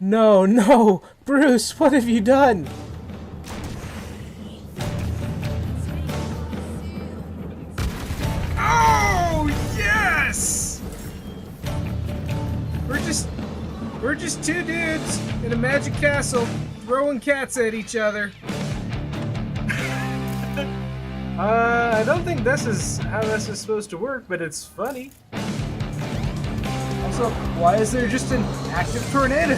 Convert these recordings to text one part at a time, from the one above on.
No, no! Bruce, what have you done? Oh, yes! We're just we're just two dudes in a magic castle throwing cats at each other. I don't think this is how this is supposed to work, but it's funny. Also, why is there just an active tornado?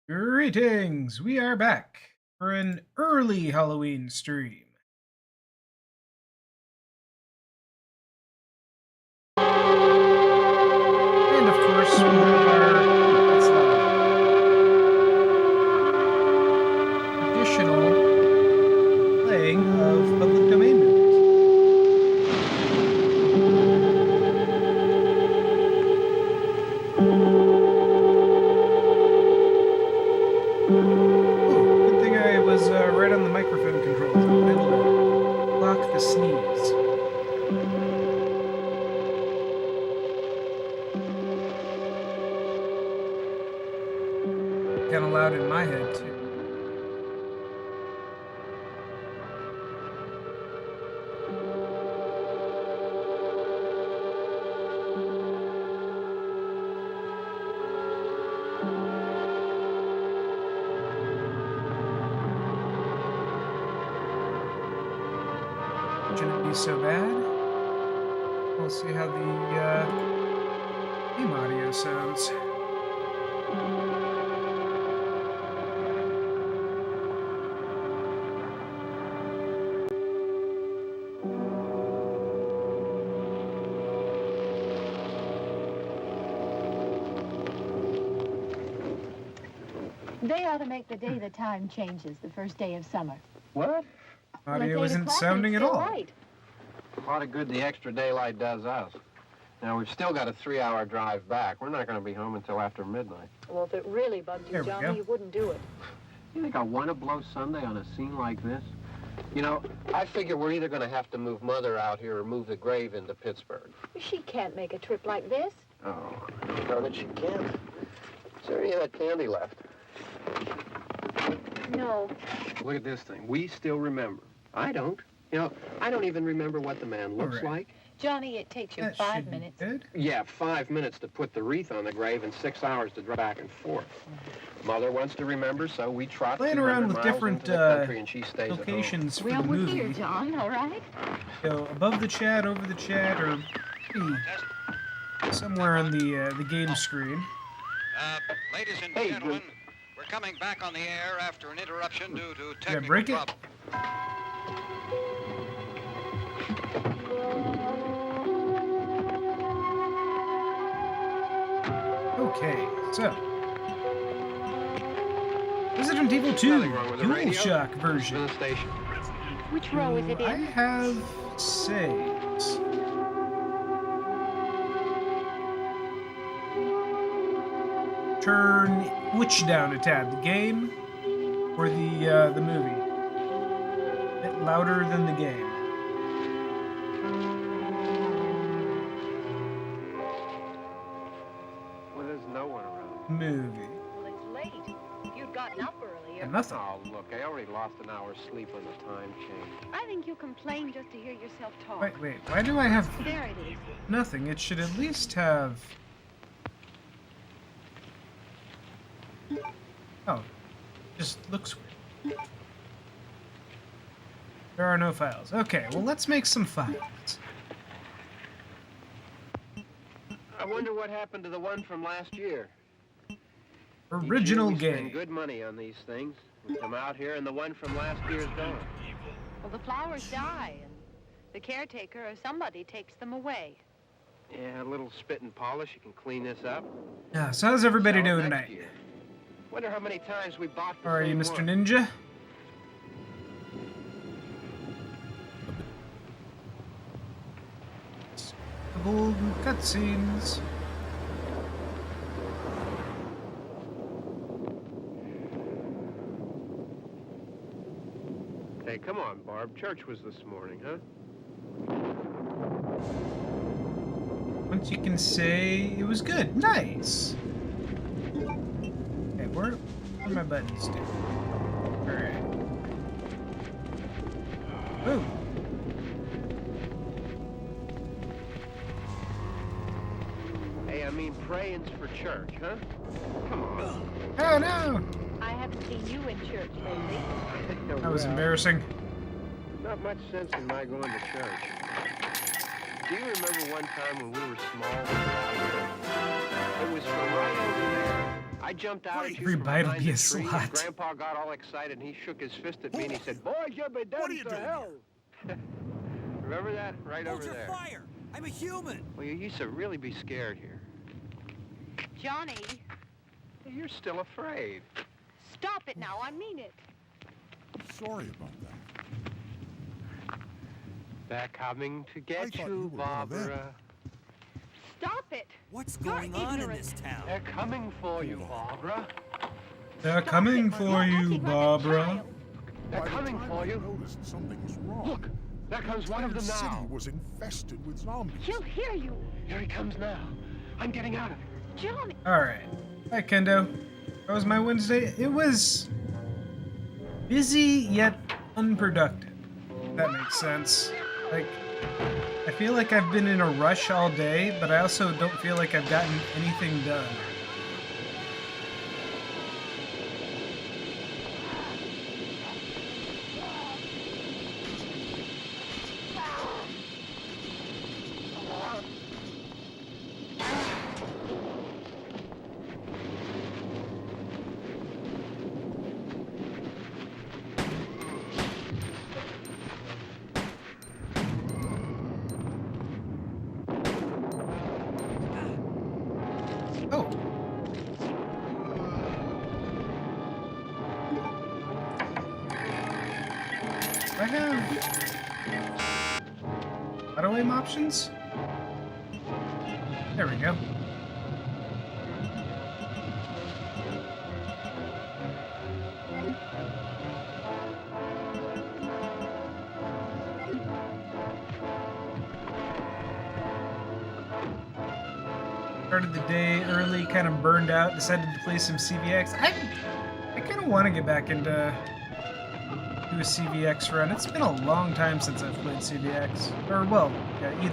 Greetings! We are back for an early Halloween stream. And of course, we'll have our traditional playing of public domain movies. Ooh, good thing I was right on the microphone controls. I'm able to block the sneeze. Kind of loud in my head too. Shouldn't be so bad. We'll see how the game audio sounds. They ought to make the day the time changes, the first day of summer. What? Audio Well, at 8 isn't o'clock, sounding it's at still all. light. A lot of good the extra daylight does us. Now, we've still got a 3-hour drive back. We're not going to be home until after midnight. Well, if it really bugged There you, we go. Johnny, you wouldn't do it. You think I want to blow Sunday on a scene like this? You know, I figure we're either going to have to move Mother out here or move the grave into Pittsburgh. She can't make a trip like this. Oh, I don't know that she can. Is there any of that candy left? No. Look at this thing. We still remember. I don't. You know, I don't even remember what the man looks All right. like. Johnny, it takes you That 5 should be minutes. good. Yeah, 5 minutes to put the wreath on the grave and 6 hours to drive back and forth. Mother wants to remember, so we trot Playing 200 around with miles different into the country and she stays locations for Well, the we're movie. here, John, all right? So above the chat, over the chat, or somewhere on the game screen. Ladies and Hey, gentlemen, we're coming back on the air after an interruption due to Did I technical break it? problems. Okay, so Resident Evil 2 Nothing wrong with the radio. DualShock home. version. To the station. Which row is it I in? have saves. Turn which down a tab? The game or the movie? A bit louder than the game. Well, there's no one around. Movie. Well, it's late. If you'd gotten up earlier. And nothing. Oh, look, I already lost an hour's sleep when the time changed. I think you complain just to hear yourself talk. Wait. Why do I have There it is. nothing? It should at least have. Oh, just looks weird. There are no files. Okay, well, let's make some files. I wonder what happened to the one from last year. Original Each year we game. spend good money on these things. We come out here and the one from last year's gone. Well, the flowers die, and the caretaker or somebody takes them away. Yeah, a little spit and polish. You can clean this up. Yeah, so how's everybody Sell it doing next tonight? year. Wonder how many times we bought the How are you, same Mr. one. Ninja? Golden cutscenes. Hey, come on, Barb. Church was this morning, huh? Once you can say it was good. Nice. Okay, where are my buttons, dude? Alright. Ooh. Hey, I mean praying's for church, huh? Come on. Oh no! I haven't seen you in church lately. That was Well, embarrassing. Not much sense in my going to church. Do you remember one time when we were small? It was from right over there. I jumped out at you Every from bite will behind be the a tree, slot. and Grandpa got all excited, and he shook his fist at me, and he said, "Boys, you'll be What are done you to doing hell." Remember that? Right Hold over your there. fire! I'm a human! Well, you used to really be scared here. Johnny, You're still afraid. stop it now. I mean it. Sorry about that. They're coming to I get thought you, you were one of them. Barbara. Stop it. What's You're going on in ignorant. this town? They're coming for you, Barbara. They're Stop coming it. for You're you, acting like a Barbara. child. They're By the coming time for I you. noticed something was wrong. Look, there comes one of The them city now. was infested with zombies. He'll hear you. Here he comes now. I'm getting out of here. Johnny. Alright. Hi, Kendo. How was my Wednesday? It was busy yet unproductive. If that makes sense. Like, I feel like I've been in a rush all day, but I also don't feel like I've gotten anything done. Oh. Do I have auto aim options? There we go. Started the day early, kind of burned out, decided to play some CVX. I kind of want to get back into do a CVX run. It's been a long time since I've played CVX. Or, well, yeah,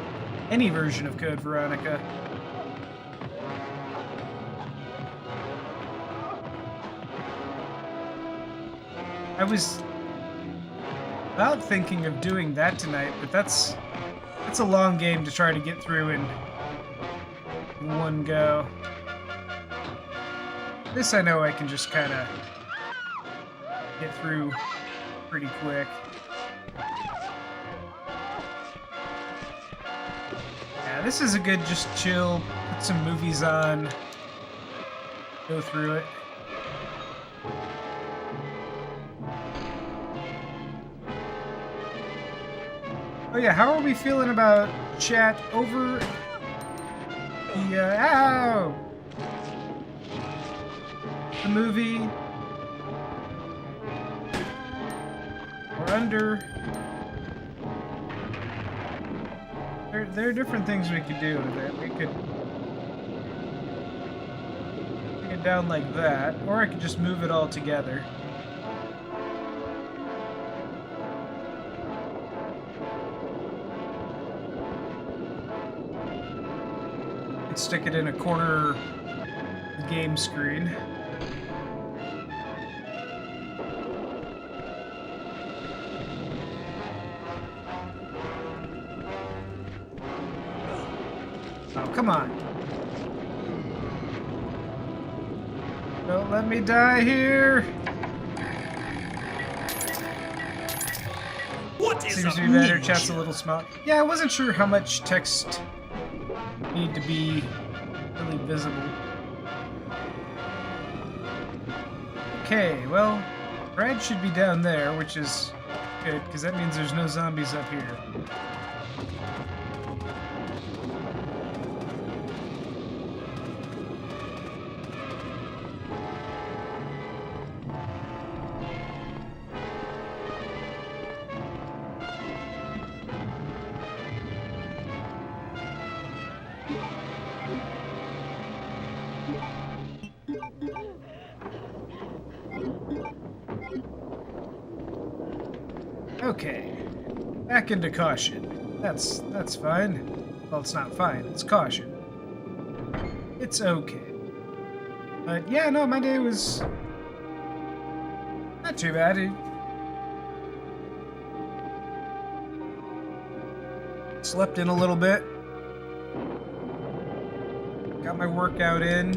any version of Code Veronica. I was about thinking of doing that tonight, but that's a long game to try to get through in one go. This I know I can just kind of get through pretty quick. Yeah, this is a good just chill, put some movies on, go through it. Oh yeah, how are we feeling about chat over ow! The movie or under? There are different things we could do with it. We could take it down like that, or I could just move it all together. Stick it in a corner game screen. Oh, come on. Don't let me die here. What is Seems a to be better. ninja? Chat's a little small. Yeah, I wasn't sure how much text need to be really visible. Okay, well, Brad should be down there, which is good, because that means there's no zombies up here. Okay, back into caution. That's fine. Well, it's not fine. It's caution. It's okay. But yeah, no, my day was not too bad. Slept in a little bit. Got my workout in.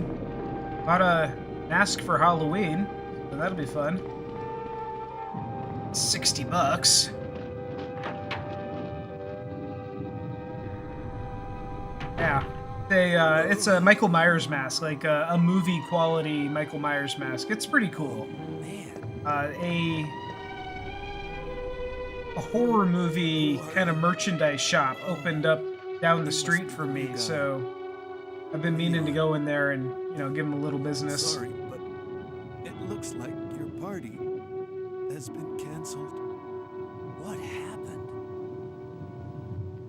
Bought a mask for Halloween, so that'll be fun. $60. Yeah. It's a Michael Myers mask, like a movie quality Michael Myers mask. It's pretty cool. A horror movie kind of merchandise shop opened up down the street from me, so I've been meaning to go in there and, you know, give them a little business. Sorry, but it looks like your party has been canceled. What happened?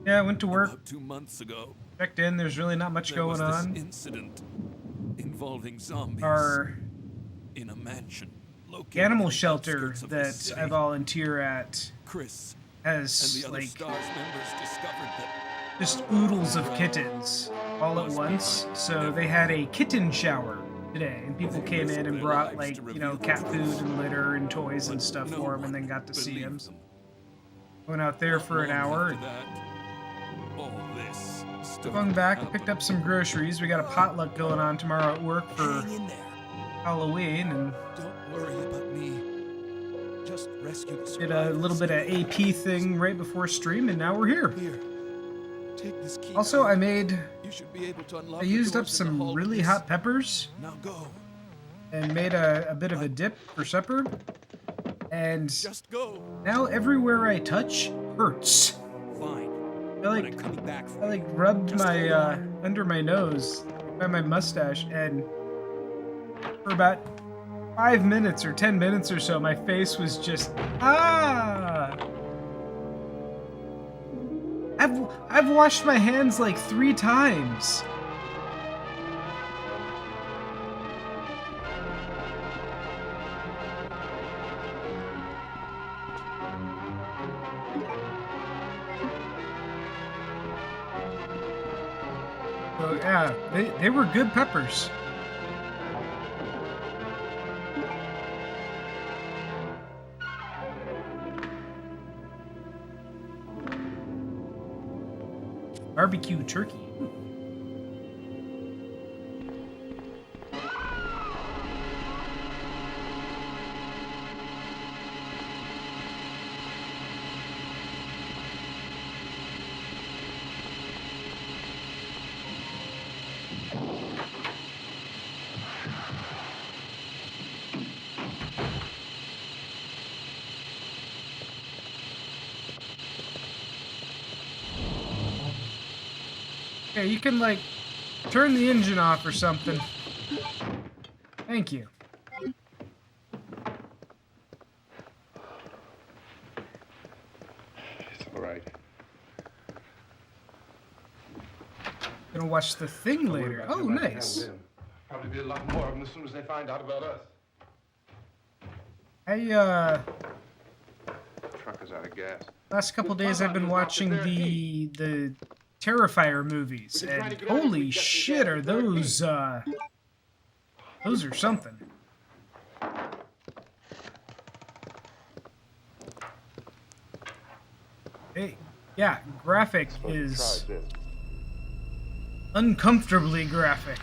Yeah, I went to work, About 2 months ago, checked in. There's really not much there going was this on. incident involving zombies Our in a mansion located the animal in the shelter outskirts of the that city. I volunteer at Chris and has the other like STARS members discovered that just oodles of kittens all at once. So they had a kitten shower today, and people came in and brought, like, you know, cat food and litter and toys and stuff no for them, and one then got to see believed them. them. Went out there for an Long hour. after that, all this started Swung back and happening. picked up some groceries. We got a potluck going on tomorrow at work for Hang in there. Halloween, and Don't worry about me. Just rescue the did a little bit of AP thing right before stream, and now we're here. Here, take this key. Also, I You should be able to unlock I the used up doors in the some hall really with hot this. peppers Now go. and made a bit of a dip for supper. And Just go. now everywhere I touch hurts. Fine. I like I'm coming back for I like you. rubbed Just my hold on. under my nose by my mustache, and for about 5 minutes or 10 minutes or so, my face was just I've washed my hands like 3 times. So yeah, they were good peppers. Barbecue turkey. Yeah, you can, like, turn the engine off or something. Thank you. It's all right. Gonna watch The Thing Don't worry later. about Oh, them like you nice. have them. Probably be a lot more of them as soon as they find out about us. Truck is out of gas. Last couple days I've been watching the Terrifier movies, and holy shit, are those are something. Hey, yeah, graphic is Try this. uncomfortably graphic.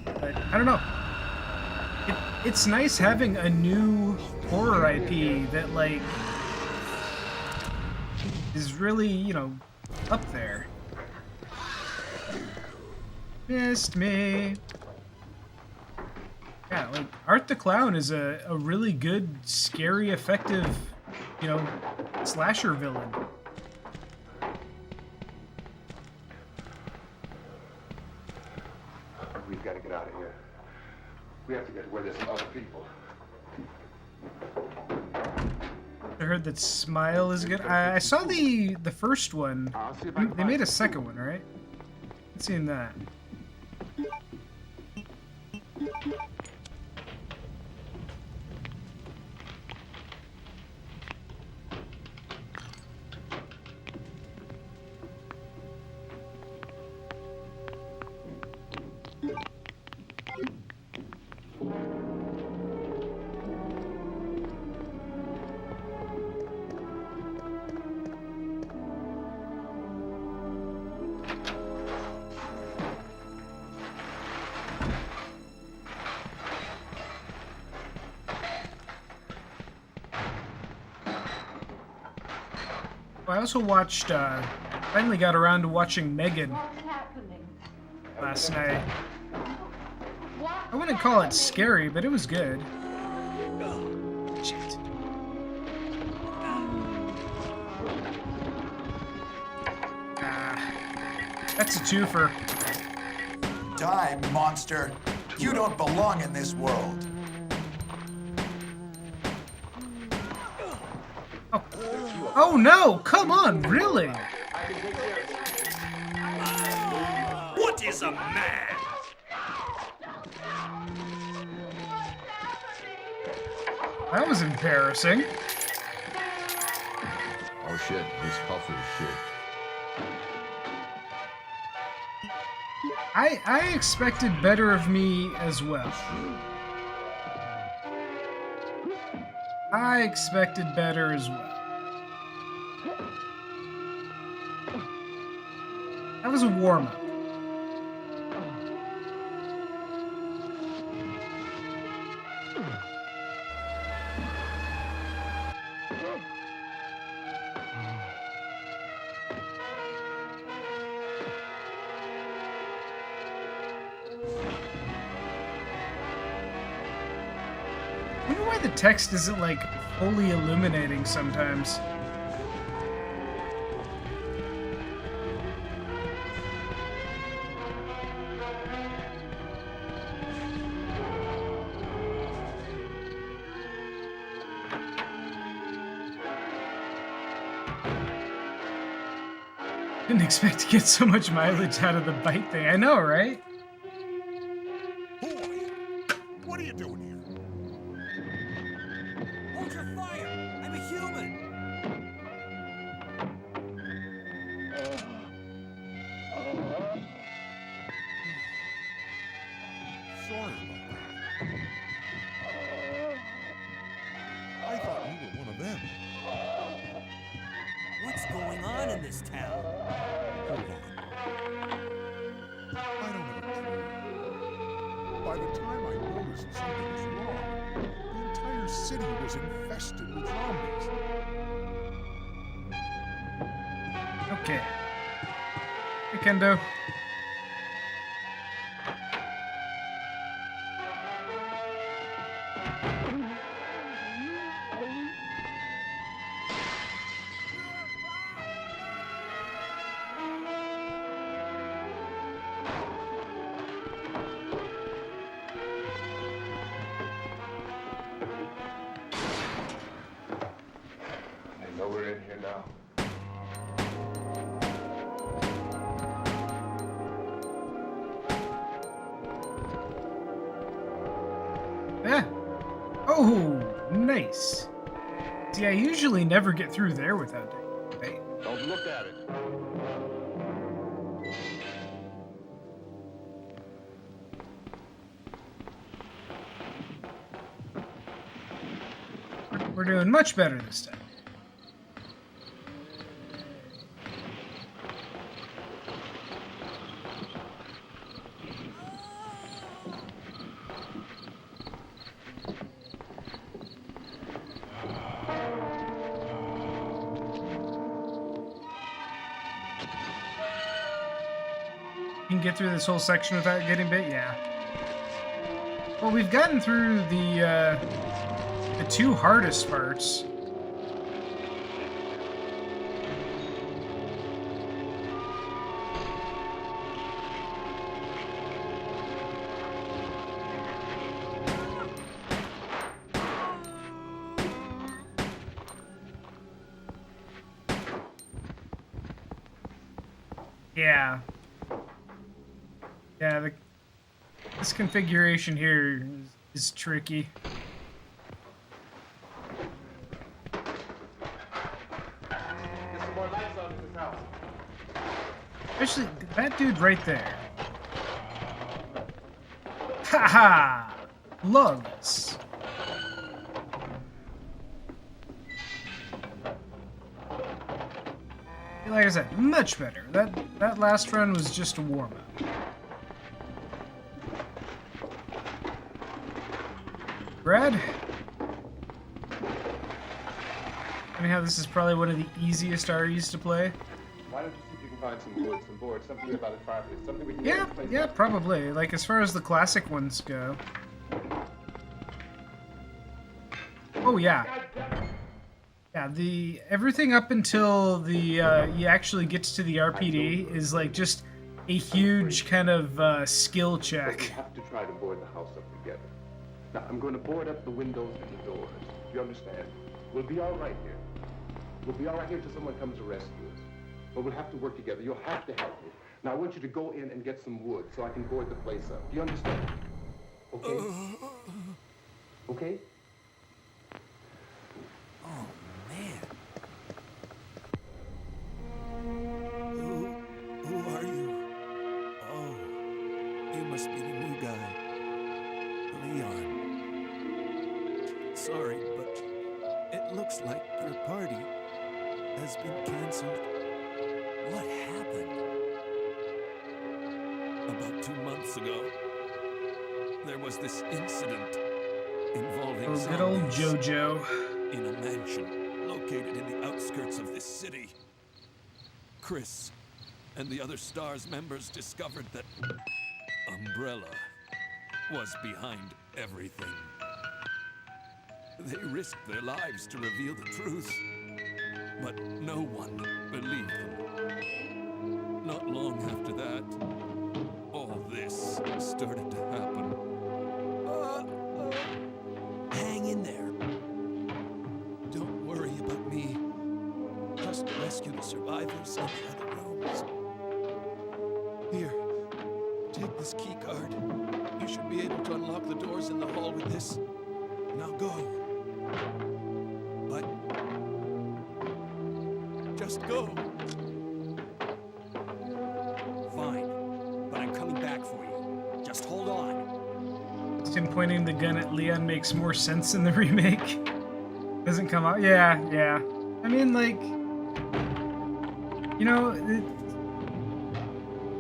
But I don't know. It's nice having a new horror IP that, like, is really, you know, up there. Missed me. Yeah, like, Art the Clown is a really good, scary, effective, you know, slasher villain. We've got to get out of here. We have to get where there's some other people. I heard that Smile is good. I saw the first one. I'll see if I can They find made a some second one, right? I've seen that. I also watched, finally got around to watching Megan last night. I wouldn't call it scary, but it was good. Shit. That's a twofer. Die, monster. You don't belong in this world. Oh no! Come on, really? What is a man? That was embarrassing. Oh shit, this puffer is shit. I expected better of me as well. I expected better as well. That was a warm-up. I wonder why the text isn't, like, fully illuminating sometimes. Didn't expect to get so much mileage out of the bike thing. I know, right? Who are you? What are you doing here? Hold your fire! I'm a human! Sorry about that. I thought you were one of them. What's going on in this town? Hold on. I don't have a clue. By the time I noticed something was wrong, the entire city was infested with zombies. Okay. Hey, Kendo. I know we're in here now. Yeah. Oh, nice. See, I usually never get through there without taking a bait. Don't look at it. We're doing much better this time. You can get through this whole section without getting bit? Yeah. Well, we've gotten through the two hardest parts. Yeah. Yeah, this configuration here is tricky. Especially that dude right there. Haha! Loves. Like I said, much better. That last run was just a warm-up. Brad? Anyhow, this is probably one of the easiest REs to play. Why don't you see if you can find some wood, some board, something about a fireplace, something we can Yeah, get in place. yeah, probably. Like, as far as the classic ones go. Oh, yeah. Yeah, everything up until he actually gets to the RPD is, like, just a huge kind of skill But check. we have to try to board the house up together. Now, I'm going to board up the windows and the doors. Do you understand? We'll be all right here. We'll be all right here till someone comes to rescue us. But we'll have to work together. You'll have to help me. Now, I want you to go in and get some wood so I can board the place up. Do you understand? Okay? Okay? Oh, man. Who are you? Oh, you must be the new guy. Leon. Sorry, but it looks like your party has been canceled. What happened? About 2 months ago, there was this incident involving Oh, good old zombies JoJo. in a mansion located in the outskirts of this city. Chris and the other STARS members discovered that Umbrella was behind everything. They risked their lives to reveal the truth, but no one believed them. Not long after that, all this started to happen. Hang in there. Don't worry about me. Just rescue the survivors in the other rooms. Here, take this key card. You should be able to unlock the doors in the hall with this. Now go. But just go. Fine, but I'm coming back for you. Just hold on. Him pointing the gun at Leon makes more sense in the remake. Doesn't come out. Yeah, yeah. I mean, like, you know,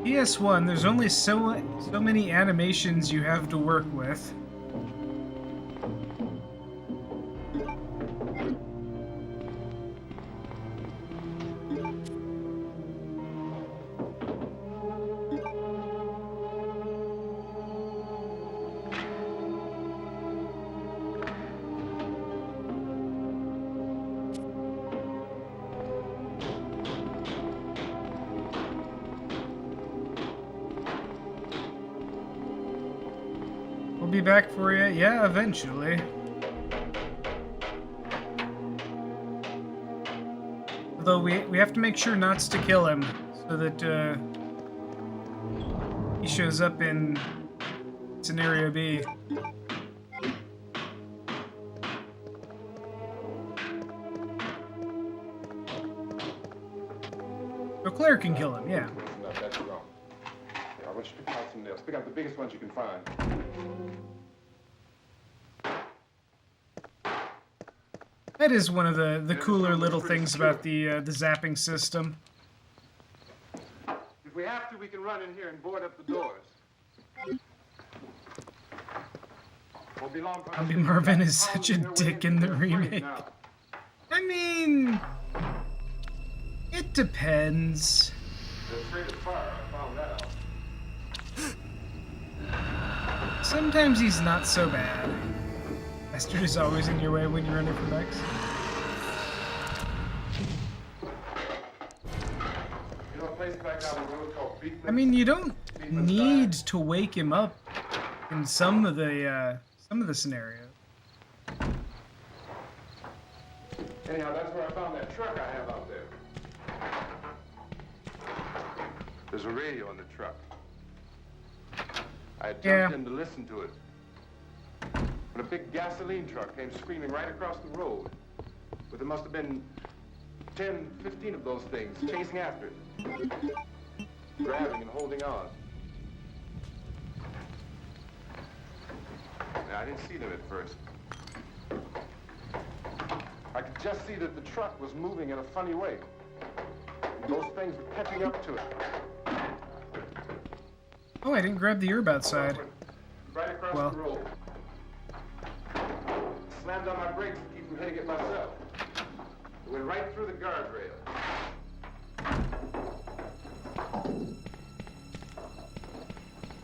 PS1. There's only so many animations you have to work with. We'll be back for you, yeah, eventually. Although we have to make sure not to kill him, so that he shows up in Scenario B. So Claire can kill him, yeah. No, that's wrong. Yeah, I want you to pick out some nails. Pick out the biggest ones you can find. That is one of the cooler little things about the zapping system. If we have to, we can run in here and board up the doors. Won't be long. Bobby Marvin is such a dick in the remake. I mean, it depends. They're afraid of fire. I found that out. Sometimes he's not so bad. Bastard is always in your way when you're under Vex. You know a place back down the road called Beekman? I mean, you don't need to wake him up in some of the scenarios. Anyhow, that's where I found that truck I have out there. There's a radio in the truck. I jumped in to listen to it. When a big gasoline truck came screaming right across the road. But there must have been 10, 15 of those things chasing after it. Grabbing and holding on. Now, I didn't see them at first. I could just see that the truck was moving in a funny way. And those things were catching up to it. Oh, I didn't grab the herb outside. Right across the road. Slammed on my brakes to keep from hitting it myself. went right through the guardrail.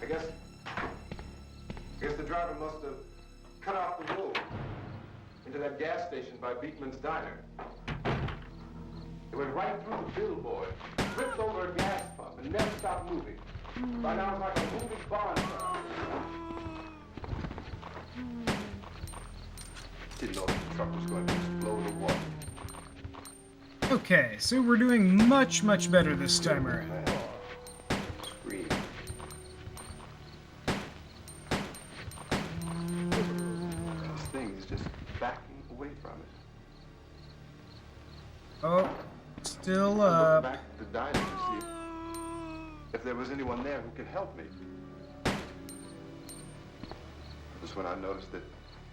I guess the driver must have cut off the road into that gas station by Beekman's Diner. It went right through the billboard, flipped over a gas pump, and never stopped moving. By now it's like a moving bonfire. Didn't know if the truck was going to explode or what. Okay, so we're doing much, much better this time around. Scream. This thing is just backing away from it. Oh, still I up. looked back at the diner to see if there was anyone there who could help me. It was when I noticed that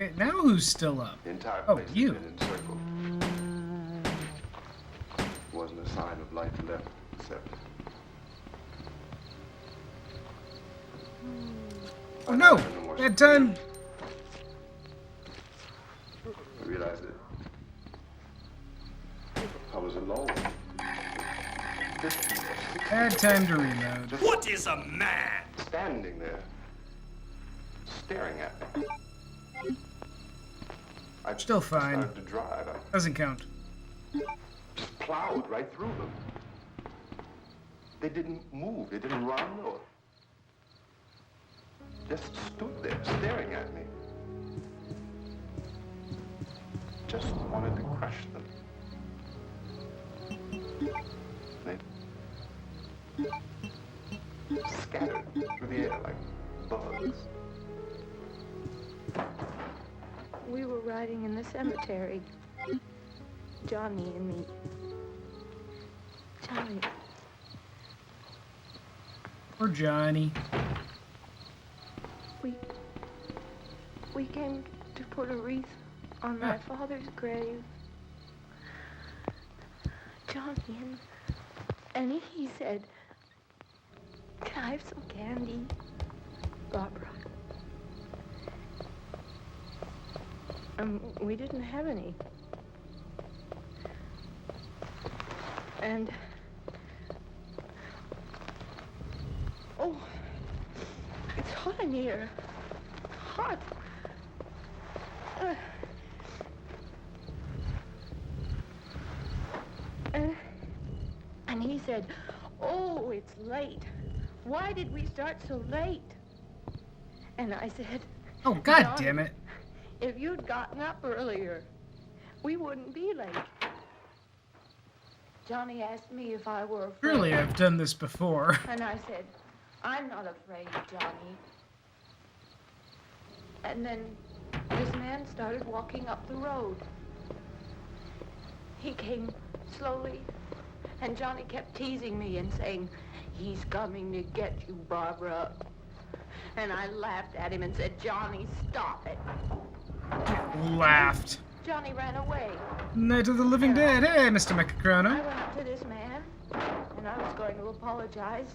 Okay, now who's still up? the entire Oh, place you. had been encircled. Wasn't a sign of life left, except Oh no! Bad time! I realized that I was alone. Bad time to reload. What is a man? Standing there, staring at me. I Still fine. started to drive. I Doesn't count. just plowed right through them. They didn't move. They didn't run or just stood there staring at me. Just wanted to crush them. They scattered through the air like bugs. We were riding in the cemetery. Johnny and me. Johnny. Poor Johnny. We came to put a wreath on my father's grave. Johnny and he said, "Can I have some candy, Barbara?" We didn't have any. And oh, it's hot in here. Hot. And he said, "Oh, it's late. Why did we start so late?" And I said, Oh, god Johnny, damn it. if you'd gotten up earlier, we wouldn't be late. Johnny asked me if I were afraid. Surely I've done this before. And I said, "I'm not afraid, Johnny." And then this man started walking up the road. He came slowly, and Johnny kept teasing me and saying, "He's coming to get you, Barbara." And I laughed at him and said, "Johnny, stop it." Laughed. Johnny ran away. Night of the Living Dead. Hey, Mr. I Mechacrono. went up to this man, and I was going to apologize.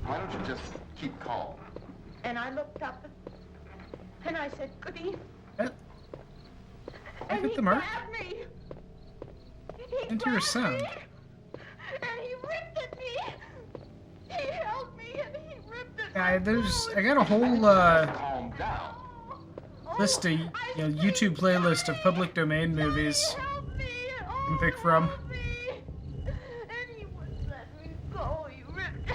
Why don't you just keep calm? And I looked up, and I said, "Good evening." Look And at he the mark. grabbed me. Enter your sound. And he ripped at me. He held me and he ripped at I got a whole Calm down. list of YouTube playlist of public domain movies you can pick from. And he wouldn't let me go. He ripped.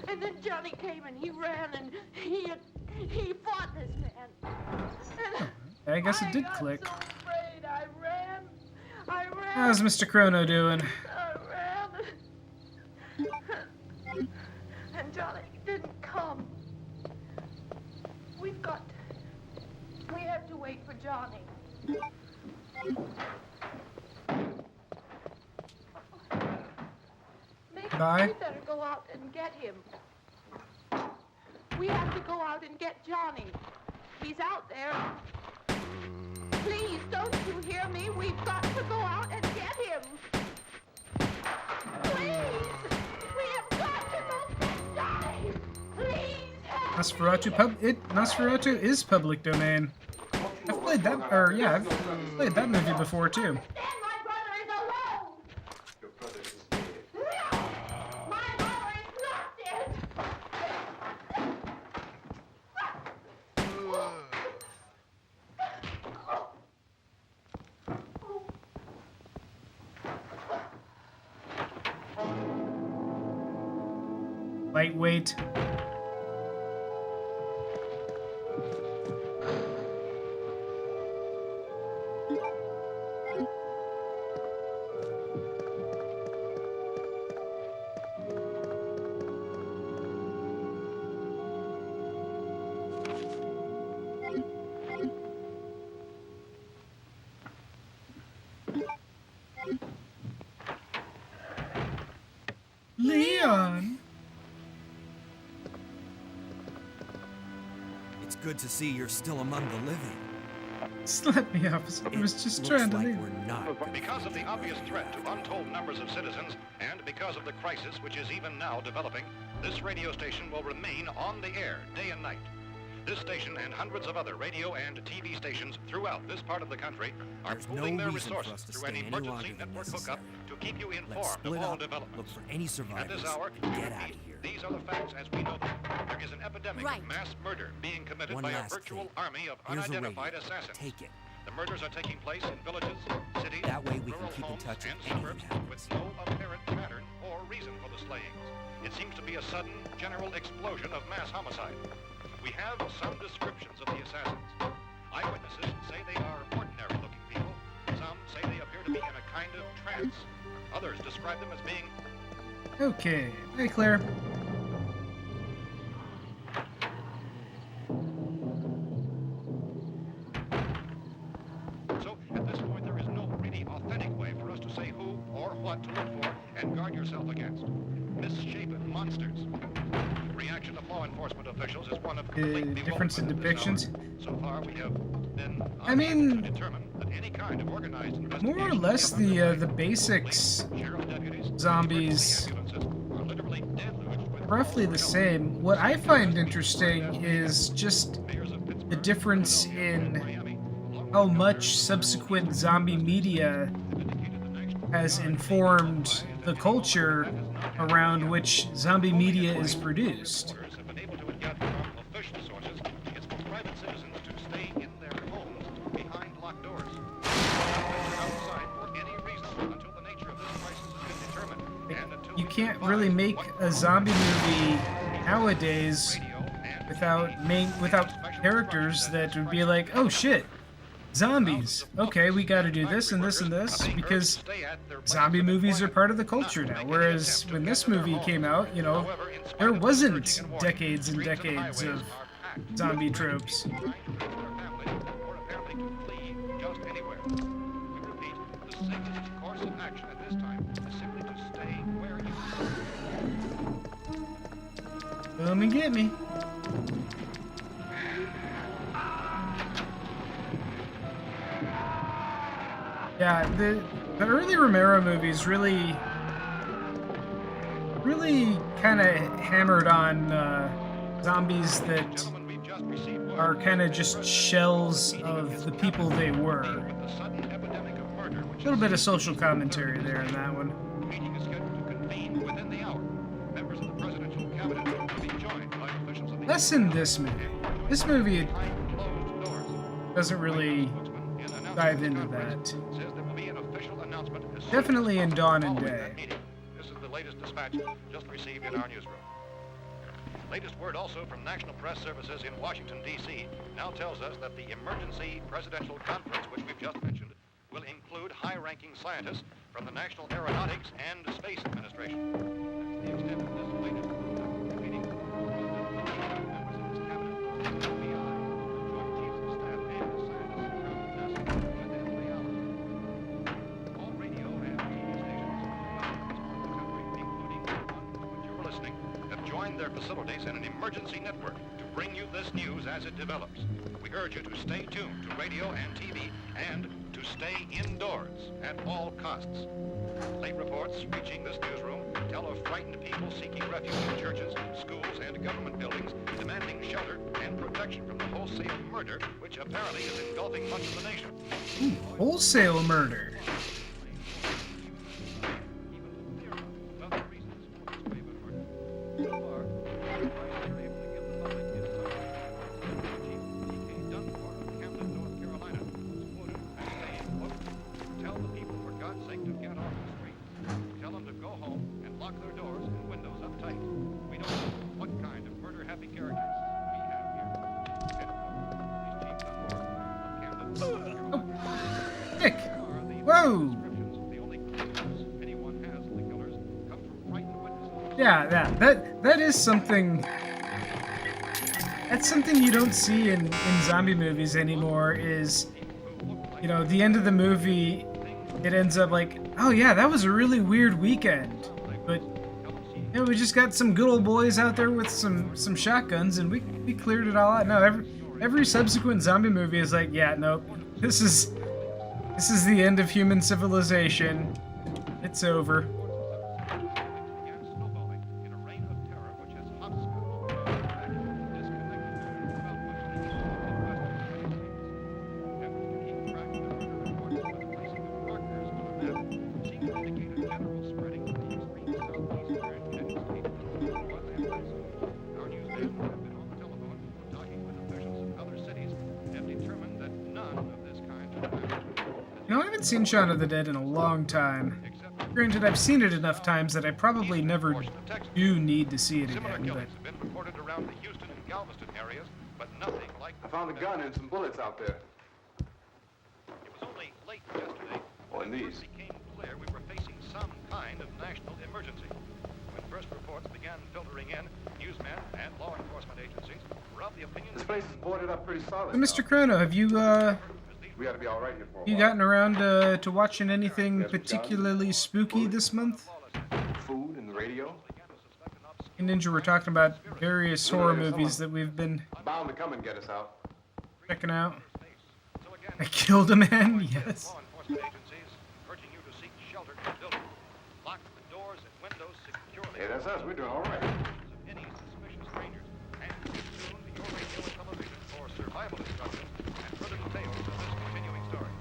And then Johnny came and he ran and he fought this man. And I guess it did I got click. so afraid. I ran. How's Mr. Chrono doing? I ran. And Johnny didn't come. We have to wait for Johnny. Maybe Bye. we better go out and get him. We have to go out and get Johnny. He's out there. Please, don't you hear me? We've got to go out and get him. Please! We have got to go get Johnny! Please help! Nosferatu is public domain. played that, or yeah, I've played that movie before too. My brother is alone. Your brother is dead. No, my brother is not dead. Lightweight. Leon. It's good to see you're still among the living. Slap me up. I was just trying to leave. We're not. Because of the obvious threat to untold numbers of citizens, and because of the crisis which is even now developing, this radio station will remain on the air day and night. This station and hundreds of other radio and TV stations throughout this part of the country are There's pooling no their reason for resources us to through stay an any emergency longer than network necessary. hookup to keep you Let's informed split of all up, developments. look for any At survivors, this hour, and get out of here. these are the facts as we know them. There is an epidemic Right. of mass murder being committed One by a last virtual thing. army of Here's a unidentified radio. assassins. Take it. The murders are taking place in villages, cities, That way we can rural keep in homes, touch if and anything suburbs happens. with no apparent pattern or reason for the slayings. It seems to be a sudden, general explosion of mass homicide. We have some descriptions of the assassins. Eyewitnesses say they are ordinary-looking people. Some say they appear to be in a kind of trance. Others describe them as being... Okay. Hey, Claire. So, at this point, there is no really authentic way for us to say who or what to look for and guard yourself against. Misshapen monsters. The reaction of law enforcement officials is one of complete Difference in bewilderment depictions. at this hour. So far, we have been I unable mean, to determine that any kind of organized more or investigation less is underway. the basics Sheriff deputies, zombies ambulances are literally deluged with roughly the same. What I find interesting is just mayors of the Pittsburgh, difference in Miami, along how with much subsequent zombie media has informed the culture around which zombie media is produced. reporters have been able to get from official sources, it's for private citizens to stay in their homes behind locked doors. Outside for any reason until the nature of this crisis has been determined. And until You we can't can really find make what a zombie movie nowadays radio and without characters that would be like, oh shit, zombies. Okay, we got to do this and this and this because zombie movies are part of the culture now. Whereas when this movie came out, you know, there wasn't decades and decades of zombie tropes. or apparently to flee just anywhere. We repeat, the safest course of action at this time is simply to stay where you Come and get me. Yeah, the early Romero movies really kind of hammered on zombies that Gentlemen, we've just received word are kind of just shells of the people they were. with the sudden epidemic of murder which A little bit of social commentary there in that one. meeting is scheduled to convene within the hour. Members of the presidential cabinet will be joined by officials of the Less in this movie. This movie behind closed doors. doesn't really Spokesman in announcing dive this into conference that. says there will be an official announcement as soon Definitely as in possible Dawn and following Day. that meeting. This is the latest dispatch just received in our newsroom. Latest word also from National Press Services in Washington, D.C. now tells us that the emergency presidential conference, which we've just mentioned, will include high-ranking scientists from the National Aeronautics and Space Administration. That's the extent of this latest meeting. Members of this cabinet, the FBI, Joint Chiefs of Staff, and the scientists from NASA within the hour. All radio and TV stations throughout this part of the country, including the one to which you're listening, have joined their facilities in an emergency network to bring you this news as it develops. We urge you to stay tuned to radio and TV and to stay indoors at all costs. Late reports reaching this newsroom tell of frightened people seeking refuge in churches, schools, and government buildings, demanding shelter and protection from the wholesale murder which apparently apparently is engulfing much of the nation. Wholesale murder. Nick! Whoa! Yeah, that is something. That's something you don't see in zombie movies anymore. Is, you know, the end of the movie, it ends up like, oh yeah, that was a really weird weekend, but you know, we just got some good old boys out there with some shotguns, and we cleared it all out. No, every subsequent zombie movie is like, yeah, nope, this is the end of human civilization. It's over. You know, I haven't seen Shaun of the Dead in a long time. Granted, I've seen it enough times that I probably never do need to see it again, but... have been reported around the Houston and Galveston areas, but nothing like... I found a gun and some bullets out there. It was only late yesterday What, in these? it became clear we were facing some kind of national emergency. When first reports began filtering in, newsmen and law enforcement agencies were of the opinion... This place is boarded up pretty solid. Mr. Chrono, have you, We ought to be all right here for a you while. gotten around to watching anything particularly spooky this month? Food and the radio. In Ninja, we're talking about various horror movies that we've been Bound to come and get us out. checking out. I killed a man, yes. Law enforcement agencies urging you to seek shelter in the building. Lock the doors and windows securely. Hey, that's us. We're doing all right. Of any suspicious strangers. And soon to your radio and television for survival instructions and further details of this continuing story.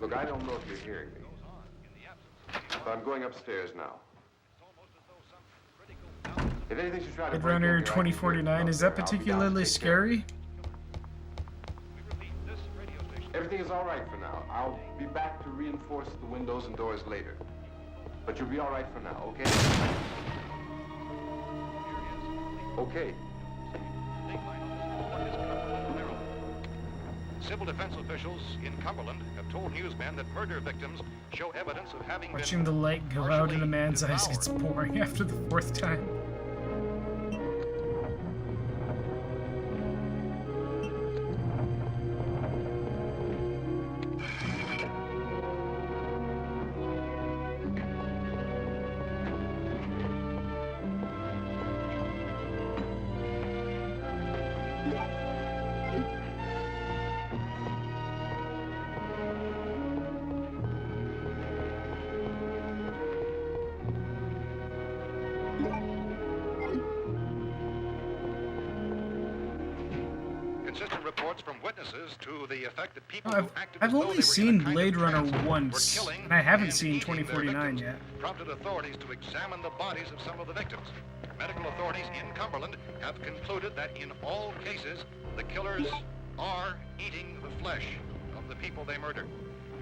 Look, I don't know if you're hearing me, but I'm going upstairs now. If anything should try to Blade break in Runner here, I can hear it 2049, from is there. that I'll be down to particularly take care of it. scary? Everything is all right for now. I'll be back to reinforce the windows and doors later. But you'll be all right for now, okay? Okay. Civil defense officials in Cumberland have told newsmen that murder victims show evidence of having Watching the been light go out in a man's eyes gets boring after the fourth time. consistent reports from witnesses to the effect that people who acted I've as though only they were seen in a kind Blade of Runner trance once, were killing and I haven't and seen eating their 2049 victims, yet. prompted authorities to examine the bodies of some of the victims. Medical authorities in Cumberland have concluded that in all cases, the killers are eating the flesh of the people they murdered.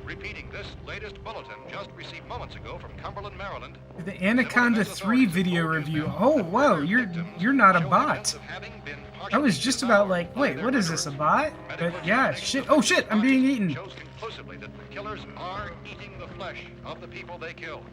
Repeating this latest bulletin just received moments ago from Cumberland, Maryland. The Anaconda 3 video review. Oh, whoa, you're not a bot. I was just about like, wait, what is this, a bot? But yeah, shit. Oh shit, I'm being eaten. Shows conclusively that the killers are eating the flesh of the people they kill.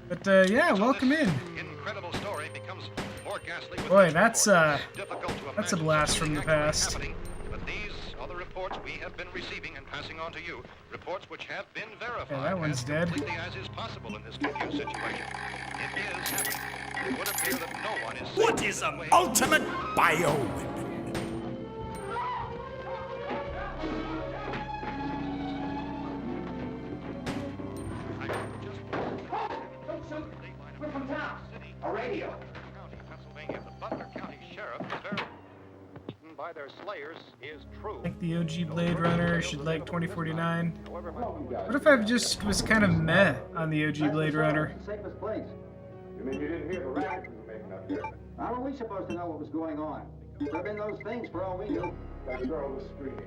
But yeah, welcome in. Incredible story becomes more ghastly with Boy, each that's report. a Difficult to that's a imagine blast from the something actually past. happening, but these are the reports we have been receiving and passing on to you. Reports which have been verified Yeah, that one's as dead. completely as is possible in this confused situation. It is happening. It would appear that no one is safe. What is an ultimate bioweapon? We're from town. A radio. County, Pennsylvania, the Butler County Sheriff is very by their slayers is true. Like the OG Blade Runner, should like 2049. What if I just was kind of meh on the OG Blade Runner? Safest place. You mean you didn't hear the racket we were making up here? How are we supposed to know what was going on? Could have been those things for all we knew. That girl was screaming.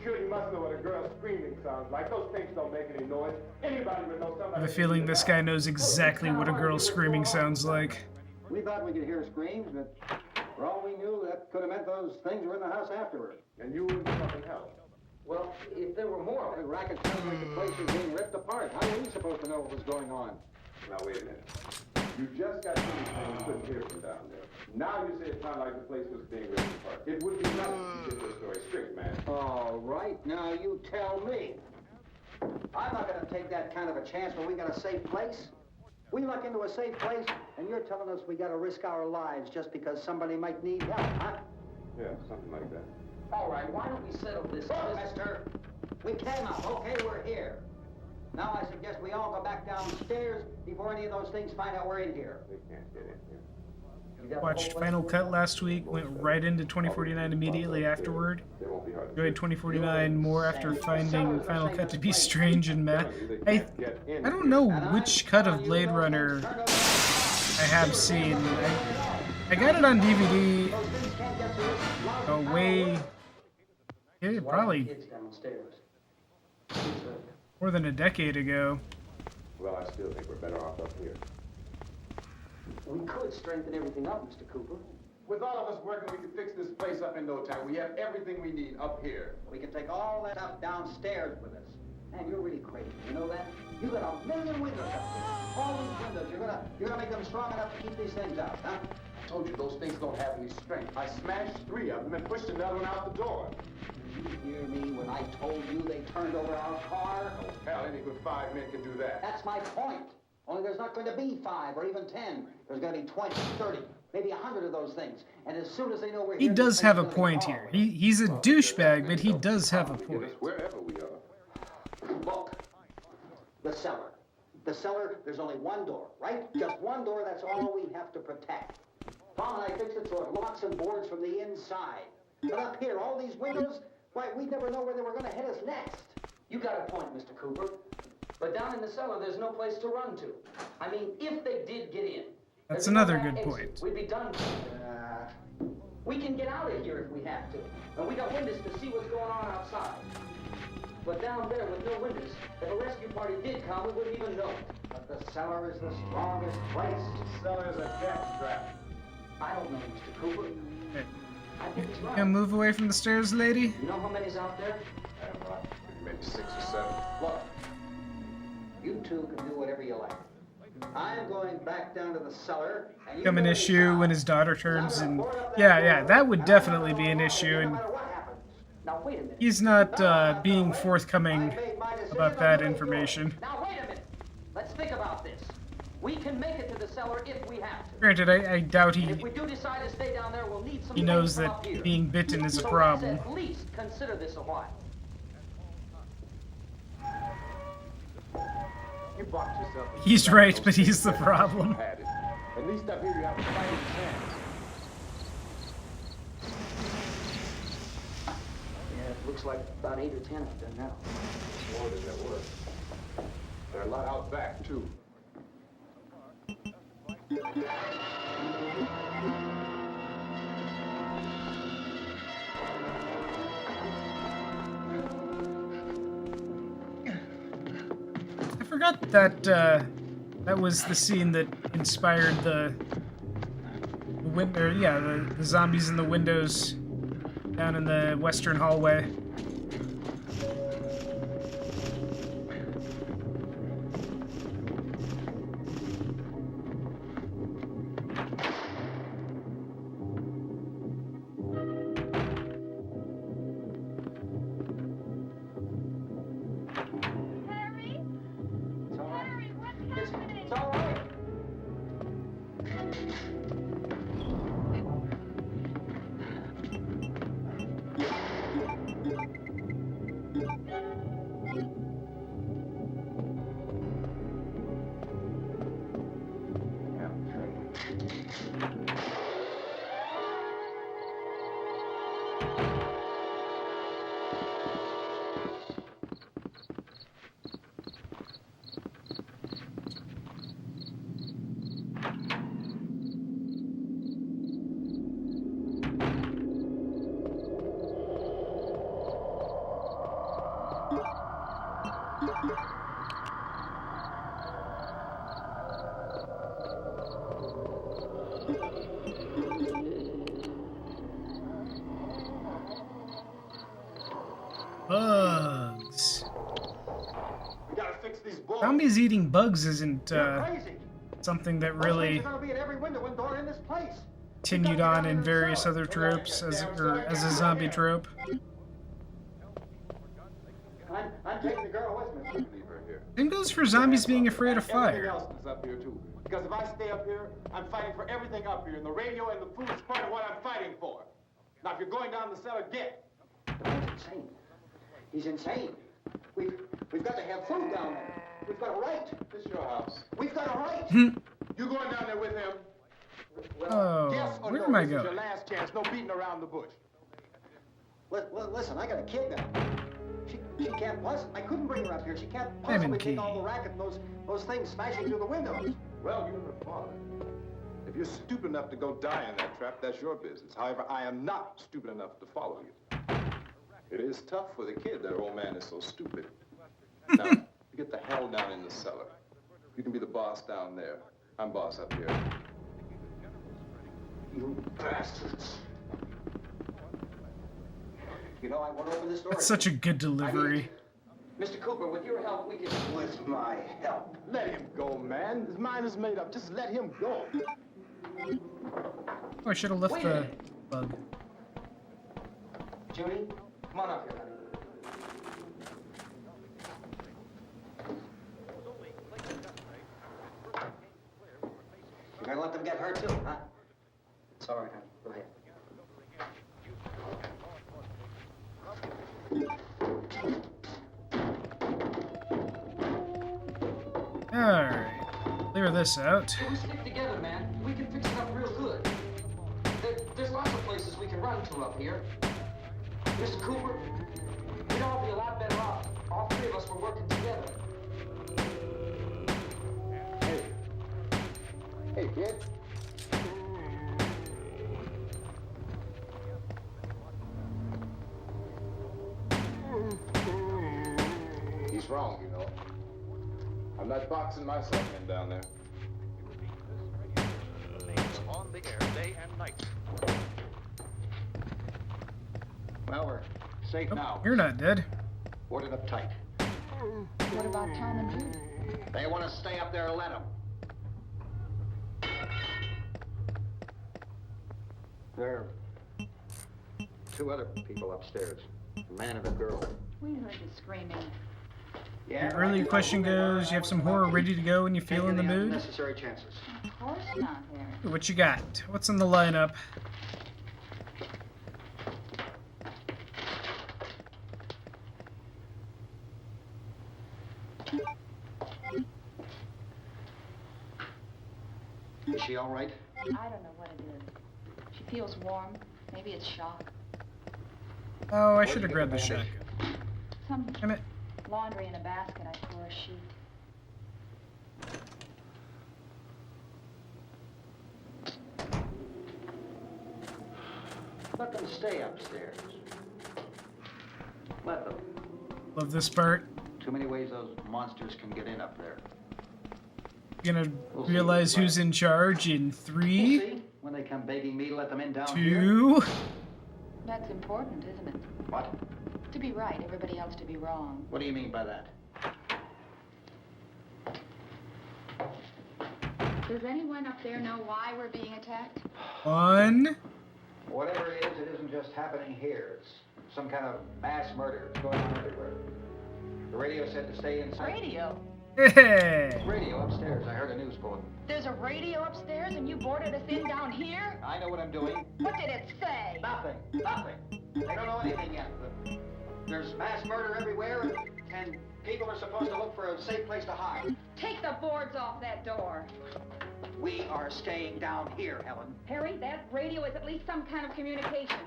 Sure, you must know what a girl screaming sounds like. Those things don't make any noise. Anybody would know somebody. I have a feeling this guy knows exactly what a girl screaming sounds like. We thought we could hear screams, but for all we knew, that could have meant those things were in the house afterward. And you wouldn't fucking help. Well, if there were more, the racket sounded like the place was being ripped apart. How were we supposed to know what was going on? Now, wait a minute. You just got finished saying you couldn't hear from down there. Now you say it sounded like the place was being ripped apart. It would be nice if you get this story straight, man. All right, now you tell me. I'm not going to take that kind of a chance when we got a safe place. We luck into a safe place, and you're telling us we got to risk our lives just because somebody might need help, huh? Yeah, something like that. All right, why don't we settle this? Look, mister, we came up, okay? We're here. Now I suggest we all go back downstairs before any of those things find out we're in here. They can't get in here. Watched Final Cut last week, went right into 2049 immediately afterward. Enjoyed 2049 more after finding Final Cut to be strange and meh. I don't know which cut of Blade Runner I have seen. I got it on DVD probably more than a decade ago. Well, I still think we're better off up here. We could strengthen everything up, Mr. Cooper. With all of us working, we can fix this place up in no time. We have everything we need up here. We can take all that stuff downstairs with us. Man, you're really crazy. You know that? You got a million windows up there. All these windows. You're gonna make them strong enough to keep these things out, huh? I told you those things don't have any strength. I smashed 3 of them and pushed another one out the door. Did you hear me when I told you they turned over our car? Oh, hell, any good 5 men can do that. That's my point. Only there's not going to be 5 or even 10. There's going to be 20, 30, maybe 100 of those things. And as soon as they know we're here... He does have a point here. He's a douchebag, but he does have a point. Wherever we are. Look. The cellar. The cellar, there's only one door, right? Just one door, that's all we have to protect. Tom and I fixed it so it locks and boards from the inside. But up here, all these windows, why, we'd never know where they were going to hit us next. You got a point, Mr. Cooper. But down in the cellar, there's no place to run to. I mean, if they did get in... That's another good point. We'd be done. We can get out of here if we have to. And we got windows to see what's going on outside. But down there with no windows, if a rescue party did come, we wouldn't even know. But the cellar is the strongest place. The cellar is a death trap. I don't know, Mr. Cooper. Hey. I think it's right. Can move away from the stairs, lady? You know how many's out there? I don't know. Maybe 6 or 7. Look. You two can do whatever you like. I'm going back down to the cellar. And Become an issue when his daughter turns, and yeah, that would definitely be an issue, and he's not being forthcoming about that information. Now wait a minute. Let's think about this. We can make it to the cellar if we have to. Granted, I doubt if we do decide to stay down there, we'll need some he knows that being bitten is a problem. At least consider this a while. You boxed yourself. He's right, but he's the problem. At least up here you have a fighting chance. Yeah, it looks like about 8 or 10 have done now. More than there were. There are a lot out back, too. I forgot that that was the scene that inspired the zombies in the windows down in the western hallway. board. Zombies eating bugs isn't You're crazy. something that Those things really are gonna be at every window and door in this place. continued on in various other tropes as a zombie trope. I'm taking the girl with me. Leave her here. Same goes for zombies being afraid of Everything fire. else is up here too. Because if I stay up here, I'm fighting for everything up here, and the radio and the food is part of what I'm fighting for. Now, if you're going down the cellar, get. The man's insane. He's insane. We've got to have food down there. We've got a right. This is your house. We've got a right. You going down there with him? Oh, Yes or where no? am I This is going? your last chance. No beating around the bush. Listen, I got a kid now. She can't, plus, I couldn't bring her up here. She can't Lemon possibly key. take all the racket and those things smashing through the windows. Well, you're her father. If you're stupid enough to go die in that trap, that's your business. However, I am not stupid enough to follow you. It is tough for the kid. That old man is so stupid. Now, you get the hell down in the cellar. You can be the boss down there. I'm boss up here. You bastards. You know, I won't open this door. That's such a good delivery. Mr. Cooper, with your help, we can... With my help? Let him go, man. His mind is made up. Just let him go. Oh, I should have left the bug. Judy, come on up here, honey. You're gonna let them get hurt too, huh? It's all right, honey. Go ahead. Alright. Clear this out. We stick together, man. We can fix it up real good. There's lots of places we can run to up here. Mr. Cooper, we'd all be a lot better off. All three of us were working together. Hey, kid. He's wrong, you know. I'm not boxing myself in down there. On the air day and night. Well, we're safe now. You're not dead. Boarded up tight. What about Tom and Judy? They want to stay up there, let them. There are two other people upstairs, a man and a girl. We heard the screaming. Yeah. Your earlier question goes, you have some horror ready to go when you feel in the mood? Necessary chances. Of course not, Harry. What you got? What's in the lineup? Is she all right? I don't know what it is. She feels warm. Maybe it's shock. Oh, I should have grabbed the shotgun. Some Damn it. laundry in a basket. I tore a sheet. Let them stay upstairs. Let them. Love this part. Too many ways those monsters can get in up there. Gonna realize who's in charge in We'll 3, see when they come begging me to let them in down 2. That's important, isn't it? What? To be right, everybody else to be wrong. What do you mean by that? Does anyone up there know why we're being attacked? 1. Whatever it is, it isn't just happening here. It's some kind of mass murder. It's going on everywhere. The radio said to stay inside. Radio? Hey! Radio upstairs. I heard a news bulletin. There's a radio upstairs and you boarded us in down here? I know what I'm doing. What did it say? Nothing. Nothing. They don't know anything yet. There's mass murder everywhere, and people are supposed to look for a safe place to hide. Take the boards off that door. We are staying down here, Helen. Harry, that radio is at least some kind of communication.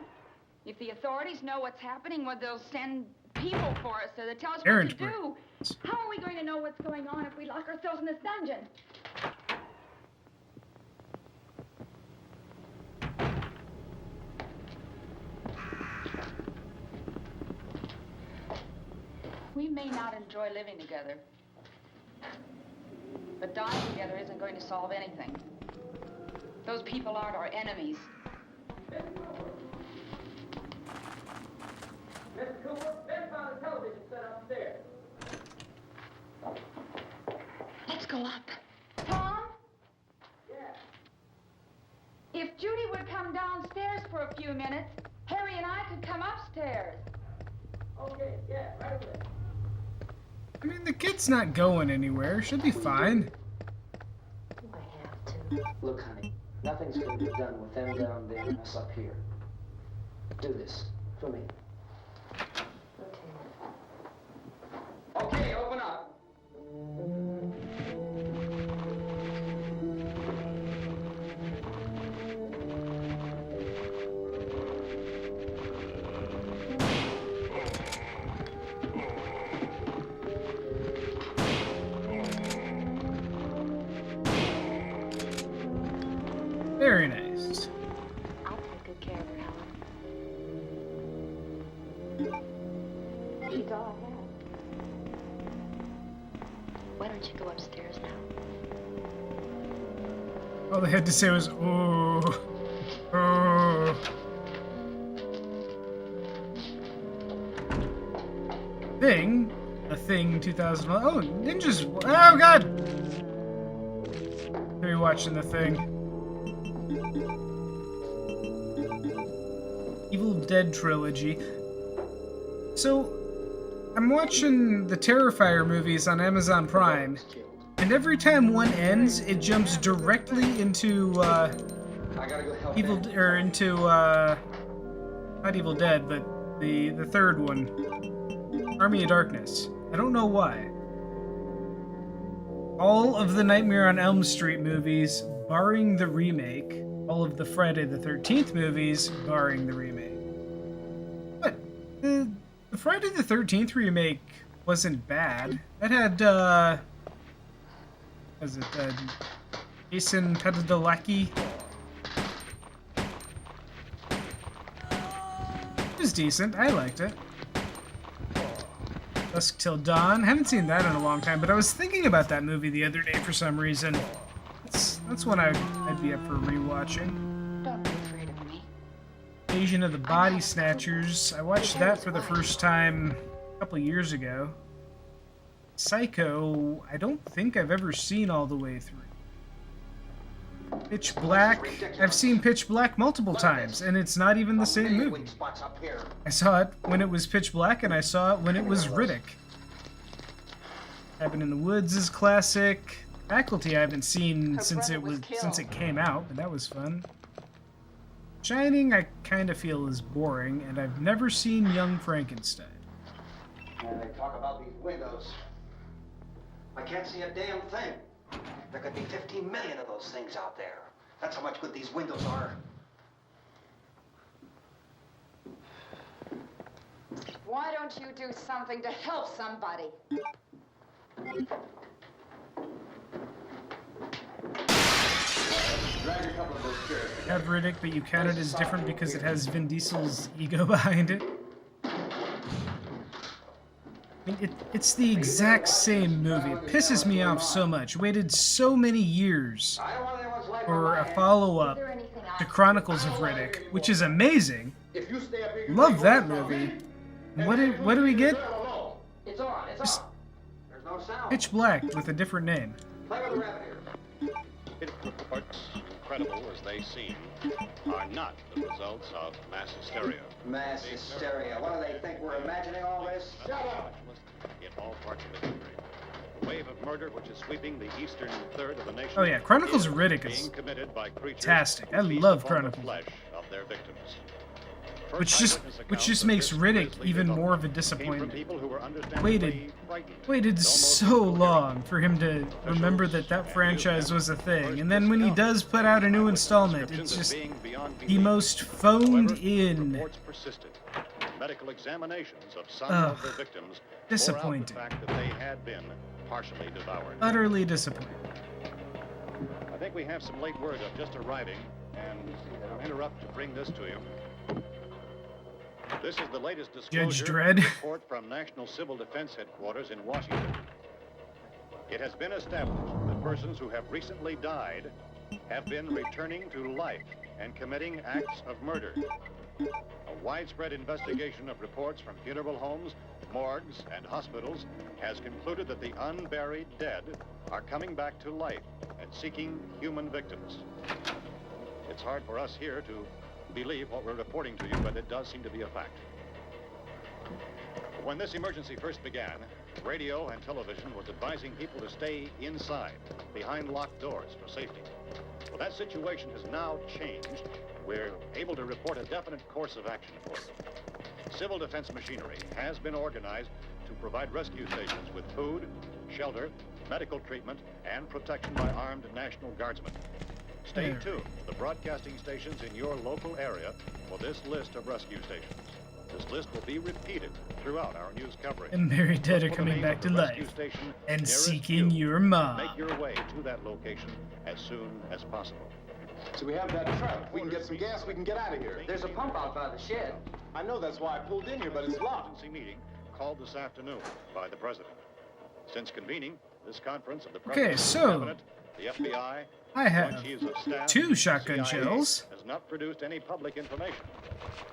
If the authorities know what's happening, well, they'll send people for us to tell us what to do. How are we going to know what's going on if we lock ourselves in this dungeon? We may not enjoy living together, but dying together isn't going to solve anything. Those people aren't our enemies. Mr. Cooper, Ben found a television set upstairs. for a few minutes. Harry and I could come upstairs. Okay, yeah, right over there. I mean, the kid's not going anywhere. She'll be fine. I have to. Look, honey, nothing's gonna be done with them down there and us up here. Do this for me. Okay, open up. Very nice. I'll take good care of her, Helen. She's all I have. Why don't you go upstairs now? All they had to say was, "Oh, oh." Thing, The Thing 2001. Oh, ninjas! Oh God! Are you watching The Thing? Evil Dead trilogy. So, I'm watching the Terrifier movies on Amazon Prime, and every time one ends, it jumps directly into not Evil Dead, but the third one, Army of Darkness. I don't know why. All of the Nightmare on Elm Street movies, barring the remake, all of the Friday the 13th movies, barring the remake. But the Friday the 13th remake wasn't bad. That had, Jason Padalecki? It was decent. I liked it. Dusk Till Dawn. Haven't seen that in a long time, but I was thinking about that movie the other day for some reason. That's one I'd be up for rewatching. Don't be afraid of me. Invasion of the Body Snatchers. I watched that for the first time a couple years ago. Psycho, I don't think I've ever seen all the way through. Pitch Black. I've seen Pitch Black multiple times, and it's not even the same movie. I saw it when it was Pitch Black, and I saw it when it was Riddick. Cabin in the Woods is classic. Faculty I haven't seen since it came out, but that was fun. Shining I kind of feel is boring, and I've never seen Young Frankenstein. And they talk about these windows. I can't see a damn thing. There could be 15 million of those things out there. That's how much good these windows are. Why don't you do something to help somebody? You have Riddick, but you count it as different because it has Vin Diesel's ego behind it. I mean, it's the exact same movie. It pisses me off so much. Waited so many years for a follow-up to Chronicles of Riddick, which is amazing. Love that movie. What do we get? Just Pitch Black with a different name. Reports, incredible as they seem, are not the results of mass hysteria. Mass hysteria. What do they think? We're imagining all this? Shut up! In all parts of the country. The wave of murder which is sweeping the eastern third of the nation. Oh yeah, Chronicles of Riddick is fantastic. I love Chronicles. Of their victims. Which just makes Riddick even more of a disappointment. Waited so long for him to remember that franchise was a thing, and then when he does put out a new installment, it's just the most phoned in. Medical examinations of some of the victims disappointing. Bore out the fact that they had been partially devoured. Utterly disappointing. I think we have some late word of just arriving, and I'll interrupt to bring this to you. This is the latest disclosure report from National Civil Defense Headquarters in Washington. It has been established that persons who have recently died have been returning to life and committing acts of murder. A widespread investigation of reports from funeral homes, morgues, and hospitals has concluded that the unburied dead are coming back to life and seeking human victims. It's hard for us here to believe what we're reporting to you, but it does seem to be a fact. When this emergency first began, radio and television was advising people to stay inside, behind locked doors for safety. Well, that situation has now changed. We're able to report a definite course of action for you. Civil defense machinery has been organized to provide rescue stations with food, shelter, medical treatment, and protection by armed National Guardsmen. Stay tuned to the broadcasting stations in your local area for this list of rescue stations. This list will be repeated throughout our news coverage. And Mary Dead are coming back to life and seeking your mom. Make your way to that location as soon as possible. So we have that truck. We can get some gas. We can get out of here. There's a pump out by the shed. I know, that's why I pulled in here, but it's locked. Emergency meeting called this afternoon by the president. Since convening this conference of the Okay, president's so cabinet, the FBI, I have chiefs of staff, 2 shotgun CIA, shells. has not produced any public information.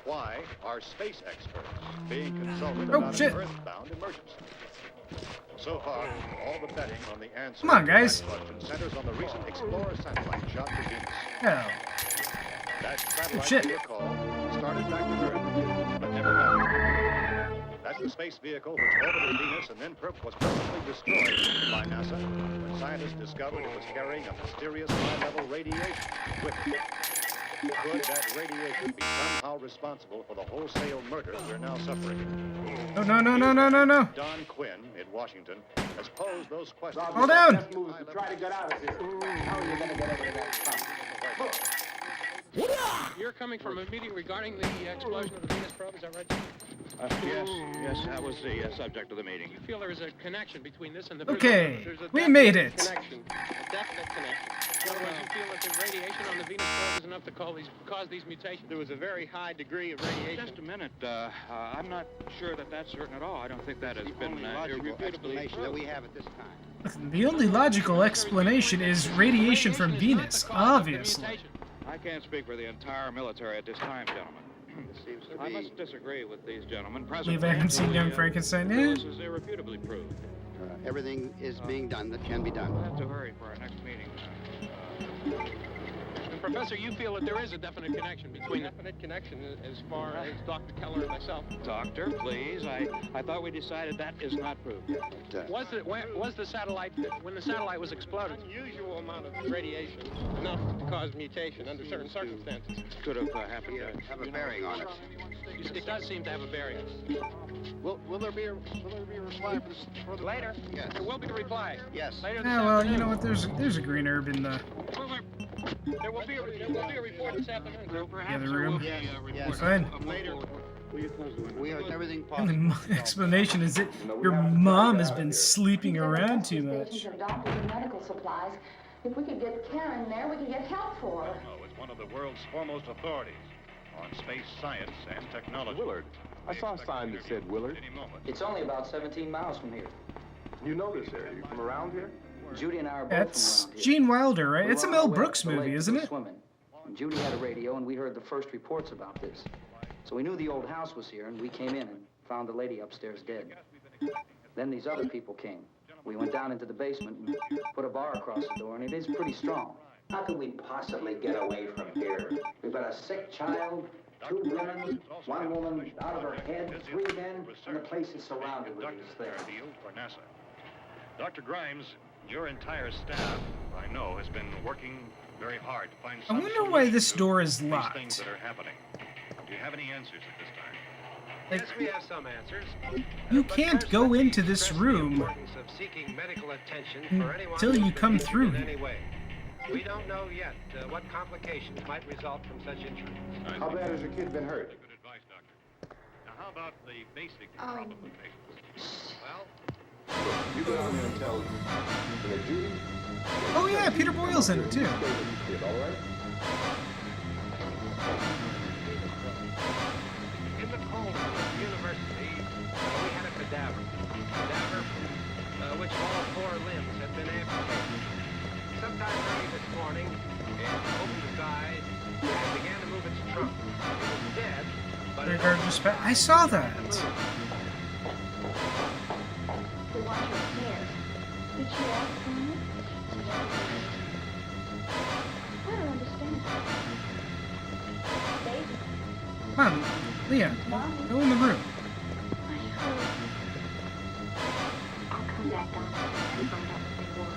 Why are space experts being consulted about an earthbound emergency? So far, all the betting on the answer Come on, guys. to that question centers on the recent Explorer satellite shot to Venus. Hell. That satellite, Shit. you recall, started back to Earth, but never got. That's the space vehicle which orbited Venus and then was permanently destroyed by NASA when scientists discovered it was carrying a mysterious high-level radiation with it. Could that radiation be somehow responsible for the wholesale murder we're now suffering? No, no, no, no, no, no, no. Don Quinn in Washington has posed those questions. Hold down. Try to get out of here. How are you going to get over to that pump? You're coming from a meeting regarding the explosion of the Venus probe, is that right? Yes, that was the subject of the meeting. You feel there is a connection between this and the... Okay, there's a we made it. Connection, a definite connection. In other words, you feel that the radiation on the Venus probe is enough to cause these mutations? There was a very high degree of radiation. Just a minute. I'm not sure that that's certain at all. I don't think that has been logical explanation that we proved. have at this time. Listen, the only logical explanation is radiation from Venus, obviously. I can't speak for the entire military at this time, gentlemen. I must disagree with these gentlemen. Leave I haven't seen Young Frankenstein yet. This is irrefutably proved. Everything is being done that can be done. We'll have to hurry for our next meeting. And Professor, you feel that there is a definite connection between... Definite connection as far as Dr. Keller and myself. Doctor, please. I thought we decided that is not proved yet. Was the satellite, when the satellite was exploded... Unusual amount of radiation, enough to cause mutation under certain circumstances. Could have happened. Have a bearing on it. It does seem to have a bearing. Will there be a reply for the later? Yes. There will be a reply. Yes. Later Yeah, well, you know what? There's a green herb in the There will be a report this afternoon. other room. Yes. Fine. Later. We have everything And possible. the explanation is that your mom has been sleeping around too much. Of doctors and medical supplies. If we could get Karen there, we could get help for her. No, it's one of the world's foremost authorities on space science and technology. Willard. I saw a sign that said Willard. Any moment. It's only about 17 miles from here. You know this area. You from around here? Judy and I are both That's from around here. Gene Wilder, right? We It's a were Mel on our way Brooks up the movie, lake isn't to go it? Swimming. And Judy had a radio, and we heard the first reports about this. So we knew the old house was here, and we came in and found the lady upstairs dead. Then these other people came. We went down into the basement and put a bar across the door, and it is pretty strong. How can we possibly get away from here? We've got a sick child, 2 women, 1 woman out of her head, 3 men, and the place is surrounded with these things. For NASA. Dr. Grimes, your entire staff, I know, has been working very hard to find I some wonder why this door is these locked. things that are happening. Do you have any answers at this time? Like, Yes, we have some answers. you can't go into this room Of seeking medical attention for anyone until you come through in here. any way. We don't know yet what complications might result from such injury. How bad has your kid been hurt? Good advice, Doctor. Now, how about the basic problem of patients? Well, You go down there and tell Judy. Oh yeah, Peter Boyle's in it too. Stay with your kid, all right? In the cold room at the university, we had a cadaver. Which all 4 limbs had been amputated. Sometime early this morning, it opened its eyes and began to move its trunk. It was dead, but it I saw that. To wash her hair. Did she ask for me? I don't understand. Baby Come on, Leah, go in the room. I'll come back down and find out what they want.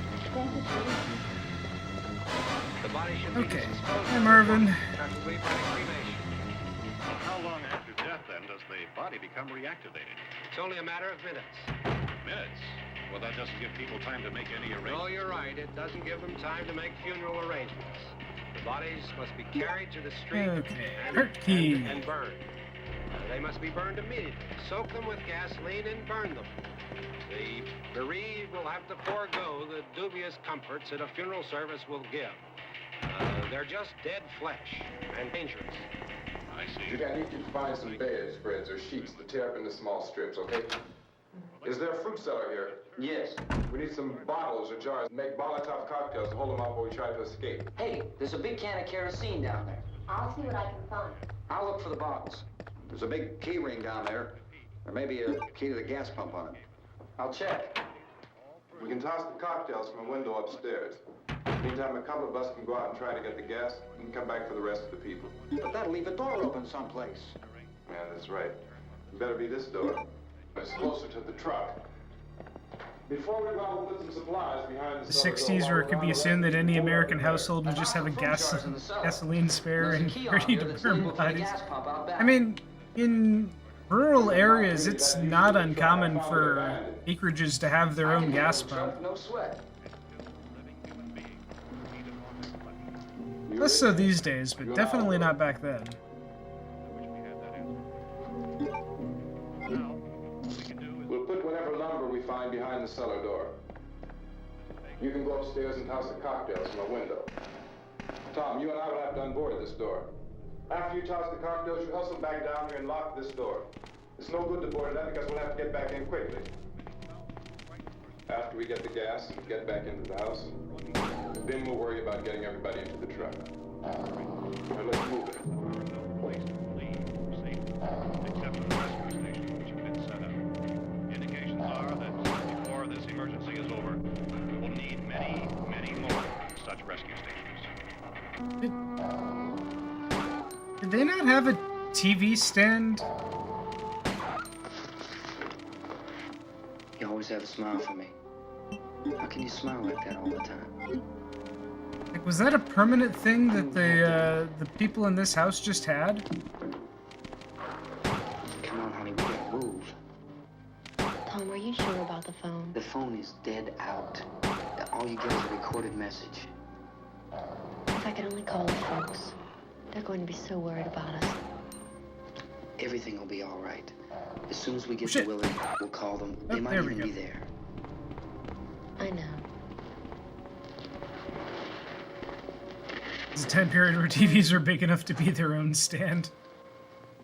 Thank you, Judy. The body should be Okay. disposed Hi, of, Marvin. preferably by cremation. Well, how long after death, then, does the body become reactivated? It's only a matter of minutes. Minutes? Well, that doesn't give people time to make any arrangements. No, you're right. It doesn't give them time to make funeral arrangements. The bodies must be carried to the street Okay, and, heart key. and burned. They must be burned immediately. Soak them with gasoline and burn them. The bereaved will have to forego the dubious comforts that a funeral service will give. They're just dead flesh and dangerous. I see. Judy, I need you to find some bedspreads or sheets to tear up into small strips, okay? Is there a fruit cellar here? Yes. We need some bottles or jars to make Molotov cocktails to hold them off while we try to escape. Hey, there's a big can of kerosene down there. I'll see what I can find. I'll look for the bottles. There's a big key ring down there. There may be a key to the gas pump on it. I'll check. We can toss the cocktails from a window upstairs. Meantime, a couple of us can go out and try to get the gas and come back for the rest of the people. But that'll leave a door open someplace. Yeah, that's right. It better be this door. It's closer to the truck. Before we go, we'll put some supplies behind The 60s, where it could be assumed that any American household would just have a gasoline spare and ready to burn bodies. I mean, in rural areas, it's not uncommon for acreages to have their own gas pump. No sweat. Less so these days, but definitely not back then. We'll put whatever lumber we find behind the cellar door. You can go upstairs and toss the cocktails from a window. Tom, you and I will have to unboard this door. After you toss the cocktails, you hustle back down here and lock this door. It's no good to board it up because we'll have to get back in quickly. After we get the gas and get back into the house, then we'll worry about getting everybody into the truck. Now let's move it. Except for the rescue station, which has been set up. Indications are that before this emergency is over, we will need many, many more such rescue stations. Did they not have a TV stand? You always have a smile for me. How can you smile like that all the time? Like, was that a permanent thing that the people in this house just had? Come on, honey, we gotta move. Tom, are you sure about the phone? The phone is dead out. All you get is a recorded message. If I could only call the folks. They're going to be so worried about us. Everything will be all right. As soon as we get to Willard, we'll call them. They might even be there. I know. It's a time period where TVs are big enough to be their own stand.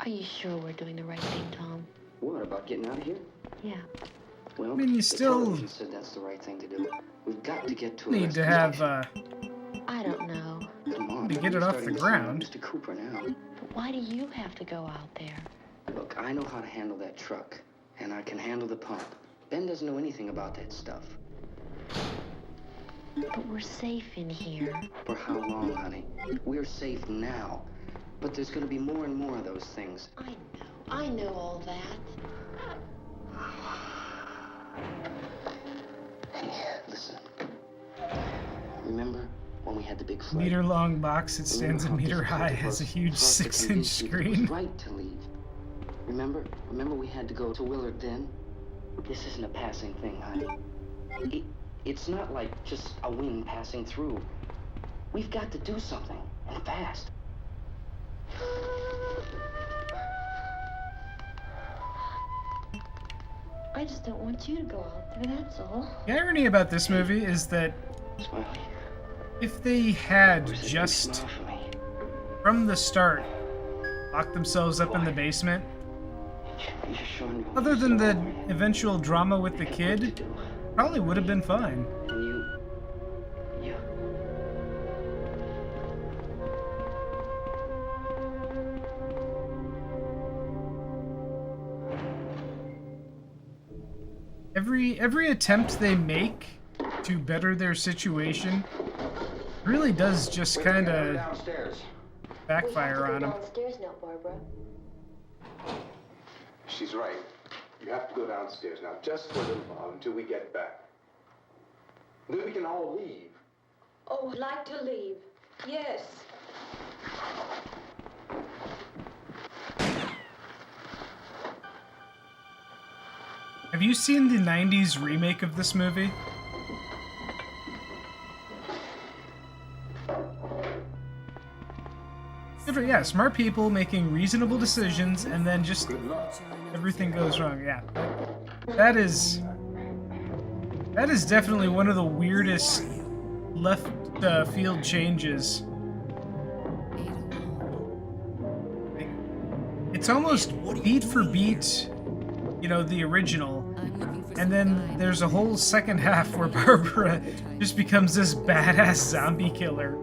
Are you sure we're doing the right thing, Tom? What, about getting out of here? Yeah. Well, I mean, you still the television said that's the right thing to do. We've got to get to a need to rescue have, station. I don't know. Come on, to get it off the ground. Mr. Cooper now. But why do you have to go out there? Look, I know how to handle that truck, and I can handle the pump. Ben doesn't know anything about that stuff. But we're safe in here. For how long, honey? We're safe now. But there's gonna be more and more of those things. I know all that. Hey, listen. Remember when we had the big fight? Meter-long box that stands a meter high has a huge 6-inch screen. Right to leave. Remember we had to go to Willard then? This isn't a passing thing, honey. It's not like just a wind passing through. We've got to do something, and fast. I just don't want you to go out there, that's all. The irony about this movie is that if they had just, from the start, locked themselves up in the basement, other than the eventual drama with the kid, probably would have been fine. Every attempt they make to better their situation really does just kind of backfire on him. Downstairs now, Barbara. She's right. You have to go downstairs now, just for a little while, until we get back. Then we can all leave. Oh, I'd like to leave. Yes. Have you seen the 90s remake of this movie? Yeah, smart people making reasonable decisions and then just everything goes wrong. Yeah. That is definitely one of the weirdest left field changes. It's almost beat for beat, you know, the original. And then there's a whole second half where Barbara just becomes this badass zombie killer.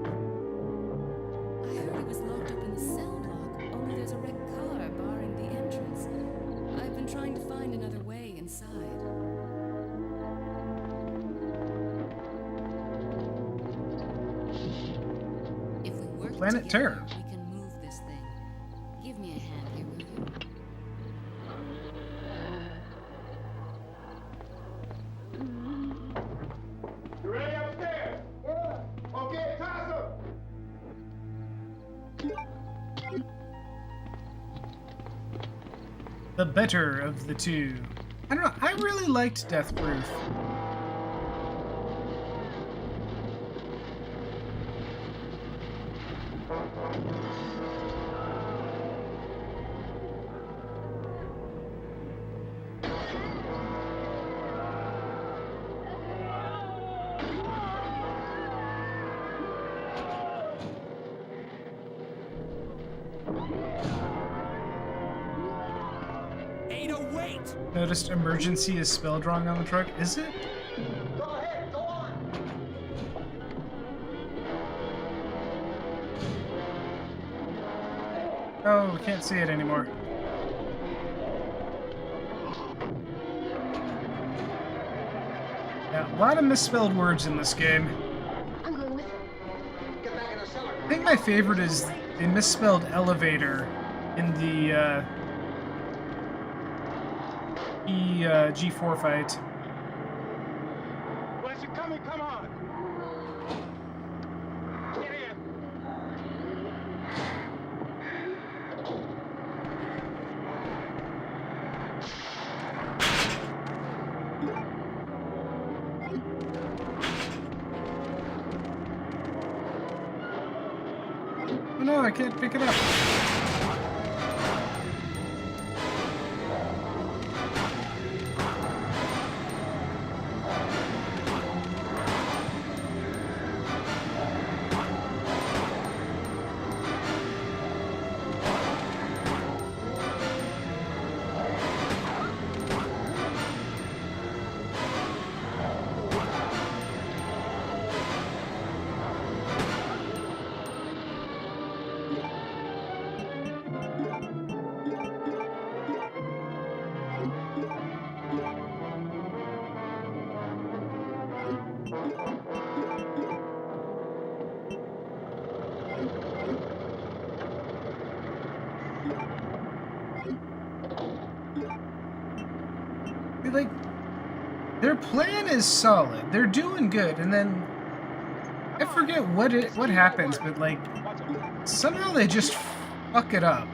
Planet Terror. We can move this thing. Give me a hand here, will you? You ready upstairs? Yeah. Okay, toss them. The better of the two. I don't know. I really liked Death Proof. Noticed emergency is spelled wrong on the truck. Is it? Go ahead, go on. Oh, we can't see it anymore. Yeah, a lot of misspelled words in this game. I'm going with him. Get back in the cellar. I think my favorite is the misspelled elevator in the G4 fight. Where's you coming? Come on. Get in. Oh no, I can't pick it up. Like, their plan is solid. They're doing good, and then I forget what happens, but like somehow they just fuck it up.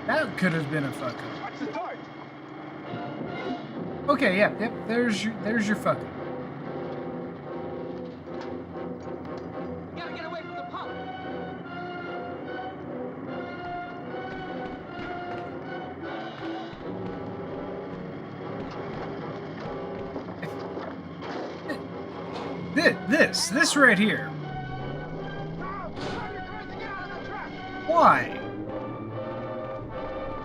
That could have been a fuck up. Okay, yeah, yep. There's your fuck up. Gotta get away from the pump. This right here. Why?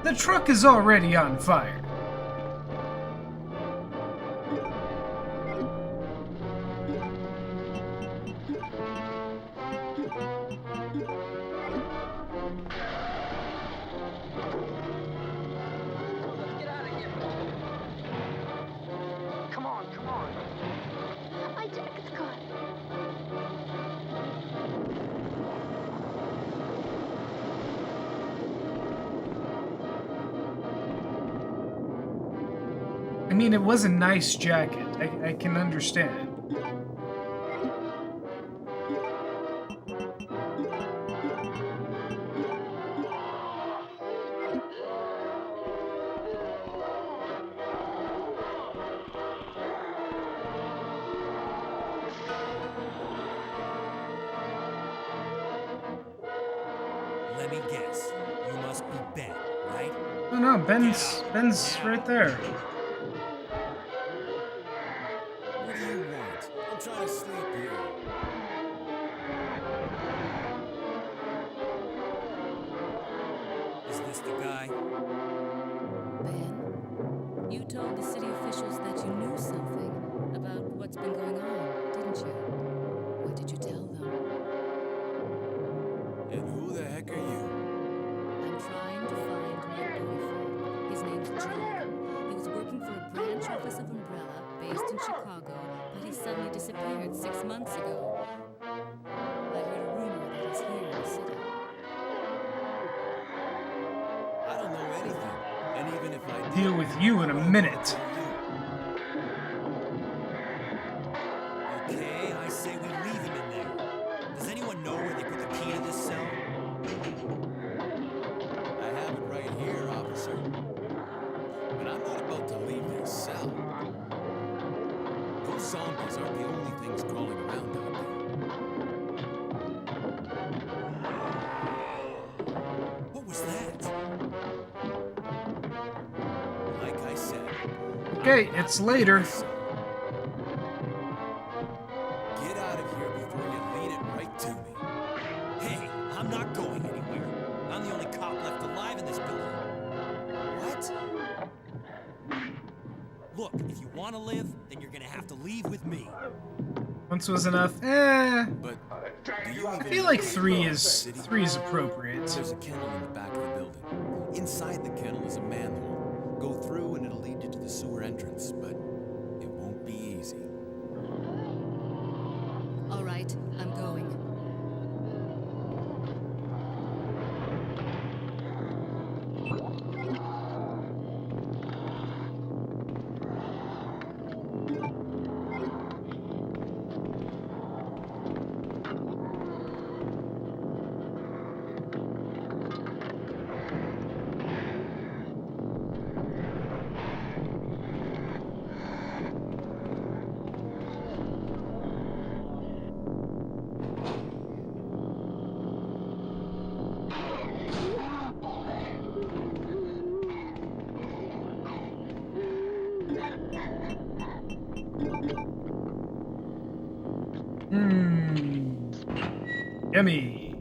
The truck is already on fire. Let's get out of here. Come on, come on. My jacket's caught. mean, it was a nice jacket. I can understand. Let me guess. You must be Ben, right? Oh no, Ben's right there. What do you want? I'm trying to sleep here. Is this the guy? Ben, you told the city officials that you knew something about what's been going on, didn't you? What did you tell them? And who the heck are you? I'm trying to find my boyfriend. His name's John. He was working for a branch office of Umbrella based in Chicago, but he suddenly disappeared 6 months ago. I heard a rumor that he's here in the city. I don't know anything. And even if I Deal with you in a minute. Okay, I say we leave him in there. Does anyone know where they put the key to this cell? I have it right here, officer. But I'm not about to leave this cell. Those zombies aren't the only things crawling around out there. What was that? Like I said. Okay, it's later. Get out of here before you lead it right to me. Hey, I'm not going anywhere. I'm the only cop left alive in this building. What? Look, if you want to live, then you're gonna have to leave with me. Once was enough. But I feel like three is appropriate. There's a kennel in the back of the building. Inside the kennel is a manhole. Go through and it'll lead you to the sewer entrance, but it won't be easy. All right, I'm going. Yummy.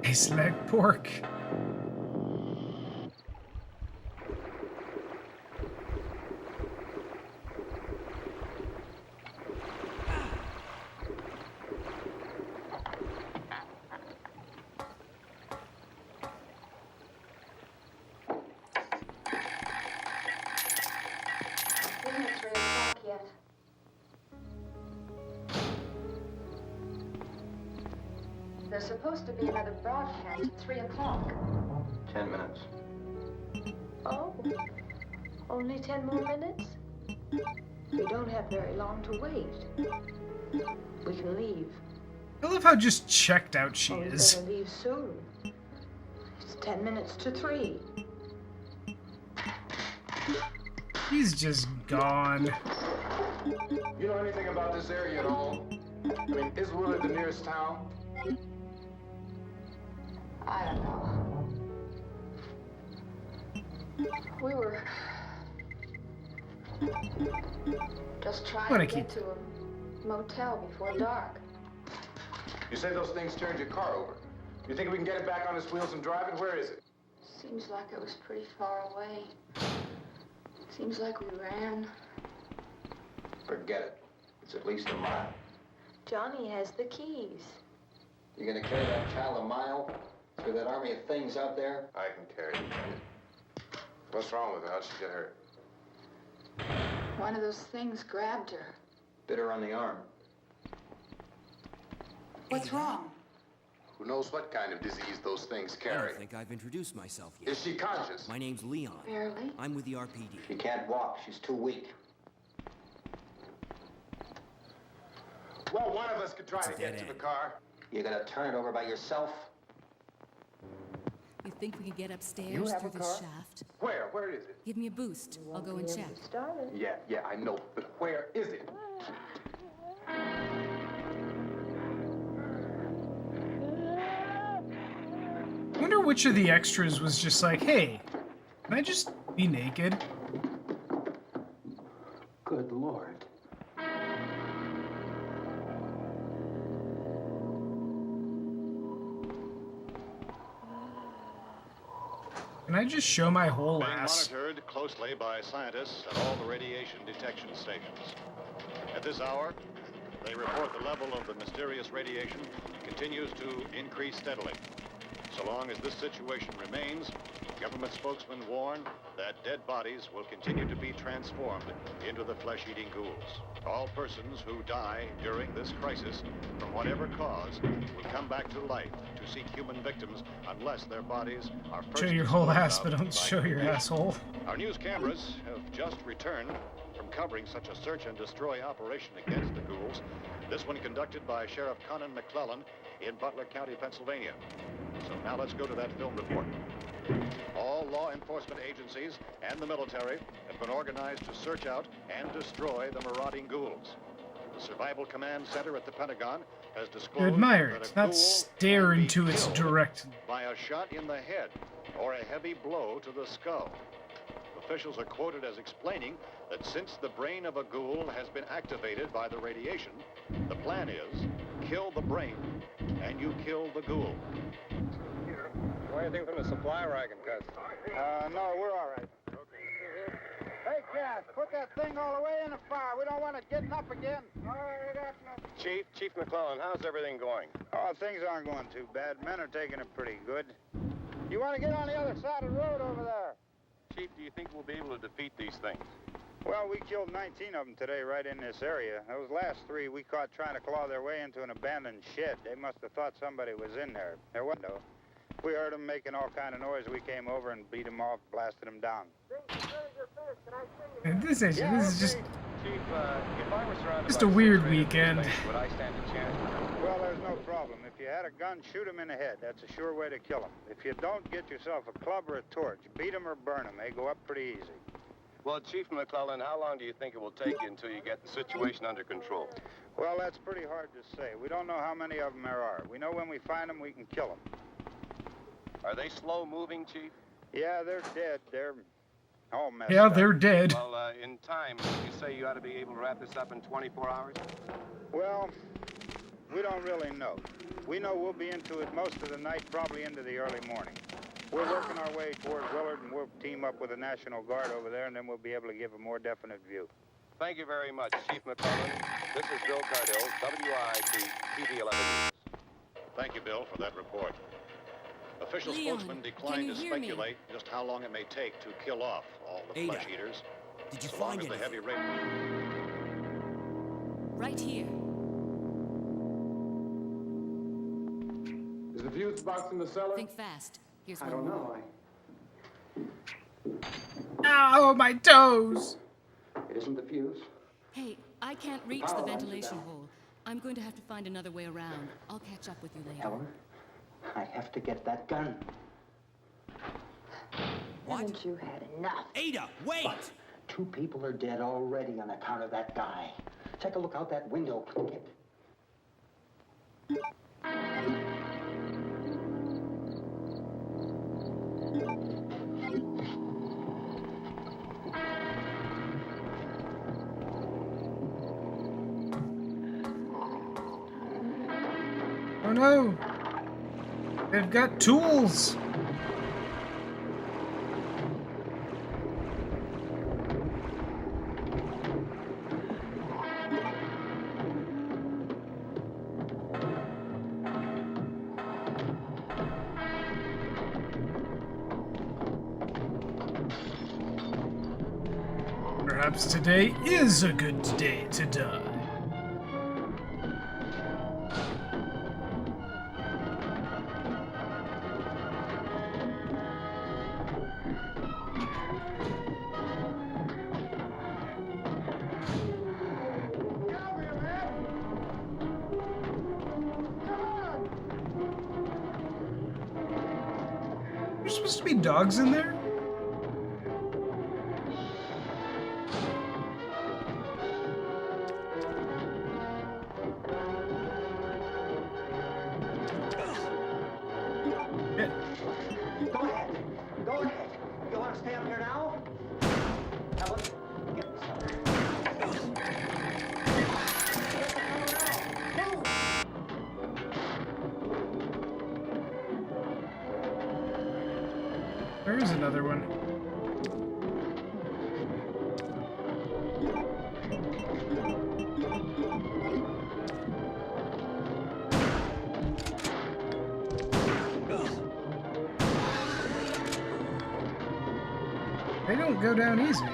Tastes like pork. Isn't it 3 o'clock yet? There's supposed to be another broadcast at 3 o'clock. 10 minutes. Oh, only 10 more minutes? We don't have very long to wait. We can leave. I love how just checked out she We is. better leave soon. It's 10 minutes to 3. He's just gone. You know anything about this area at all? I mean, is Willard the nearest town? I don't know. We were just trying Wanna to get to a motel before dark. You say those things turned your car over. You think we can get it back on its wheels and drive it? Where is it? Seems like it was pretty far away. Seems like we ran. Forget it. It's at least a mile. Johnny has the keys. You gonna carry that child a mile through that army of things out there? I can carry it. What's wrong with her? How'd she get hurt? One of those things grabbed her. Bit her on the arm. What's wrong? Who knows what kind of disease those things I carry? don't think I've introduced myself yet. Is she conscious? My name's Leon. Barely. I'm with the RPD. She can't walk. She's too weak. Well, one of us could try to get to the car. You're gonna turn it over by yourself? You think we can get upstairs You have through a this car? shaft? Where? Where is it? Give me a boost. I'll go and check. Yeah, I know. But where is it? I wonder which of the extras was just like, hey, can I just be naked? Good Lord. Can I just show my whole Being ass? monitored closely by scientists at all the radiation detection stations. At this hour, they report the level of the mysterious radiation continues to increase steadily. So long as this situation remains, government spokesmen warn that dead bodies will continue to be transformed into the flesh-eating ghouls. All persons who die during this crisis, from whatever cause, will come back to life to seek human victims unless their bodies are first Show your whole disposed ass, of but don't by show your police. asshole. Our news cameras have just returned from covering such a search and destroy operation against the ghouls. This one conducted by Sheriff Conan McClellan in Butler County, Pennsylvania. So now let's go to that film report. All law enforcement agencies and the military have been organized to search out and destroy the marauding ghouls. The Survival Command Center at the Pentagon has You disclosed admire that it, a not ghoul stare can be into its killed direct. by a shot in the head or a heavy blow to the skull. Officials are quoted as explaining that since the brain of a ghoul has been activated by the radiation, the plan is kill the brain and you kill the ghoul. Anything from the supply wagon, Cuz? No, we're all right. Hey, Cass, put that thing all the way in the fire. We don't want it getting up again. Chief McClellan, how's everything going? Oh, things aren't going too bad. Men are taking it pretty good. You want to get on the other side of the road over there? Chief, do you think we'll be able to defeat these things? Well, we killed 19 of them today right in this area. Those last 3 we caught trying to claw their way into an abandoned shed. They must have thought somebody was in there. There wasn't, though. We heard them making all kind of noise. We came over and beat them off, blasted them down. And this is just Chief, if I were surrounded just by a weird six raiders weekend. in space, would I stand a chance? Well, there's no problem. If you had a gun, shoot them in the head. That's a sure way to kill them. If you don't, get yourself a club or a torch. Beat them or burn them. They go up pretty easy. Well, Chief McClellan, how long do you think it will take you until you get the situation under control? Well, that's pretty hard to say. We don't know how many of them there are. We know when we find them, we can kill them. Are they slow-moving, Chief? Yeah, they're dead. They're all messed Yeah, up. they're dead. Well, in time, would you say you ought to be able to wrap this up in 24 hours? Well, we don't really know. We know we'll be into it most of the night, probably into the early morning. We're working our way toward Willard, and we'll team up with the National Guard over there, and then we'll be able to give a more definite view. Thank you very much, Chief McClellan. This is Bill Cardell, WIT, TV 11 News. Thank you, Bill, for that report. Official Leon, spokesmen can declined you to hear me? speculate just how long it may take to kill off all the Ada, flesh eaters. Did you So long find as the anything? heavy rain. Right here. Is the fuse box in the cellar? Think fast. Here's I one don't more. know. Ow, my toes! It isn't the fuse. Hey, I can't reach Power the lines are ventilation down. hole. I'm going to have to find another way around. I'll catch up with you later. Ellen, I have to get that gun. Haven't you had enough? Ada, wait! But 2 people are dead already on account of that guy. Take a look out that window, click it. Oh no! They've got tools! Perhaps today is a good day to die. supposed to be dogs in there? Go ahead. Go ahead. You want to stay up here now? How about get in the cellar? There is another one. They don't go down easy.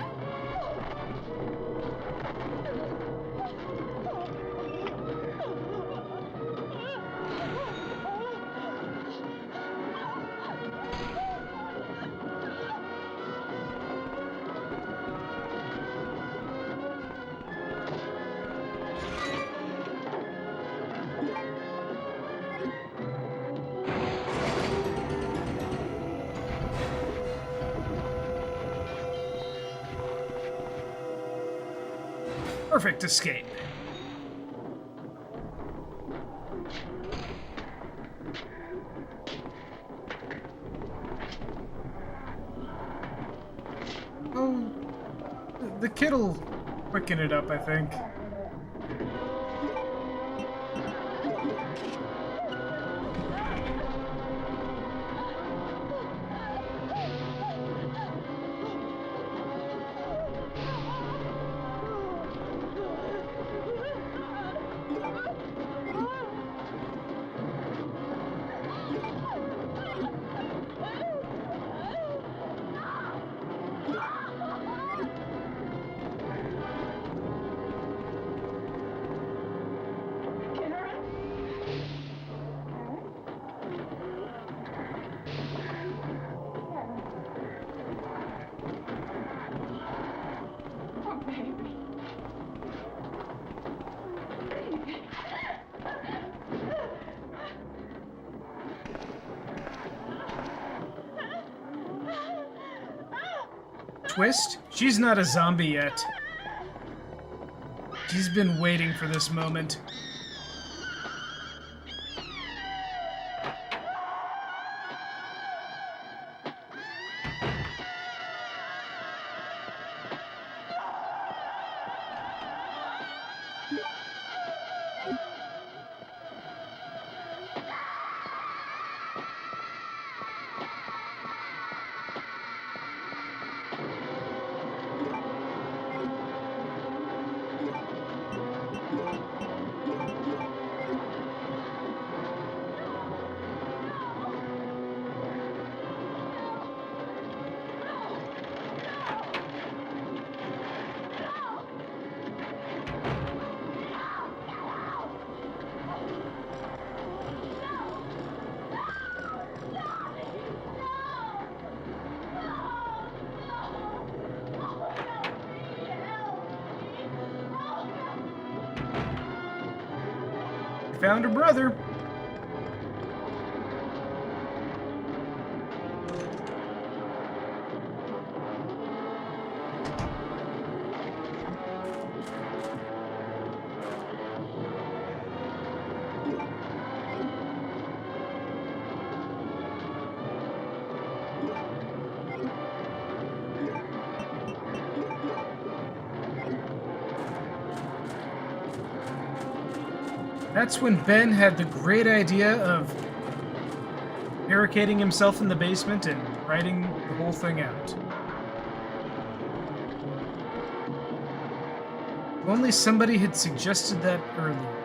Perfect escape. Oh, the kid'll quicken it up, I think. Twist? She's not a zombie yet. She's been waiting for this moment. Found her brother. That's when Ben had the great idea of barricading himself in the basement and writing the whole thing out. If only somebody had suggested that earlier.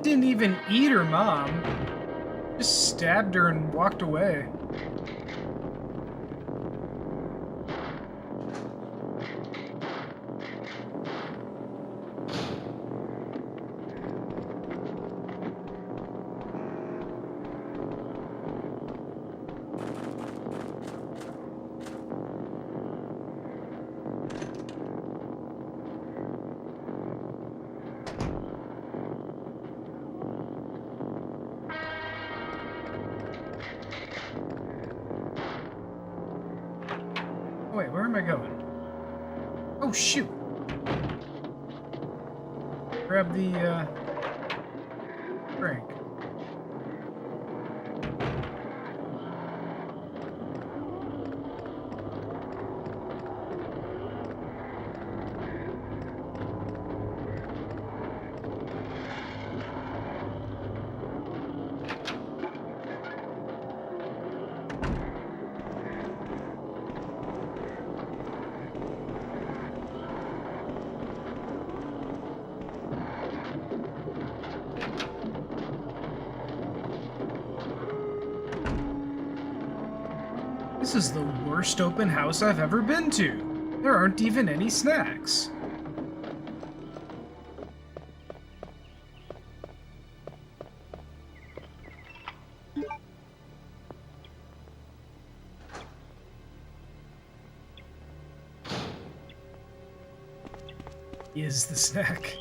didn't even eat her mom. Just stabbed her and walked away. Wait, where am I going? Oh, shoot! Grab the, drink. This is the worst open house I've ever been to. There aren't even any snacks. Is the snack.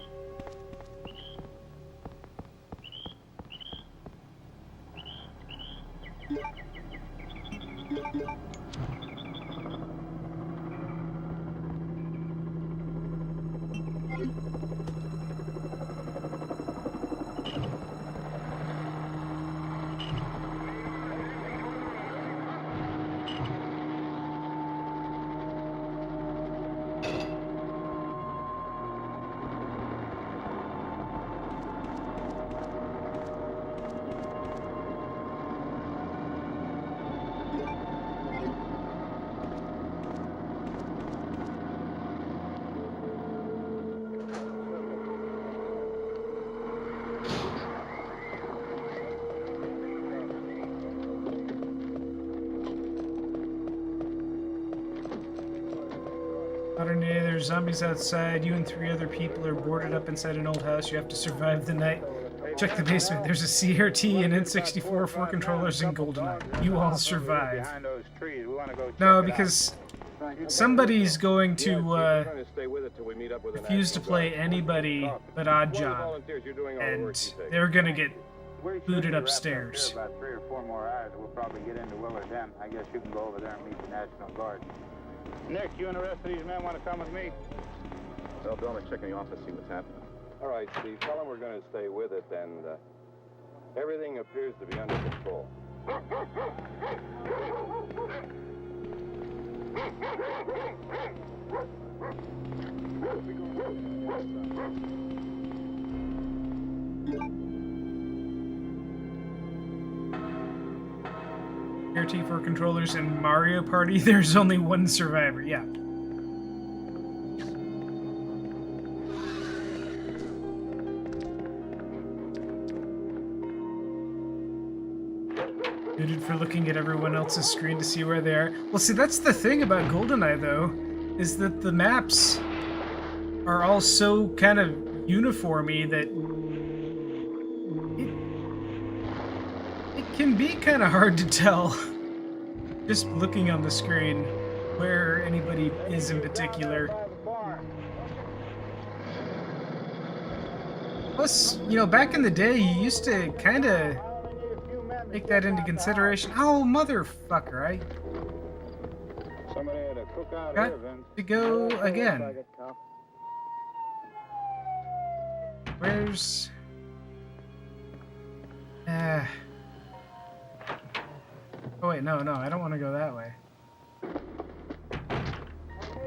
Saturday, there's zombies outside. You and 3 other people are boarded up inside an old house. You have to survive the night. Check the basement. There's a CRT, an N64, 4 controllers, and GoldenEye. You all survive. No, because somebody's going to refuse to play anybody but Oddjob, and they're gonna get booted upstairs. About 3 or 4 more hours, we'll probably get into Willard then. I guess you can go over there and meet the National Guard. Nick, you and the rest of these men want to come with me? Well, Bill, I'm checking the office, see what's happening. All right, Steve, tell them we're going to stay with it, and everything appears to be under control. RT for controllers in Mario Party, there's only 1 survivor, yeah. Muted for looking at everyone else's screen to see where they are. Well, see, that's the thing about GoldenEye, though, is that the maps are all so kind of uniformy that it can be kind of hard to tell, just looking on the screen, where anybody is in particular. Plus, you know, back in the day, you used to kind of take that into consideration. Oh, motherfucker, Somebody had a cookout got here, Vince. to go again. Where's... Oh wait, no, I don't want to go that way.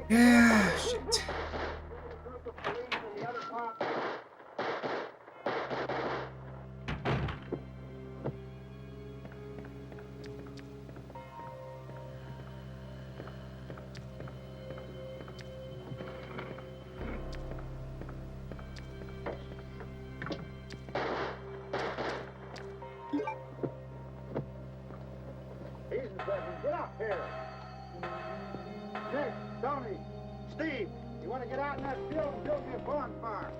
Yeah, shit. get out in that field and build me a bonfire.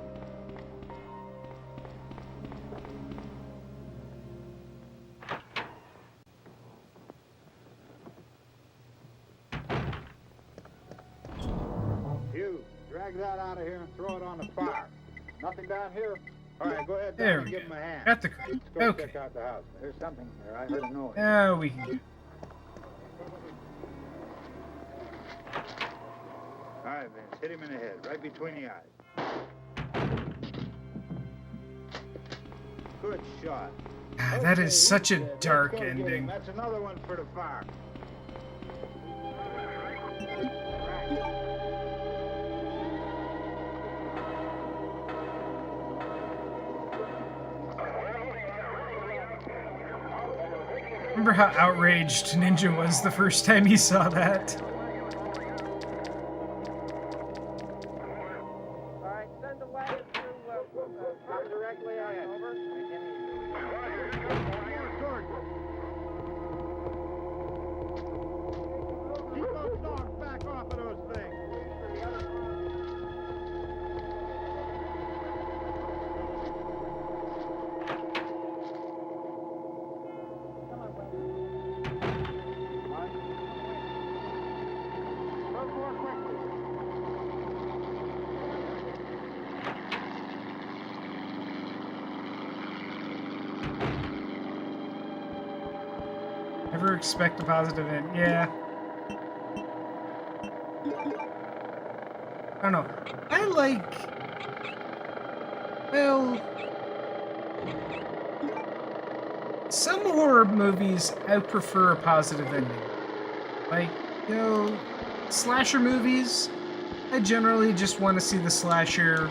You, drag that out of here and throw it on the fire. Nothing down here? All right, go ahead down There and we give go. him a hand. Got the crate. Let's go Okay. check out the house. There's something there. I heard a noise. Now we can go. All right, Vince, hit him in the head, right between the eyes. Good shot. That is such a he's dead. dark Let's go get him. ending. That's another one for the fire. Remember how outraged Ninja was the first time he saw that? Alright, send the wagon to directly ahead. Over. Keep those dogs back off of those things. Never expect a positive end. Yeah. I don't know. I like... Well... Some horror movies, I prefer a positive ending. Like, you know, slasher movies, I generally just want to see the slasher,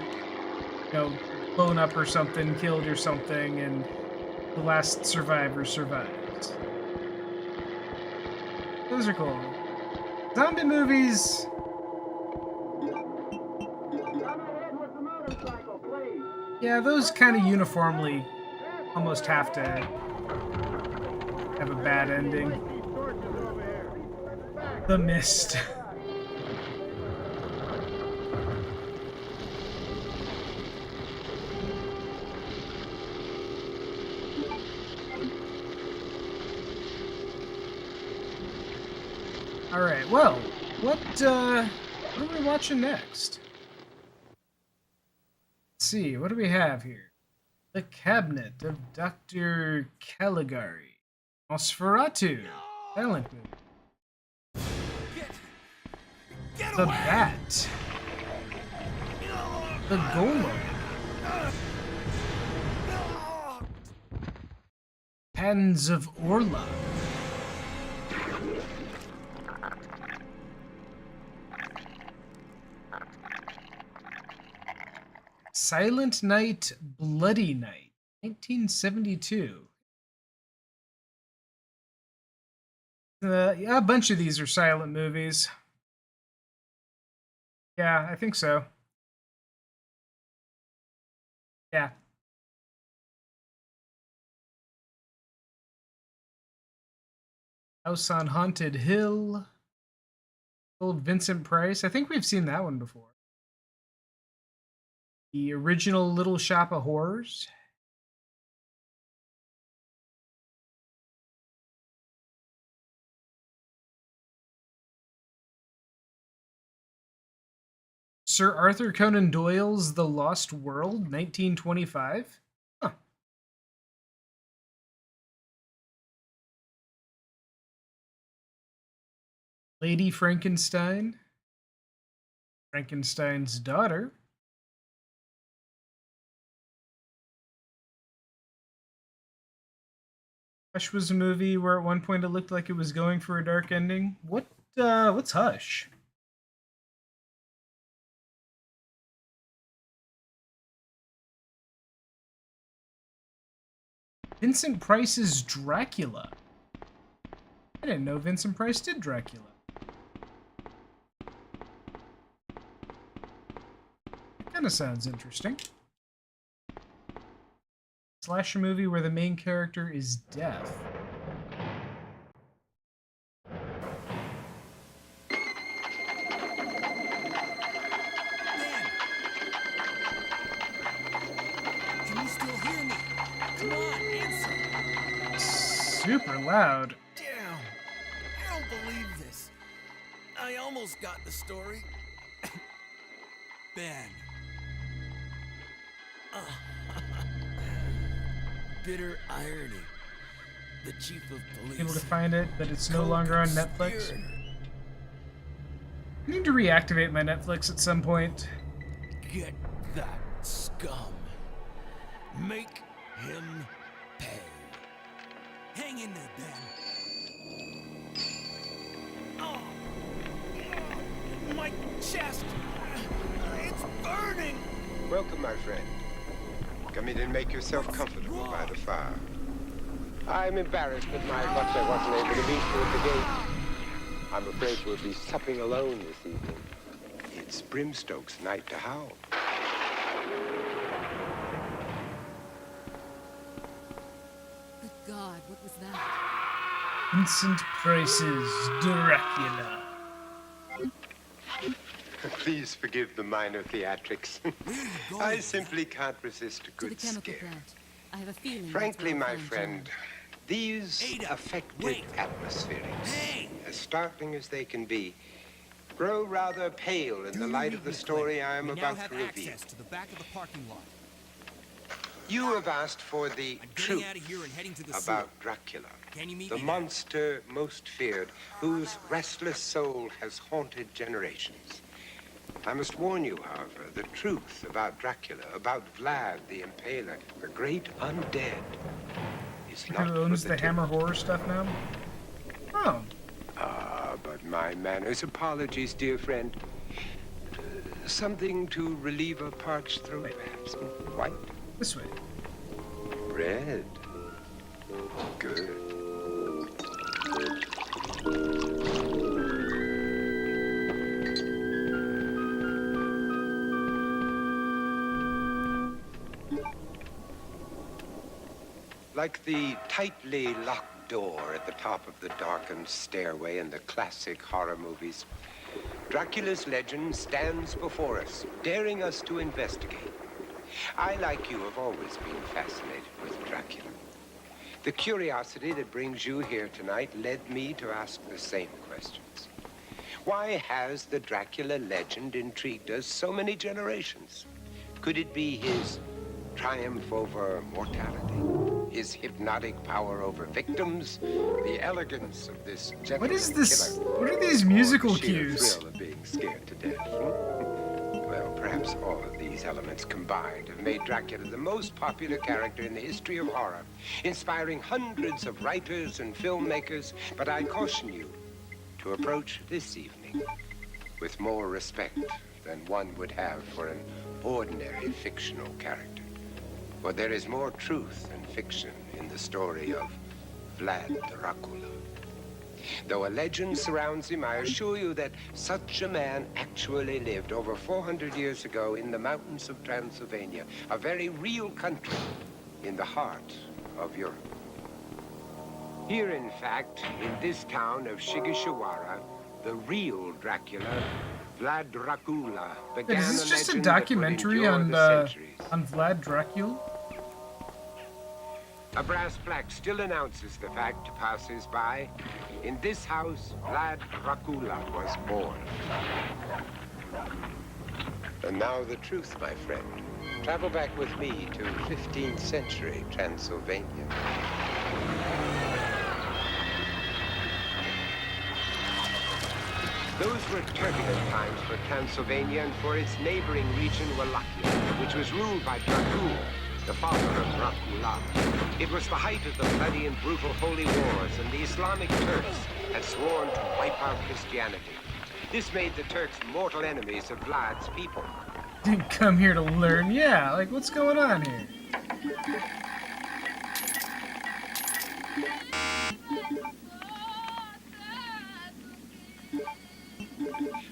you know, blown up or something, killed or something, and the last survivor survives. Those are cool. Zombie movies... Yeah, those kind of uniformly almost have to have a bad ending. The Mist. Alright, well, what are we watching next? Let's see, what do we have here? The Cabinet of Dr. Caligari. Nosferatu. Silent movie. The Bat. The Golem. Hands of Orla. Silent Night, Bloody Night, 1972. Yeah, a bunch of these are silent movies. Yeah, I think so. Yeah. House on Haunted Hill. Old Vincent Price. I think we've seen that one before. The original Little Shop of Horrors. Sir Arthur Conan Doyle's The Lost World, 1925. Huh. Lady Frankenstein. Frankenstein's Daughter. Hush was a movie where at one point it looked like it was going for a dark ending. What's Hush? Vincent Price's Dracula. I didn't know Vincent Price did Dracula. That kind of sounds interesting. Slasher movie where the main character is deaf. super loud. Damn! I don't believe this. I almost got the story. Ben. Bitter irony. The chief of police. Able to find it, but it's no longer on Netflix. I need to reactivate my Netflix at some point. Get that scum. Make him pay. Hang in there, Ben. Oh, my chest. It's burning. Welcome, my friend. Come in and make yourself comfortable by the fire. I'm embarrassed that my butler wasn't able to meet you at the gate. I'm afraid we'll be supping alone this evening. It's Brimstoke's night to howl. Good God, what was that? Vincent Price's Dracula. Please forgive the minor theatrics. I simply can't resist a To the good chemical scare. plant. I have a feeling. Frankly, that's where my I'll find friend, John. these affected atmospherics, as startling as they can be, grow rather pale in the light of the story I am about to reveal. To the back of the parking lot. You have asked for the truth out of here and heading to the about Dracula, Can you meet the me there? monster most feared, whose restless soul has haunted generations. I must warn you, however, the truth about Dracula, about Vlad the Impaler, the great undead, is not Who owns for the Hammer horror stuff now? Oh. But my manners. Apologies, dear friend. Something to relieve a parched throat, perhaps. White? This way. Red. Good. Like the tightly locked door at the top of the darkened stairway in the classic horror movies, Dracula's legend stands before us, daring us to investigate. I, like you, have always been fascinated with Dracula. The curiosity that brings you here tonight led me to ask the same questions. Why has the Dracula legend intrigued us so many generations? Could it be his triumph over mortality? His hypnotic power over victims? The elegance of this gentleman What is this? killer? What are these musical Or the sheer cues? thrill of being scared to death? Well, perhaps all of these elements combined have made Dracula the most popular character in the history of horror, inspiring hundreds of writers and filmmakers. But I caution you to approach this evening with more respect than one would have for an ordinary fictional character. For there is more truth than fiction in the story of Vlad Dracula. Though a legend surrounds him, I assure you that such a man actually lived over 400 years ago in the mountains of Transylvania, a very real country in the heart of Europe. Here, in fact, in this town of Shigashiwara, the real Dracula, Vlad Dracula, began Is this just a legend that would documentary endure on the centuries. on Vlad Dracula? A brass plaque still announces the fact to passers-by. In this house, Vlad Dracula was born. And now the truth, my friend. Travel back with me to 15th century Transylvania. Those were turbulent times for Transylvania and for its neighboring region, Wallachia, which was ruled by Dracul, the father of Dracula. It was the height of the bloody and brutal holy wars, and the Islamic Turks had sworn to wipe out Christianity. This made the Turks mortal enemies of Vlad's people. Didn't come here to learn. Yeah, like what's going on here?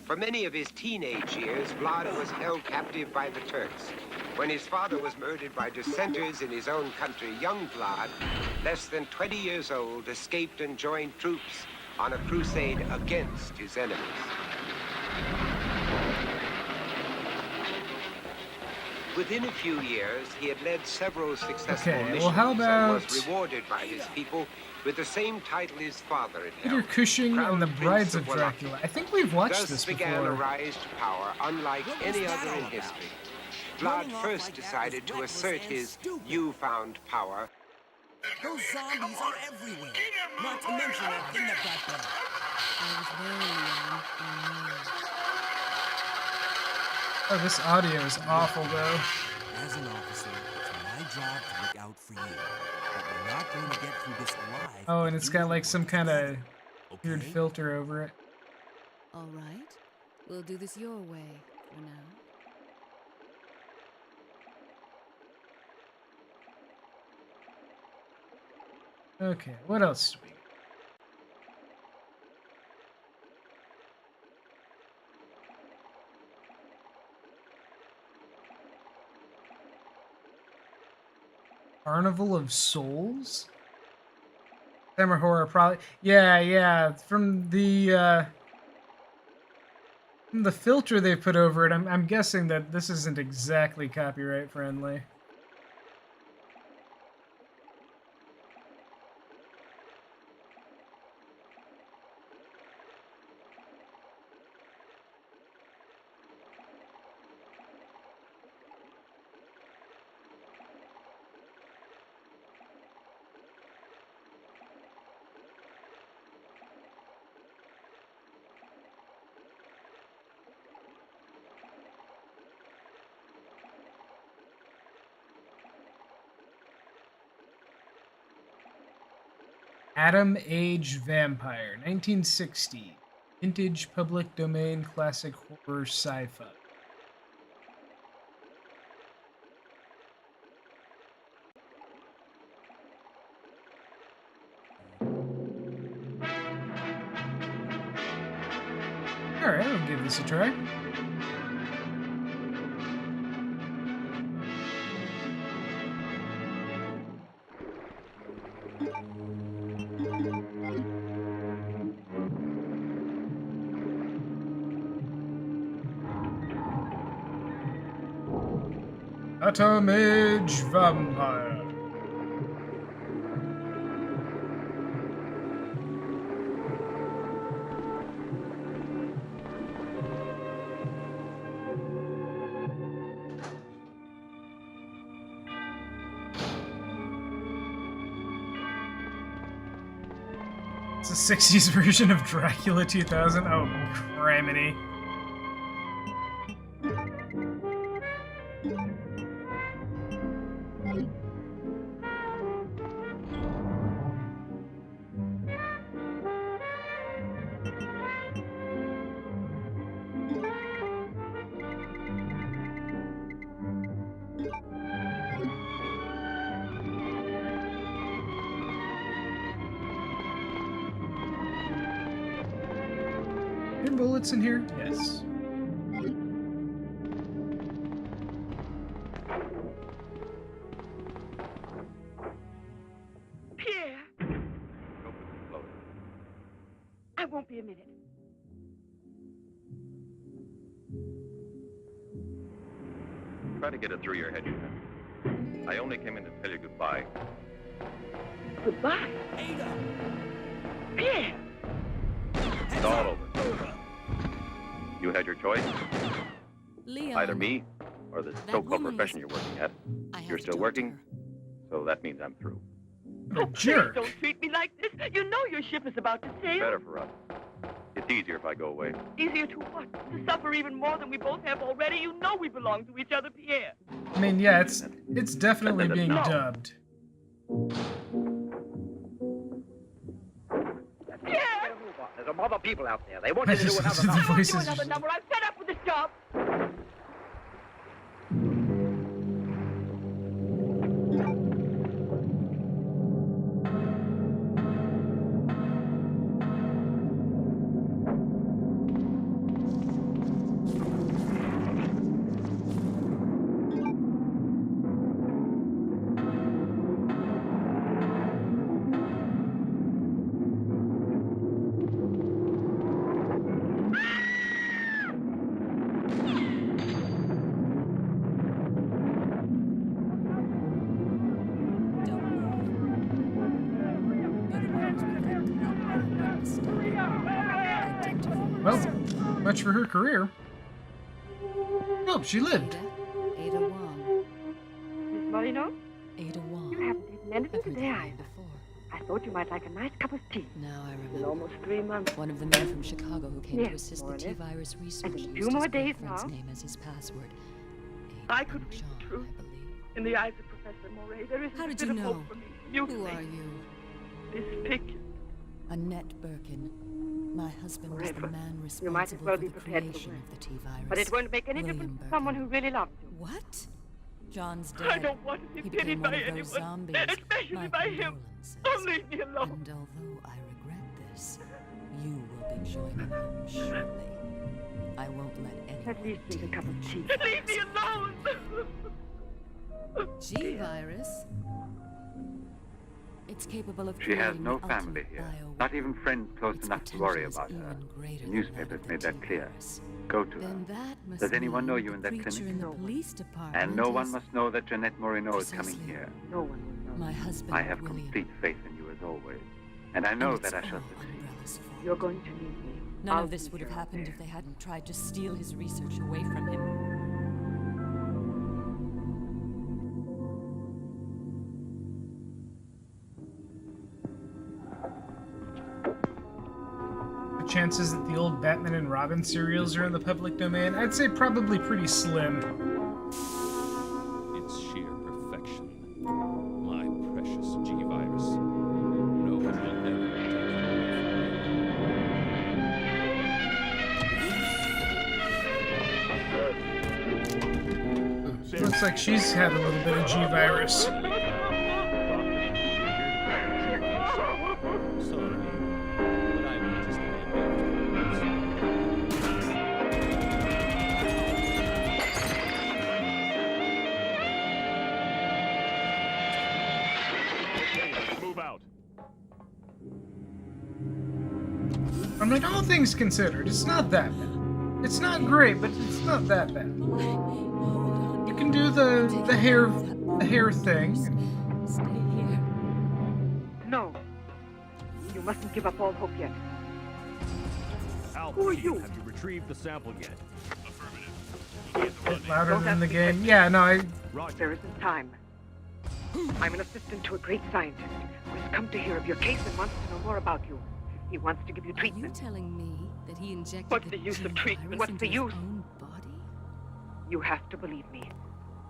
For many of his teenage years, Vlad was held captive by the Turks. When his father was murdered by dissenters in his own country, young Vlad, less than 20 years old, escaped and joined troops on a crusade against his enemies. Within a few years, he had led several successful Okay, missions well, how and about was rewarded by his people with the same title his father had Peter held, Cushing and the Crown Brides Prince of Wallachia. Dracula? I think we've watched Thus this began a before. rise to power unlike any other in history. Vlad first decided to assert his newfound power. Those zombies are everywhere. Not to mention that thing that got them. I was very young, I know. Oh, this audio is awful, though. As an officer, it's my job to look out for you. But we're not going to get through this alive. Oh, and it's got like some kind of weird Okay? filter over it. All right, we'll do this your way for now. Okay, what else do we got? Carnival of Souls? Summer horror, probably. Yeah. From the filter they put over it, I'm guessing that this isn't exactly copyright friendly. Atom Age Vampire, 1960. Vintage public domain classic horror sci-fi. Alright, I'll give this a try. Atom Age Vampire. It's a 60s version of Dracula 2000. Oh, criminy. Are there bullets in here? Yes. Pierre! I won't be a minute. Try to get it through your head, Ethan. I only came in to tell you goodbye. Goodbye? Ada! Pierre! It's all over. You had your choice. Leon. Either me or the so-called profession you're working at. You're still working, so that means I'm through. Oh, jerk. Please don't treat me like this. You know your ship is about to sail. Better for us. It's easier if I go away. Easier to what? To suffer even more than we both have already? You know we belong to each other, Pierre. I mean, yeah, it's definitely being dubbed. Pierre! There's a mob of people out there. They want you to do The another number. I won't do voices. another number. I'm fed up with this job. Much for her career. Oh, she lived. Ada Wong. Miss Marino? Ada Wong. You haven't eaten anything today either. I thought you might like a nice cup of tea. Now I remember. It's been almost 3 months. One of the men from Chicago who came Yes, to assist more the or less. T-virus research And in used 2 more his days girlfriend's now. name as his password. I could read the truth. In the eyes of Professor Moray, there isn't How a did bit you of know? hope for me. You Who think are you? This pig. Annette Birkin. My husband was the Forever. man You might as responsible well for be the prepared for creation work. of the T-virus. But it won't make any William difference to Birkin. someone who really loves you. What? John's dead. I don't want to be He pitied became one by of those anyone, zombies. especially My by him. condolences. Don't leave me alone. And although I regret this, you will be joining him shortly. I won't let anyone. At least drink a cup of tea. Leave me alone! G-virus? It's capable of She has creating no the family ultimate here. bioweapon. Not even friends close Its enough to worry potential about is her. even greater The than newspapers that made of the that clear. T-virus. Go to her. Then that must Does anyone mean know you in the that creature clinic? in the police department And no one is- must know that Jeanette Moreno is coming Precisely. here. No one will know. My husband, I have William. complete faith in you as always. And I know And that I it's shall all succeed. Umbrella's fault. You're going to need me. None I'll of this be would have here out happened there. if they hadn't tried to steal his research away from him. The chances that the old Batman and Robin serials are in the public domain, I'd say probably pretty slim. It's sheer perfection. My precious G-virus. No one will ever take it Looks like she's had a little bit of G-virus. Sorry, but I will just Move out. I mean, all things considered, it's not that bad. It's not great, but it's not that bad. You can do the hair thing. No. You mustn't give up all hope yet. Alpha Who are team, you? have you retrieved the sample yet? Bit louder than the game. Yeah, no, There isn't time. I'm an assistant to a great scientist who has come to hear of your case and wants to know more about you. He wants to give you treatment. Are you telling me that he injected What's the use of treatment? What's the use? You have to believe me.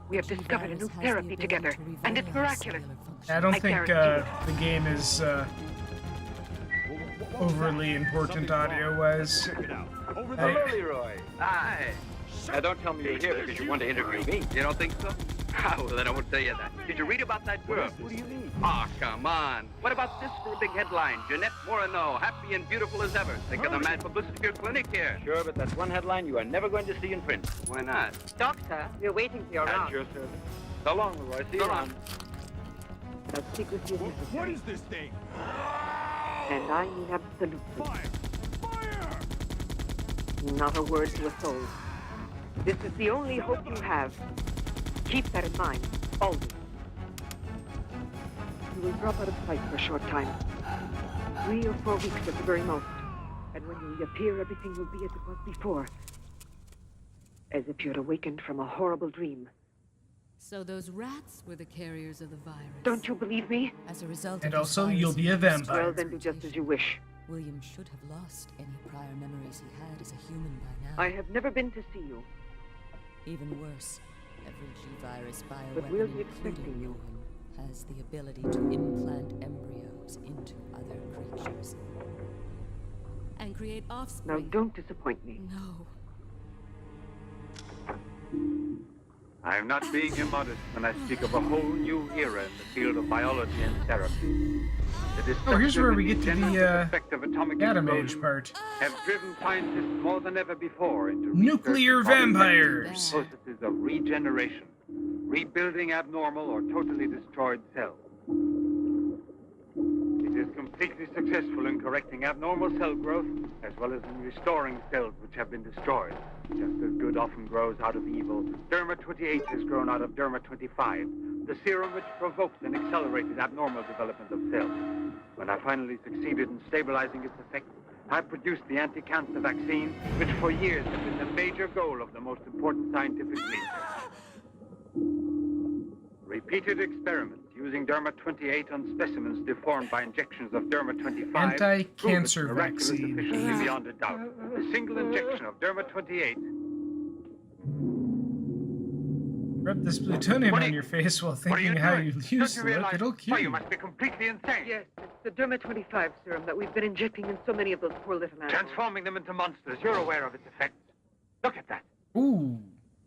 We have discovered a new therapy together, and it's miraculous. I don't think guarantee the game is overly important audio-wise. Hello, Leroy. Hi. Now, don't tell me you're here because you want to interview me. You don't think so? Ah, well, then I won't tell you that. Did you read about that girl? What do you mean? Ah, come on. What about this for a big headline? Jeanette Moreno, happy and beautiful as ever. Think of the mad publicity of your clinic here. Sure, but that's one headline you are never going to see in print. Why not? Doctor, we're waiting for your At round. your service. So long, Leroy. See you around. Now, secrecy is necessary. What is this thing? And I mean absolutely. Not a word to a soul. This is the only hope you have. Keep that in mind, always. You will drop out of sight for a short time. 3 or 4 weeks at the very most. And when you reappear, everything will be as it was before. As if you had awakened from a horrible dream. So those rats were the carriers of the virus. Don't you believe me? As a result And of also, this you'll be a virus, vampire. Well, then do just as you wish. William should have lost any prior memories he had as a human by now. I have never been to see you. Even worse, every G-virus But we'll bioweapon, be expecting including you. William, has the ability to implant embryos into other creatures. And create offspring. Now, don't disappoint me. No. I am not being immodest when I speak of a whole new era in the field of biology and therapy. Oh, here's where we get to the effect of atomic Adam explosions Age part. have driven scientists more than ever before into Nuclear research on vampires. processes of regeneration, rebuilding abnormal or totally destroyed cells. It is completely successful in correcting abnormal cell growth as well as in restoring cells which have been destroyed. Just as good often grows out of evil, Derma 28 has grown out of Derma 25, the serum which provokes and accelerated abnormal development of cells. When I finally succeeded in stabilizing its effect, I produced the anti-cancer vaccine, which for years has been the major goal of the most important scientific research. Repeated experiments using Derma-28 on specimens deformed by injections of Derma-25 anti-cancer prove its miraculous vaccine. efficiency beyond a doubt. A single injection of Derma-28. Rub this plutonium on your face while thinking how you used to look. It'll cure you. You must be completely insane. Yes, it's the Derma-25 serum that we've been injecting in so many of those poor little animals. Transforming them into monsters. You're aware of its effects. Look at that. Ooh.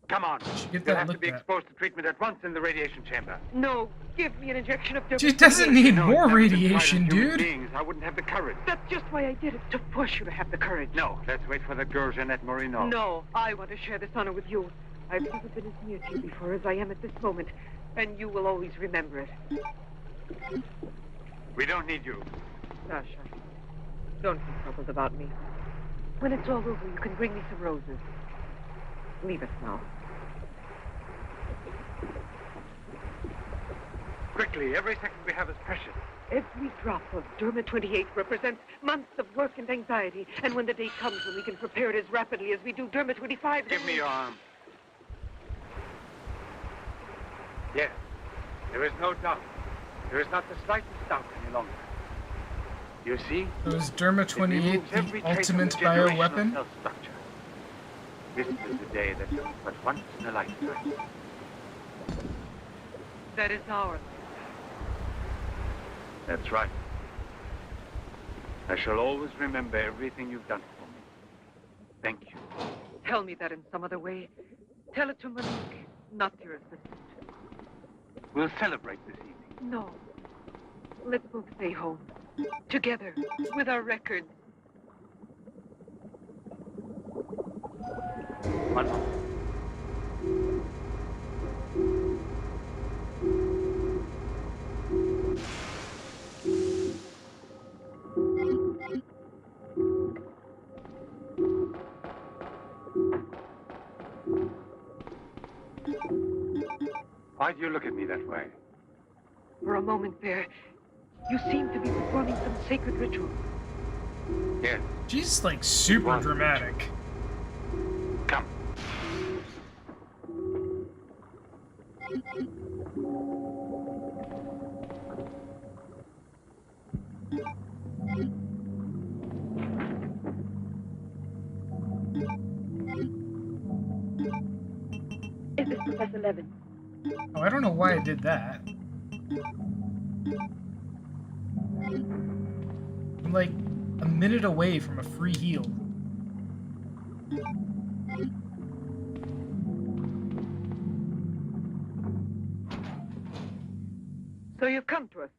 Come on. Get You'll that have to be looked at. exposed to treatment at once in the radiation chamber. No, give me an injection of Derma-28. She doesn't need No, more it's never been tried on radiation, human dude. beings. I wouldn't have the courage. That's just why I did it, to force you to have the courage. No, let's wait for the girl Jeanette Moreno. No, I want to share this honor with you. I've never been as near to you before as I am at this moment, and you will always remember it. We don't need you. Sasha, don't be troubled about me. When it's all over, you can bring me some roses. Leave us now. Quickly, every second we have is precious. Every drop of Derma-28 represents months of work and anxiety, and when the day comes when we can prepare it as rapidly as we do Derma-25... Give me your arm. Yes, there is no doubt. There is not the slightest doubt any longer. You see? So is Derma-28 the ultimate bioweapon? This is the day that comes but once in a lifetime. That is ours. That's right. I shall always remember everything you've done for me. Thank you. Tell me that in some other way. Tell it to Monique, not your assistant. We'll celebrate this evening. No. Let's both stay home. Together. With our records. One moment. Why do you look at me that way? For a moment there, you seem to be performing some sacred ritual. Yes. She's like super dramatic. Come. Is this Professor Levin? Oh, I don't know why I did that. I'm like a minute away from a free heal. So you've come to us.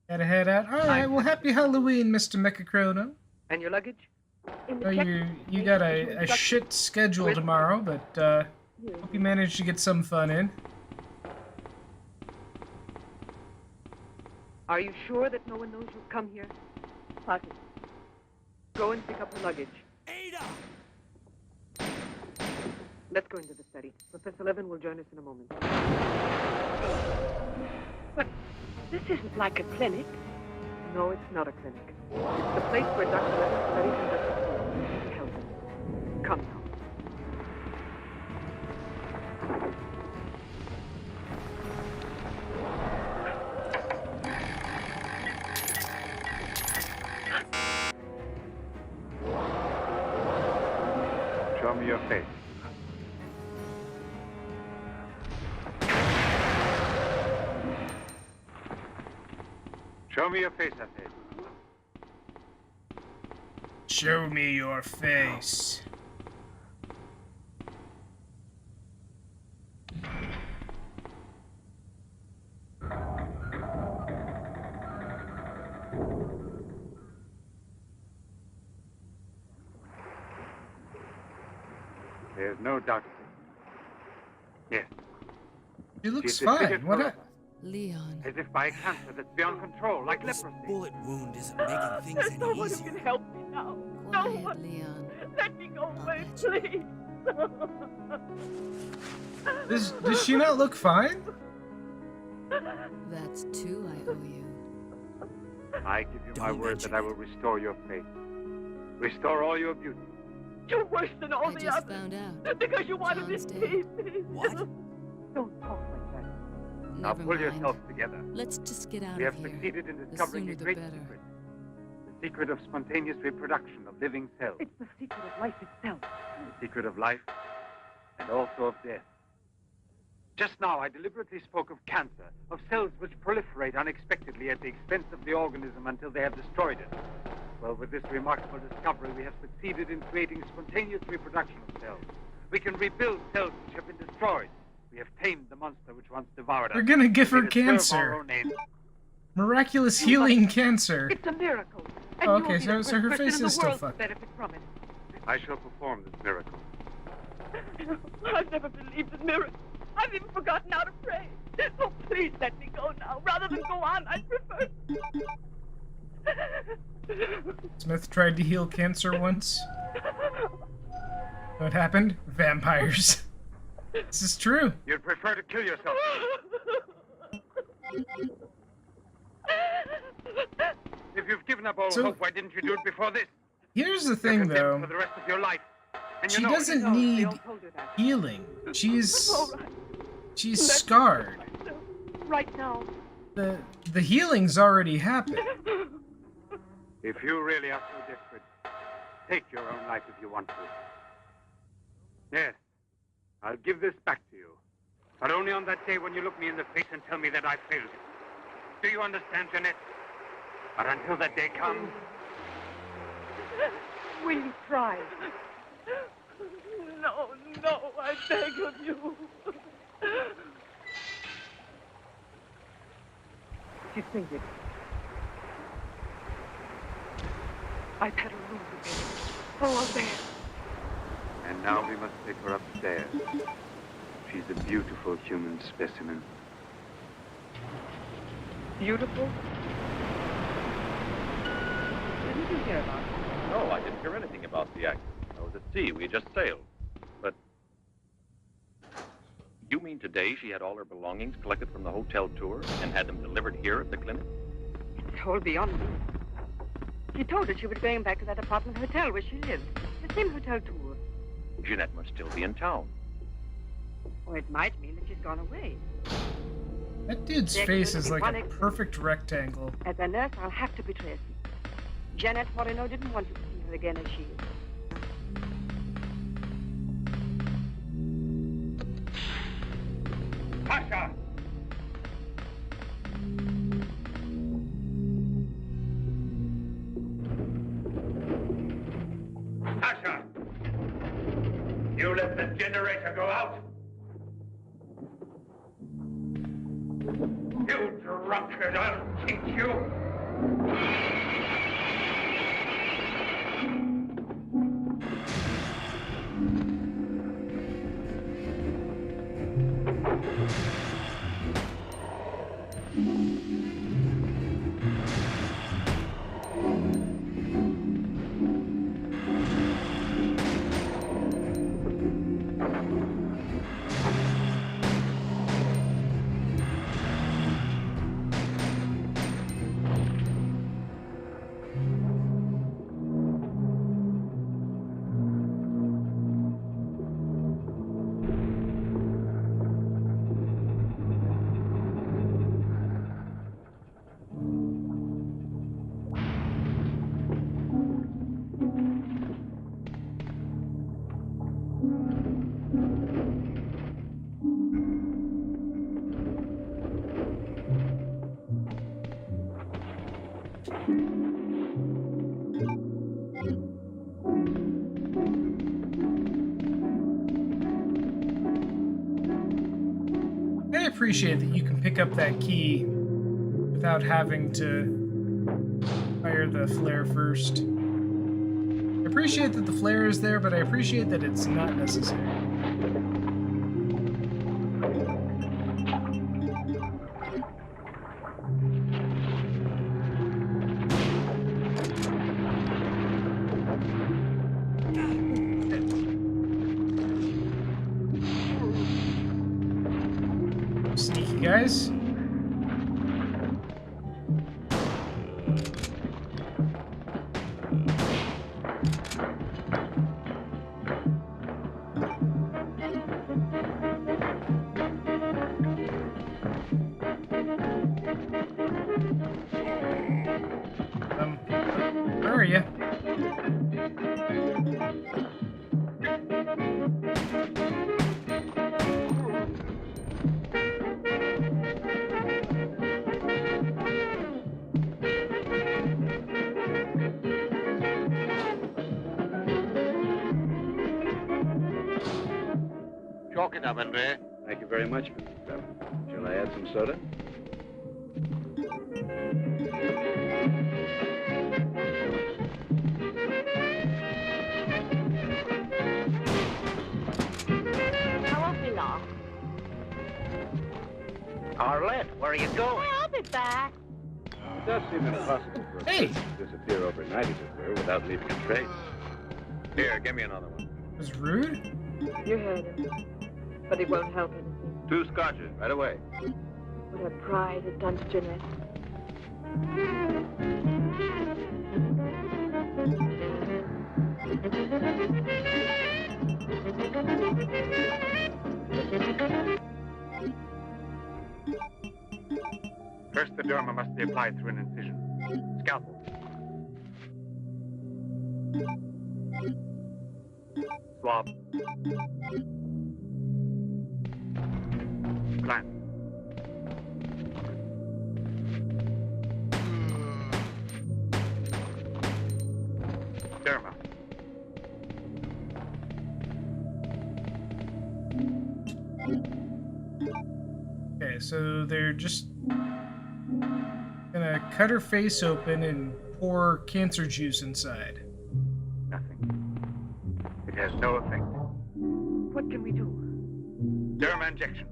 Gotta head out. Alright, well, happy Halloween, Mr. Mechachrono. And your luggage? Oh, you got a shit schedule tomorrow, but hope you managed to get some fun in. Are you sure that no one knows you've come here? Positive. Go and pick up the luggage. Ada! Let's go into the study. Professor Levin will join us in a moment. But this isn't like a clinic. No, it's not a clinic. It's the place where Dr. Levin studies and does his work. Help him. Come now. Show me your face. Show me your face, I said. Show me your face. There's no doubt of it. Yes. She looks She's disfigured fine. What forever. Leon. As if by a cancer that's beyond control, like leprosy. Bullet wound isn't making things any Someone who easier. can help me now. Quiet, Leon. Let me go away, please. Does she not look fine? That's two I owe you. I give you my Don't word mention that I will restore your faith. Restore all your beauty. You're worse than all I the just others. found out. Because you wanted John's to dead. see me. What? Don't talk like that. Now Never pull mind. yourself together. Let's just get out We of have here. succeeded in The discovering sooner a the great better. secret. The secret of spontaneous reproduction of living cells. It's the secret of life itself. The secret of life and also of death. Just now, I deliberately spoke of cancer, of cells which proliferate unexpectedly at the expense of the organism until they have destroyed it. Well, with this remarkable discovery, we have succeeded in creating spontaneous reproduction of cells. We can rebuild cells which have been destroyed. We have tamed the monster which once devoured us. They're gonna give her We made it serve our cancer. own ends. Miraculous healing cancer. It's a miracle. And Oh, you'll okay, be so- the so her first face person in is the still world to fucked. benefit from it. I shall perform this miracle. I've never believed in miracles. I've even forgotten how to pray. Oh, please let me go now. Rather than go on, I'd prefer... Smith tried to heal cancer once. What happened? Vampires. This is true. You'd prefer to kill yourself. If you've given up all So- hope, why didn't you do it before this? Here's the You're thing, condemned though. for the rest of your life. And you She know it. doesn't need healing. She's scarred. Right now. The healing's already happened. If you really are so desperate, take your own life if you want to. Yes, I'll give this back to you. But only on that day when you look me in the face and tell me that I failed you. Do you understand, Jeanette? But until that day comes... Will you try? No, I beg of you. She's fainted. I've had her room today. Oh, there. And now we must take her upstairs. She's a beautiful human specimen. Beautiful? Didn't you hear about it? No, I didn't hear anything about the accident. I was at sea. We just sailed. But you mean today she had all her belongings collected from the hotel tour and had them delivered here at the clinic? It's all beyond me. She told us she was going back to that apartment hotel where she lived. The same hotel tour. Jeanette must still be in town. Or it might mean that she's gone away. That dude's There face could is be like one a exception. perfect rectangle. As a nurse, I'll have to betray her. Janet Moreno didn't want you to see her again as she is. Pasha! Pasha! You let the generator go out? You drunkard, I'll teach you! I appreciate that you can pick up that key without having to fire the flare first. I appreciate that the flare is there, but I appreciate that it's not necessary. Sneaky guys. Soak it up, Andre. Thank you very much, Mr. Bell. Shall I add some soda? I won't be long. Arlette, where are you going? I'll be back. It does seem impossible for a person to disappear overnight, as it were, without leaving a trace. Here, give me another one. It was rude? You heard him. But it won't help anything. 2 scotches, right away. What her pride had done to Jeanette. First, the derma must be applied through an incision. Scalpel. Swab. Clamp. Derma. Okay, so they're just gonna cut her face open and pour cancer juice inside. Nothing. It has no effect. What can we do? Derma injection.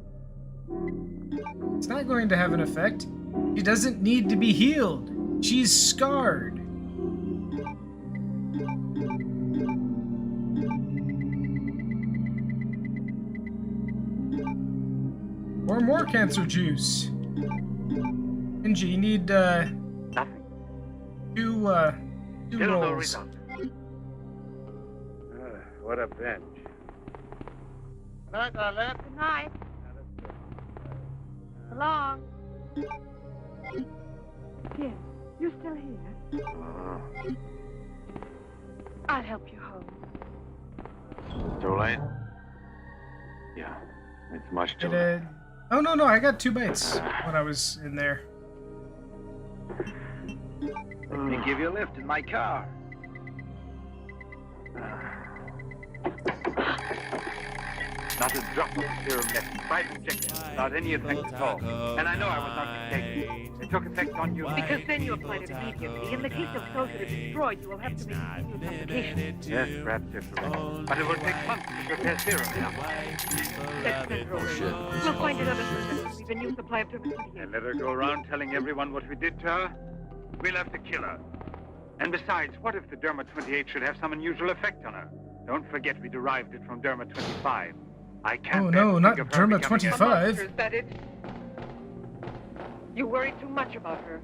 It's not going to have an effect. She doesn't need to be healed. She's scarred. Or more cancer juice. Benji, you need Nothing. two Still no rolls. result. What a bench. Good night, Arlette. Good night. So long. Yes, you're still here. I'll help you home. Too late? Yeah, it's much too Did late. Oh, no, I got 2 bites when I was in there. Let me give you a lift in my car. Not a drop of serum left. 5 injections without any effect at all. And I know I was not mistaken. It took effect on you. Because then you applied it immediately. In the case of cells that are destroyed, you will have to make continuous application. Yes, perhaps you're correct. But it will take months to prepare serum now. Let's send her over. We'll find another person. We've a new supply of dermatology. And let her go around telling everyone what we did to her? We'll have to kill her. And besides, what if the Derma 28 should have some unusual effect on her? Don't forget we derived it from Derma 25. I can't Oh no, not think of her Derma becoming a 25. Is that it? You worry too much about her.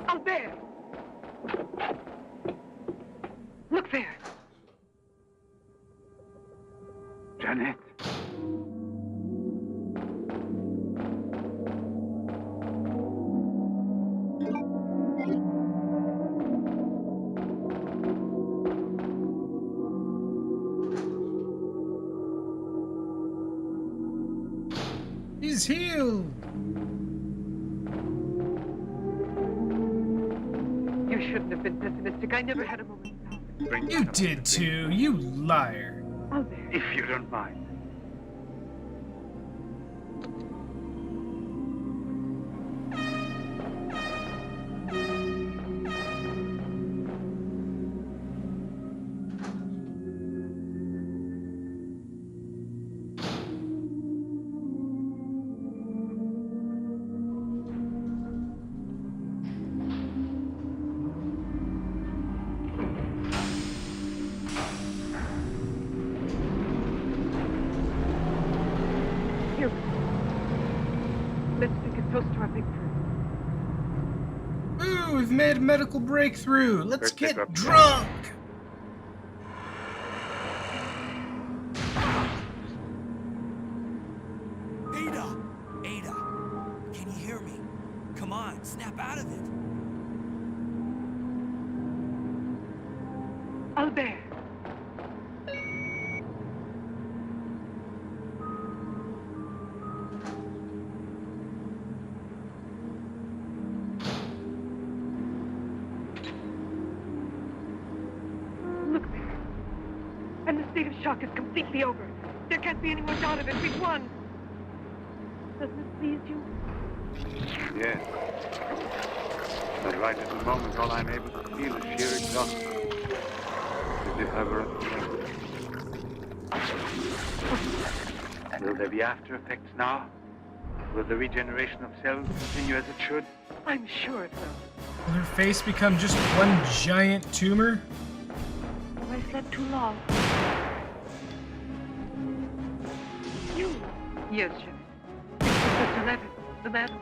Albert! Look there. Janet. He's healed. You shouldn't have been pessimistic. I never had a moment's doubt. You did too, you liar. Albert. If you don't mind. Here. Let's drink a toast to our victory. Ooh, we've made a medical breakthrough. Let's Let's get pick up drunk. Ada, can you hear me? Come on, snap out of it. Albert. Look there. And the state of shock shock is completely over. There can't be any more doubt of it. We've won. Doesn't it please you? Yes. But right at the moment, all I'm able to feel is sheer exhaustion. As if I were at the end. Will there be after effects now? Will the regeneration of cells continue as it should? I'm sure it will. Will her face become just one giant tumor? Have I slept too long? You? Yes, Jim. It's Professor Levitt, the man who is...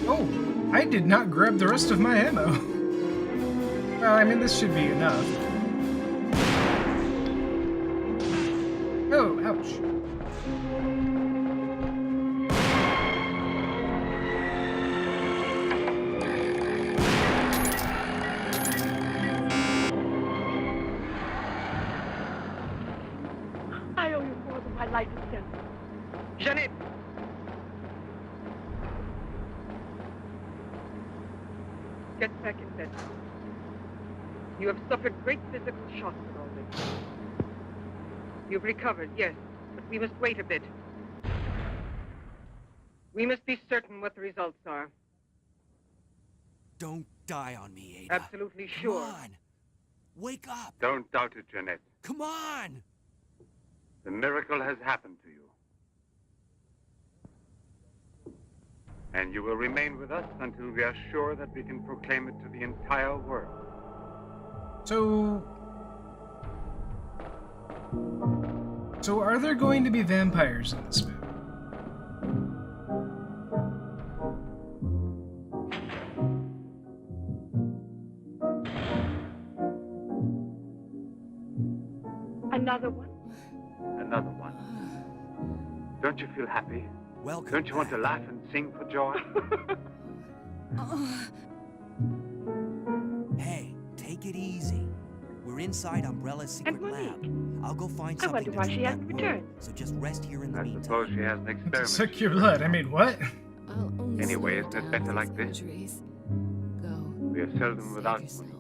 Oh, I did not grab the rest of my ammo. Well, I mean, this should be enough. Oh, ouch. I owe you more than my life itself. Jeanette! Get back in bed. You have suffered great physical shocks and all this. You've recovered, yes, but we must wait a bit. We must be certain what the results are. Don't die on me, Ada. Absolutely sure. Come on. Wake up. Don't doubt it, Jeanette. Come on. The miracle has happened to you. And you will remain with us until we are sure that we can proclaim it to the entire world. So are there going to be vampires in this movie? Another one? Another one. Don't you feel happy? Welcome. Don't you want to laugh and sing for joy? Hey, take it easy. We're inside Umbrella's secret lab. I'll go find I something wonder why she hasn't returned. So just rest here in the I meantime. suppose she has an experiment. Suck your blood. I mean, what? Anyway, isn't it better like this? We are seldom without money.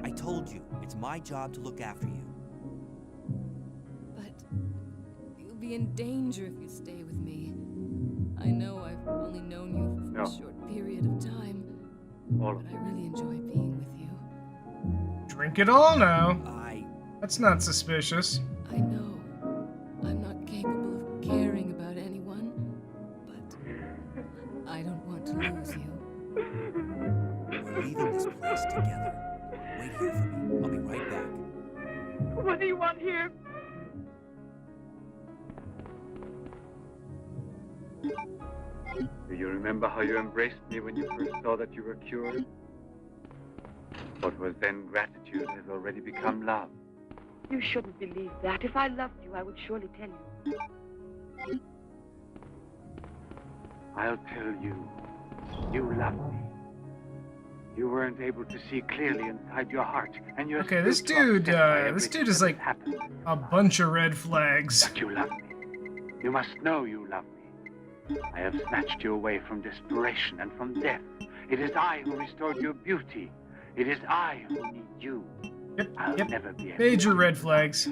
I told you, it's my job to look after you. But you'll be in danger if you stay with me. I know I've only known you for a short period of time, but I really enjoy being with you. Drink it all now. That's not suspicious. I know I'm not capable of caring about anyone, but I don't want to lose you. We're leaving this place together. Wait here for me. I'll be right back. What do you want here? Do you remember how you embraced me when you first saw that you were cured? What was then gratitude has already become love. You shouldn't believe that. If I loved you, I would surely tell you. I'll tell you. You loved me. You weren't able to see clearly inside your heart, and you're Okay, this dude is like a bunch of red flags. But you love me. You must know you love me. I have snatched you away from desperation and from death. It is I who restored your beauty. It is I who need you. Yep, I'll never be able Major red flags.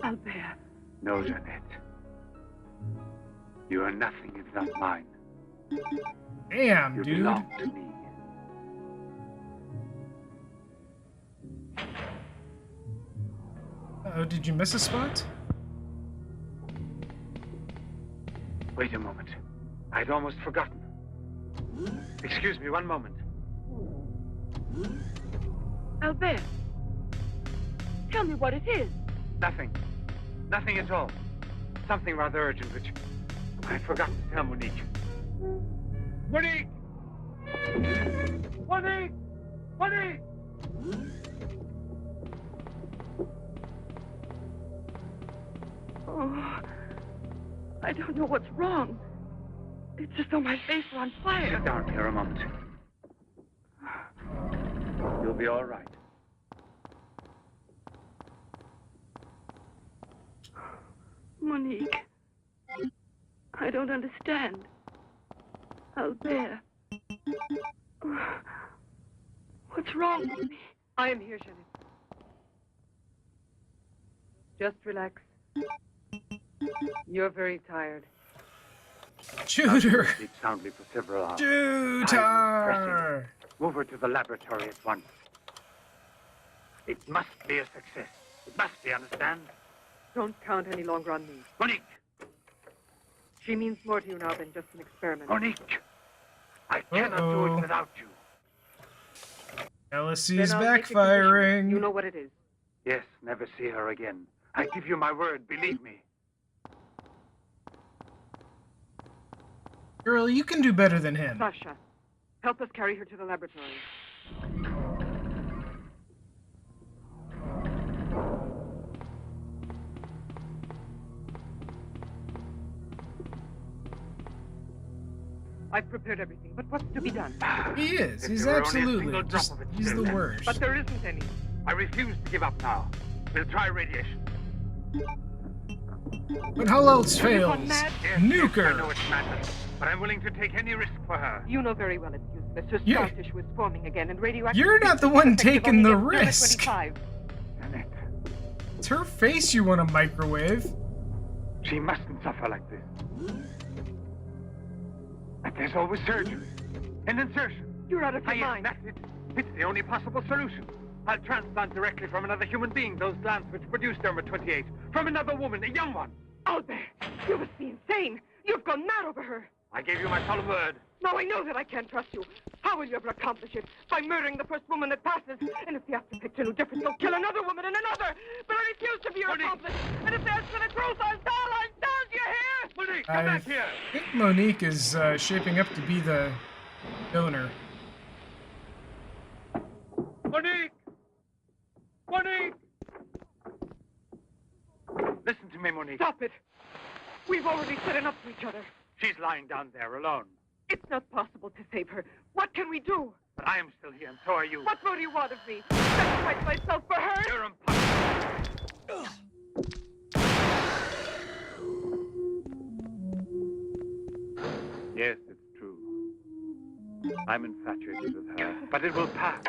Albert. No, Jeanette. You are nothing if not mine. Damn, you dude. belong to me. Uh-oh, did you miss a spot? Wait a moment. I'd almost forgotten. Excuse me, one moment. Albert. Tell me what it is. Nothing. Nothing at all. Something rather urgent, which I'd forgotten to tell Monique. Monique! Monique! Monique! Oh, I don't know what's wrong. It's as though my face were on fire. Sit down here a moment. You'll be all right. Monique, I don't understand. Albert, what's wrong with me? I am here, Jeanette. Just relax. You're very tired. Shooter! Sleep soundly for several hours. Shooter! Move her to the laboratory at once. It must be a success. It must be, understand? Don't count any longer on me. Monique! She means more to you now than just an experiment. Monique! I cannot do it without you. LSC's Then I'll make a backfiring. condition. You know what it is. Yes, never see her again. I give you my word, believe me. Girl, you can do better than him. Sasha, help us carry her to the laboratory. I've prepared everything, but what's to be done? He is. If He's there were only a absolutely. single drop of it He's still the left. worst. But there isn't any. I refuse to give up now. We'll try radiation. But how else Have you fails? gone mad? Nuke I her. know it's madness, but I'm willing to take any risk for her. You know very well it's useless. Her Yeah. scar tissue is forming again, and radioactive... You're not the one effective taking only the against risk. 25. Janet, It's her face you want to microwave. she mustn't suffer like this. But there's always surgery. An insertion. You're out of your Yes, mind. that's it. It's the only possible solution. I'll transplant directly from another human being those glands which produce Derma 28. From another woman, a young one. Albert, you must be insane. You've gone mad over her. I gave you my solemn word. Now I know that I can't trust you. How will you ever accomplish it? By murdering the first woman that passes. And if the after picture no different, you'll kill another woman and another. But I refuse to be your accomplice. And if that's for the truth, I'm down, you hear? Monique, come I back here. think Monique is shaping up to be the donor. Monique! Monique! Listen to me, Monique. Stop it. We've already set enough to each other. She's lying down there alone. It's not possible to save her. What can we do? But I am still here, and so are you. What more do you want of me? Sacrifice myself for her? You're impossible. Yes, it's true. I'm infatuated with her, but it will pass.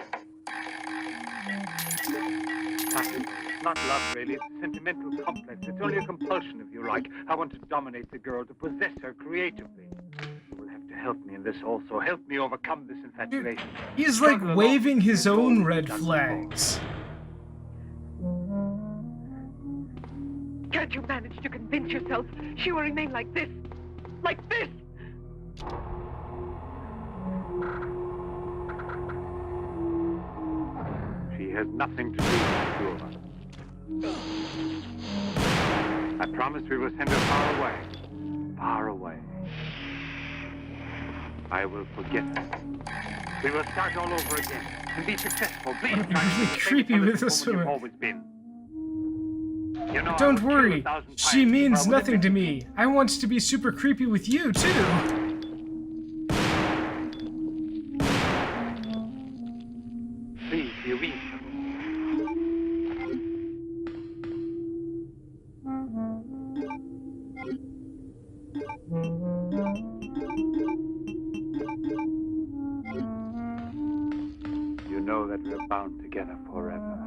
It's not love, really. It's a sentimental complex. It's only a compulsion, if you like. I want to dominate the girl, to possess her creatively. You will have to help me in this also. Help me overcome this infatuation. He's like waving his own red flags. Can't you manage to convince yourself she will remain like this? Like this? She has nothing to do with the two of us. I promise we will send her far away. Far away. I will forget her. We will start all over again and be successful. Please try to be Really the creepy famous with this woman you've woman. always been. You know, I Don't would kill worry. 1,000 She times if I means would nothing to admit- me. I want to be super creepy with you, too. Please be reasonable. You know that we're bound together forever.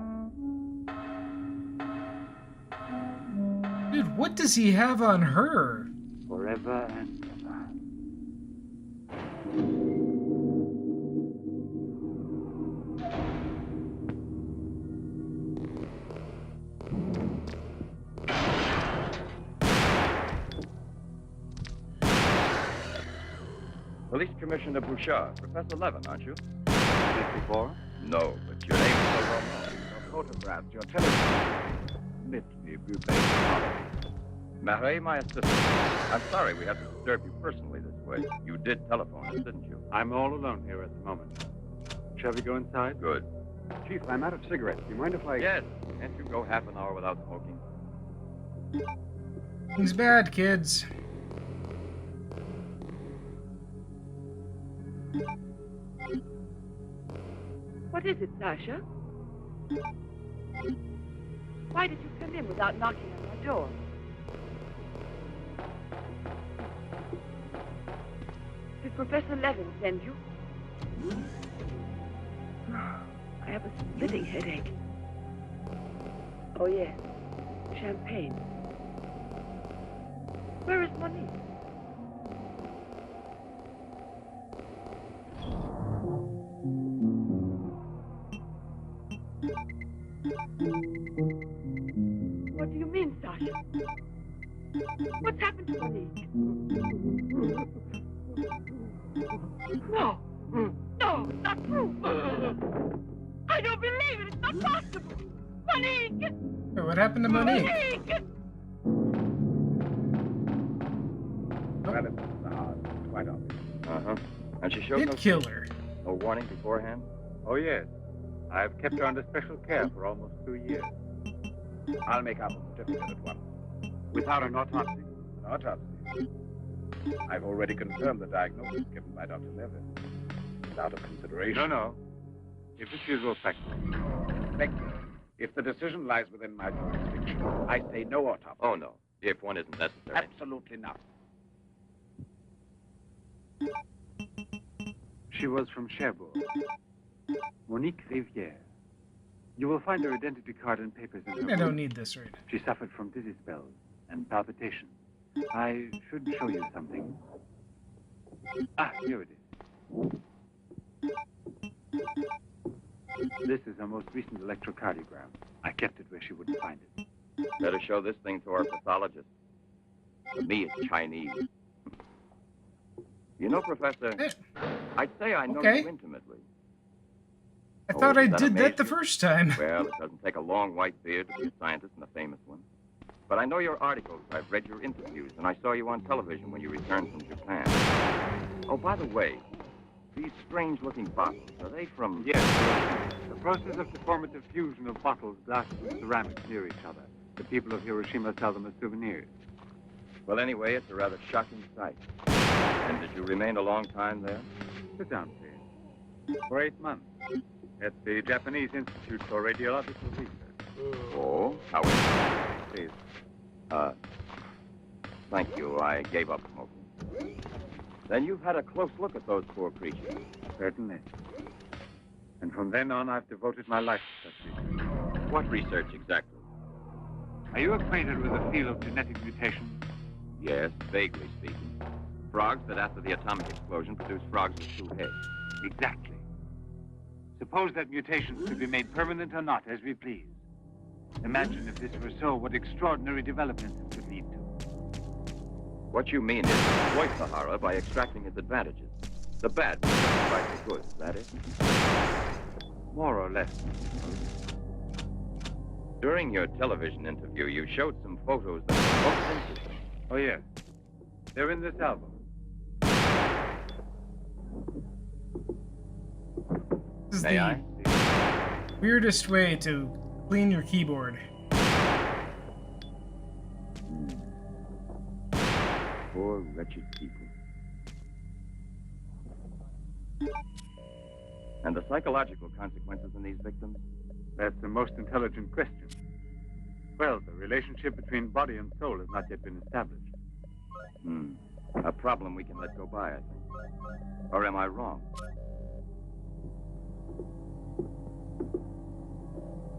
Dude, what does he have on her? Forever and ever. Police Commissioner Bouchard, Professor Levin, aren't you? Met before? No, but your name's so well known. Your photographs, your television. Admit me if you've made me. Marais, my assistant. I'm sorry we had to disturb you personally this way. You did telephone us, didn't you? I'm all alone here at the moment. Shall we go inside? Good. Chief, I'm out of cigarettes. Do you mind if I... Yes. Can't you go half an hour without smoking? He's bad, kids. What is it, Sasha? Why did you come in without knocking on my door? Did Professor Levin send you? I have a splitting headache. Oh, yes. Champagne. Where is Monique? What do you mean, Sasha? What's happened to Monique? No! No, it's not true! I don't believe it! It's not possible! Monique! Hey, what happened to Monique? Monique! Well, it was hard. Quite obvious. Uh-huh. And she showed Did no kill her. No warning beforehand? Oh, yes. I've kept her under special care for almost 2 years. I'll make out a certificate at once. Without an autopsy? An autopsy? I've already confirmed the diagnosis given by Dr. Levin. It's out of consideration. No. If it's usual practice. Inspector, if the decision lies within my jurisdiction, I say no autopsy. Oh, no. If one isn't necessary. Absolutely not. She was from Cherbourg. Monique Rivière. You will find her identity card and papers in her I don't room. need this right. She suffered from dizzy spells and palpitations. I should show you something. Ah, here it is. This is her most recent electrocardiogram. I kept it where she wouldn't find it. Better show this thing to our pathologist. To me, it's Chinese. You know, Professor, I'd say I know you intimately. I thought I did that the first time. Well, it doesn't take a long white beard to be a scientist and a famous one. But I know your articles, I've read your interviews, and I saw you on television when you returned from Japan. Oh, by the way, these strange-looking bottles, are they from... Yes, the process of the formative fusion of bottles, glasses, and ceramics near each other. The people of Hiroshima sell them as souvenirs. Well, anyway, it's a rather shocking sight. And did you remain a long time there? Sit down, please. For 8 months. At the Japanese Institute for Radiological Research. Oh, how interesting. Please. Thank you. I gave up smoking. Then you've had a close look at those poor creatures. Certainly. And from then on, I've devoted my life to such research. What research exactly? Are you acquainted with the field of genetic mutation? Yes, vaguely speaking. Frogs that after the atomic explosion produce frogs with 2 heads. Exactly. Suppose that mutations could be made permanent or not, as we please. Imagine if this were so, what extraordinary developments it could lead to. What you mean is exploit Sahara by extracting its advantages. The bad will justify the good, is that it? More or less. During your television interview, you showed some photos that were most interesting. Oh, yes. They're in this album. This is May I? the weirdest way to clean your keyboard. Poor, wretched people. And the psychological consequences in these victims? That's the most intelligent question. Well, the relationship between body and soul has not yet been established. A problem we can let go by, I think. Or am I wrong?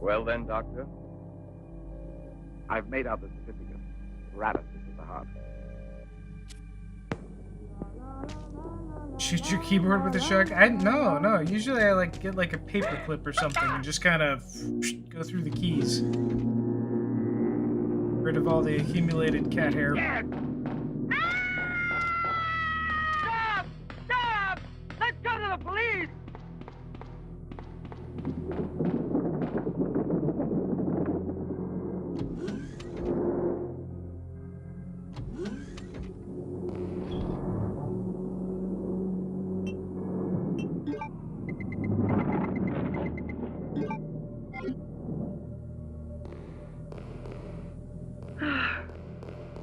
Well then, Doctor? I've made out the certificate. Paralysis of the heart. Shoot your keyboard with a shotgun? No. Usually I get like a paper clip or something and just kind of go through the keys. Rid of all the accumulated cat hair. Stop! Stop! Let's go to the police!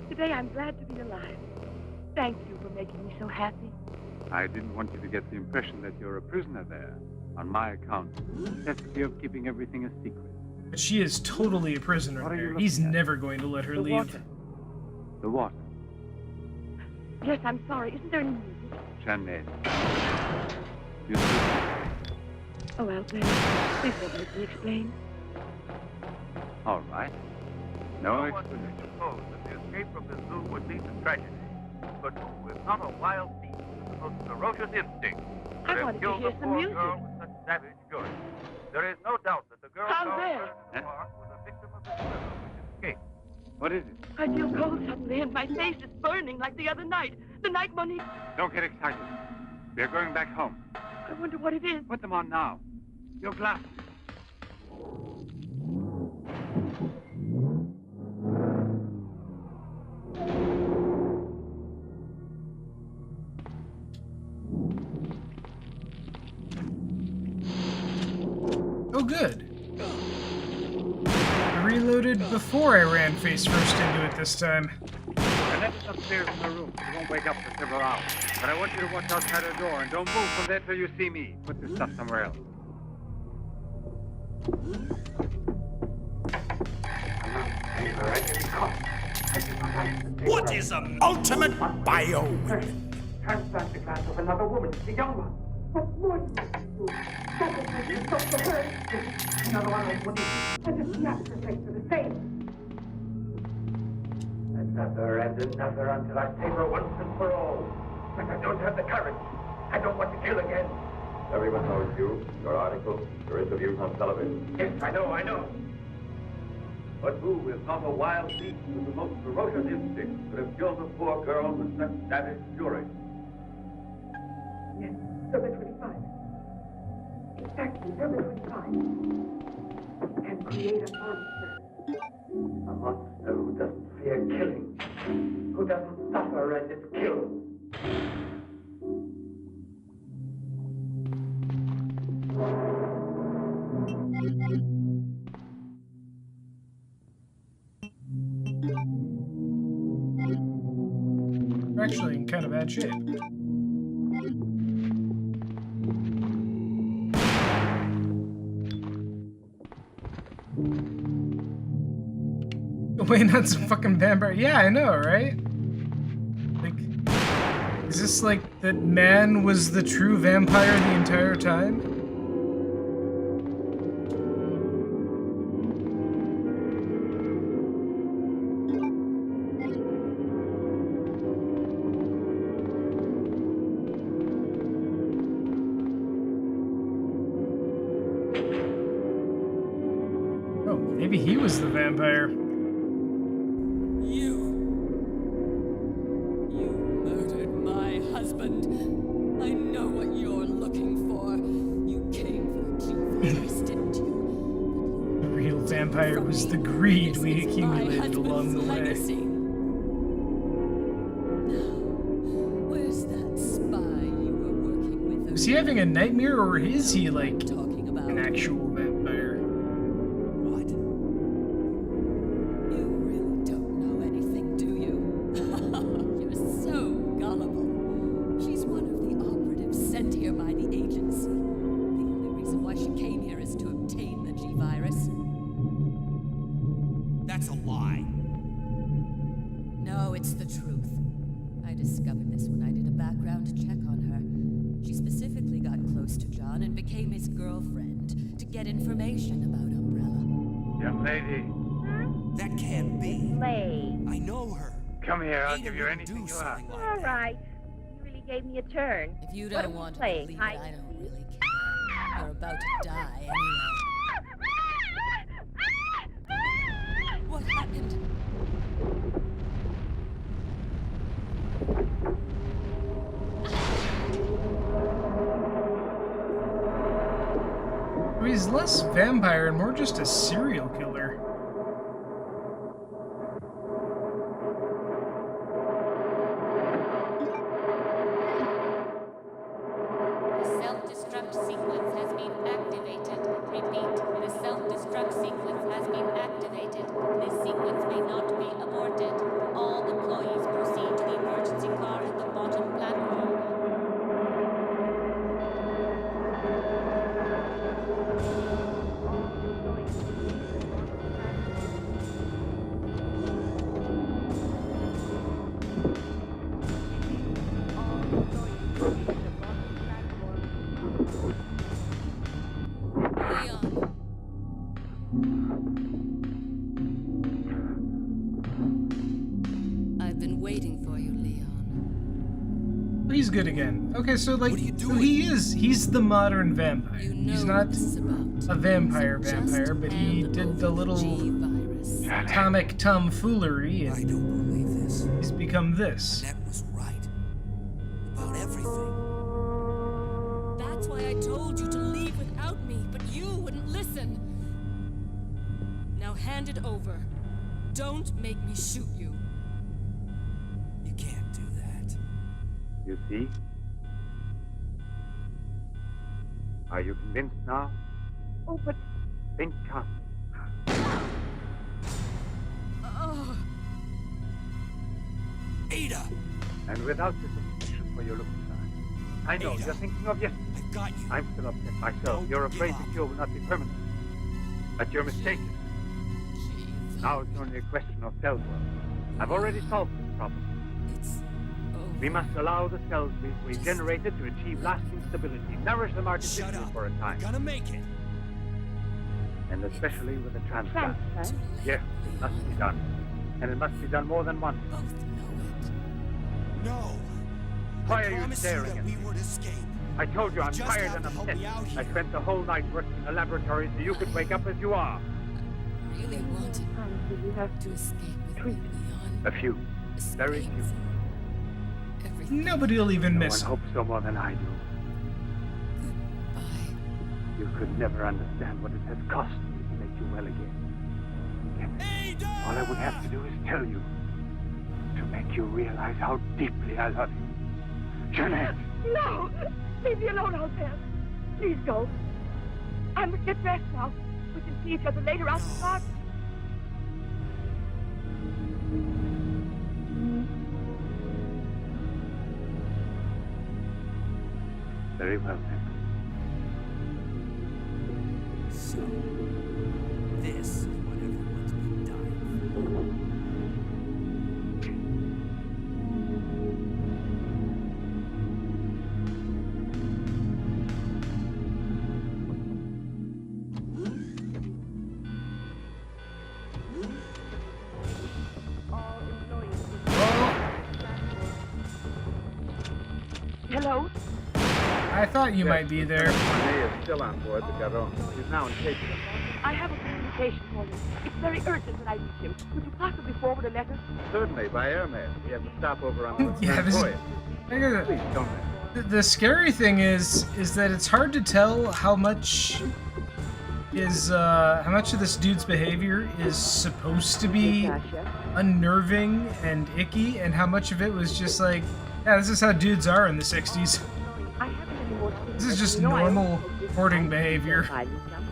Today I'm glad to be alive. Thank you for making me so happy. I didn't want you to get the impression that you're a prisoner there. On my account, the necessity of keeping everything a secret. But she is totally a prisoner there. He's never going to let her leave. Water. The water. Yes, I'm sorry. Isn't there any music? Jeanette. You Oh, Albert, please don't make me explain. all right. No one would suppose that the escape from the zoo would lead to tragedy. But who is not a wild beast with the most ferocious instinct I wanted to hear some music. girl with such savage fury? There is no doubt that the girl found Albert! in the park was a victim of the thriller which escaped. What is it? I feel cold suddenly, and my face is burning like the other night. The night Monique... Don't get excited. We're going back home. I wonder what it is. Put them on now. Your glasses. Oh, good. I reloaded before I ran face first into it this time. I left it upstairs in the room. You won't wake up for several hours. But I want you to watch outside the door and don't move from there till you see me. Put this stuff somewhere else. What is an ultimate bio? Transplant the glass of another woman, the young one. What more do you do? Stop the hurt. Another one like Monique. And the theatrical effects are the same. Another and another until I save her once and for all. But I don't have the courage. I don't want to kill again. Everyone knows you, your articles, your interviews on television. Yes, I know. But who is not a wild beast with the most ferocious instinct could have killed a poor girl with such savage fury? Yes, February 25. Exactly, February 25. Can create a monster. A monster who doesn't fear killing. Who doesn't suffer as it's killed. We're actually in kind of bad shape. Waiting on some fucking vampire. Yeah, I know, right? Like, is this like that man was the true vampire the entire time? Oh, maybe he was the vampire. I know what you're looking for. You came for G-Virus, didn't you? The real vampire was the greed we accumulated along the way. Now, where's that spy you were working with? Was he having a nightmare, or is he like an actual vampire? What? You really don't know anything, do you? You're so gullible. She's one of the operatives sent here by the agency. The only reason why she came here is to obtain the G-Virus. That's a lie. No, it's the truth. I discovered this when I did a background check on her. She specifically got close to John and became his girlfriend to get information about Umbrella. Young lady. That can't be. Play. I know her. Come here, I'll give you anything you ask. All right. You really gave me a turn. If you What don't are we want to playing? believe it, I don't really care. You're about to die anyway. What happened? He's less vampire and more just a serial killer. The self-destruct sequence has been activated. Repeat, the self-destruct sequence has been activated. This sequence may not be aborted. All employees proceed to the emergency car at the bottom platform. he's good again. Okay, so like, so he's the modern vampire. He's not a vampire, but he did the little atomic tomfoolery, and he's become this. Annette was right. About everything. That's why I told you to leave without me, but you wouldn't listen. Now hand it over. Don't make me shoot you. You can't do that. You see? Are you convinced now? Oh, but... Think calmly. Oh. Ada! And without this affection for your looking back. I know, Ada. you're thinking of yesterday. I've got you. I'm still upset myself. You're afraid the cure will not be permanent. But you're mistaken. Now it's only a question of cell growth. I've already solved this problem. We must allow the cells we've regenerated to achieve lasting stability. Nourish them artificially for a time. Gonna make it. And especially with a transplant. Yes, it must be done. And it must be done more than once. No. Why are you staring at me? We would escape. I told you I'm Just tired and have to upset. help me out here. I spent the whole night working in the laboratory so you could wake up as you are. Really wanted you have to escape with me, Leon. A few. Very few. Nobody'll even miss No him. one hopes so more than I do. You could never understand what it has cost me to make you well again. All I would have to do is tell you. To make you realize how deeply I love you. Jeanette! No! Leave me alone out there. Please go. I must get dressed now. We can see each other later out in the garden. Very well, then. So, this is what everyone's been dying for. Hello? I thought you might be there. Renee is still on board the Garonne. He's now in Cape Town. I have a communication for you. It's very urgent that I reach him. Could you possibly forward a letter? Certainly, by airmail. He had to stop over on the Yeah, return this is- voyage. Please don't. The scary thing is that it's hard to tell how much of this dude's behavior is supposed to be unnerving and icky, and how much of it was just like, yeah, this is how dudes are in the 60s. I haven't any more to This is just You know I normal always hope this hoarding time behavior. you'll find me some.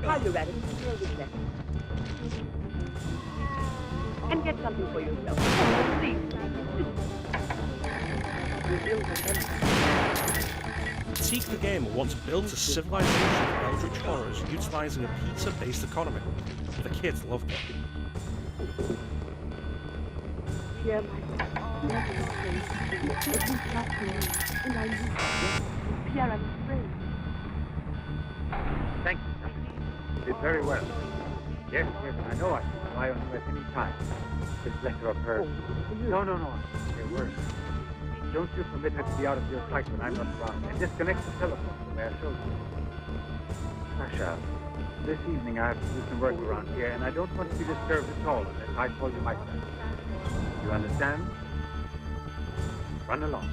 While you're at it, throw this letter. And get something for yourself. Oh, please. Teak the Gamer wants to build a civilization of eldritch horrors utilizing a pizza-based economy. The kids loved it. Dear my and I need you. Pierre, I'm afraid. Thank you, sir. You did very well. Yes, I know I can rely on you at any time. This letter of hers. No. Your word. Don't you permit her to be out of your sight when I'm not around. And disconnect the telephone the way I showed you. Sasha, this evening I have to do some work around here, and I don't want to be disturbed at all unless I call you myself. You understand? Run along.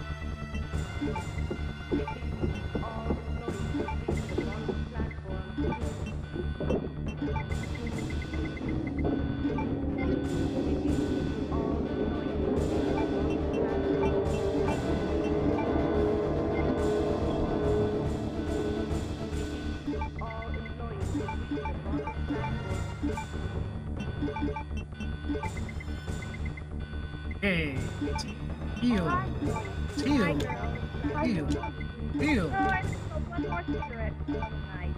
Hey, heal, heal, heal, heal. Oh, I just smoked one more cigarette. Nice.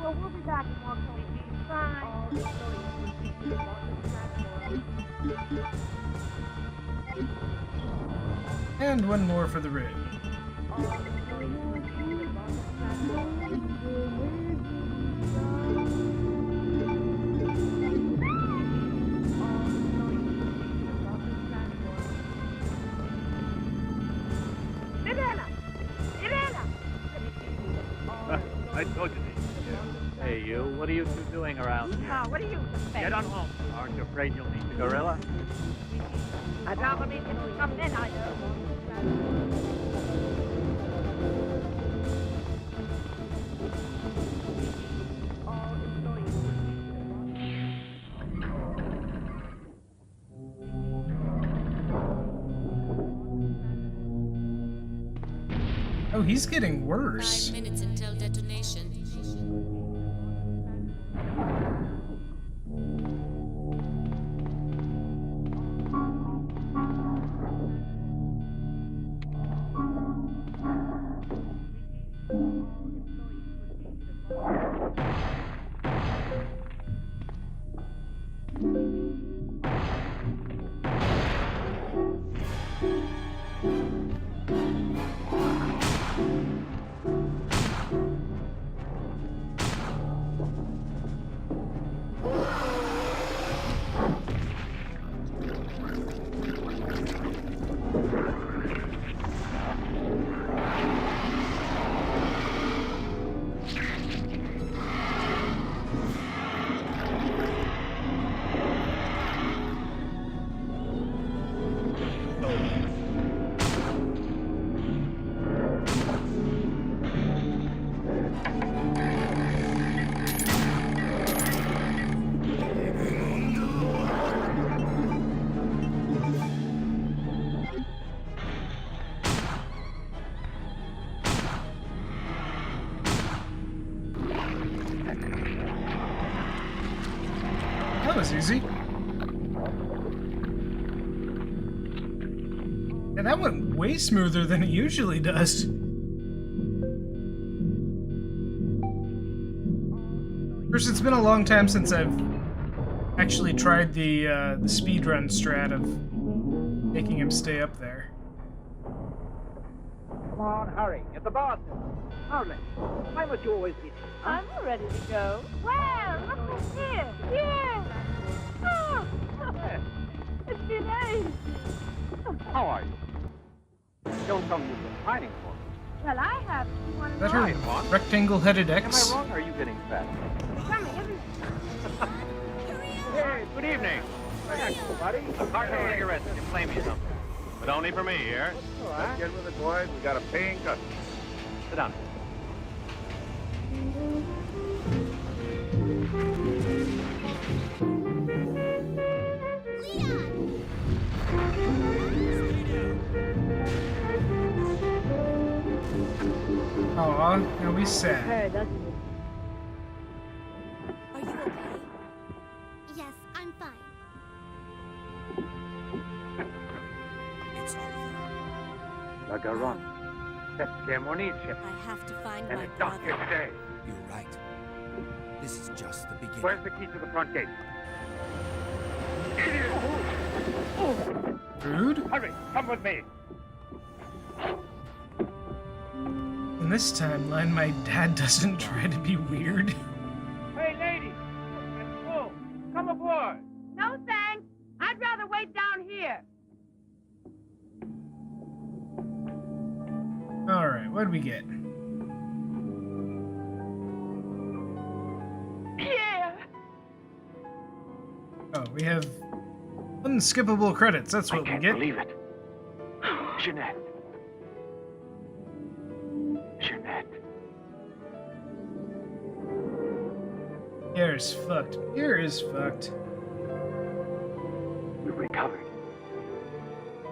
Well, we'll be back in more coffee. Bye. And one more for the rig. you two doing around here? What do you suspect? Get on home. Aren't you afraid you'll meet the gorilla? I'd rather meet him some men I Oh, he's getting worse. 5 minutes until detonation. That was easy. Yeah, that went way smoother than it usually does. Of course, it's been a long time since I've actually tried the speedrun strat of making him stay up there. Come on, hurry. Get the boss. Hurry. Why must you always be... I'm ready to go. Well, look who's here. Here. Oh, it's been ages. How are you? Don't tell me you've been hiding for me. Well, I have. You want Is to that know? her rectangle-headed Am X? I wrong, or are you getting fat? Come here. Hey, good evening. Thanks, buddy. A carton of cigarettes and you play me something. But only for me, here. Let's get with it, boys. We got a paying customer. Sit down. Aw, it'll be sad. Her, doesn't it? Are you okay? Yes, I'm fine. It's over. La Garonne. Perché Monice. I have to find And my it's not here brother. today. You're right. This is just the beginning. Where's the key to the front gate? Rude? Hurry, come with me. In this timeline, my dad doesn't try to be weird. Hey, lady. Oh, come aboard. No, thanks. I'd rather wait down here. Alright, what do we get? Pierre. Oh, we have unskippable credits. That's what we Can't get. believe it. Jeanette. Jeanette. Pierre is fucked. Pierre is fucked. You've recovered.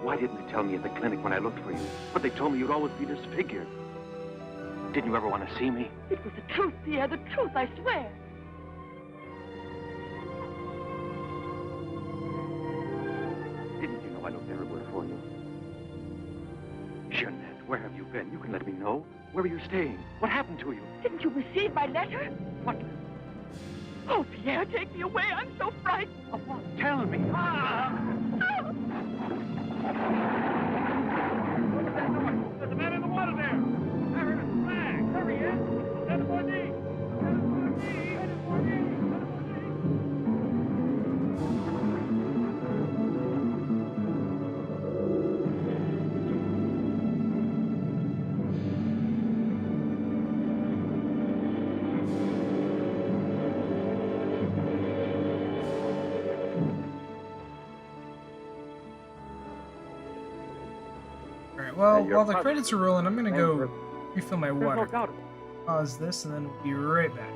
Why didn't you tell me at the clinic when I looked for you? But they told me you'd always be disfigured. Didn't you ever want to see me? It was the truth, Pierre, the truth, I swear. Didn't you know I looked everywhere for you? Jeanette, where have you been? You can let me know. Where are you staying? What happened to you? Didn't you receive my letter? What? Oh, Pierre, take me away. I'm so frightened. Of what? Tell me. There's a man in the water there. I heard a flag. Hurry, Ed. Send it for me. Send it for me. Send it for me. Alright, well, And your while the cousin credits are is rolling, I'm the gonna same go person. refill my There's no water. doubt about it. Pause this, and then we'll be right back.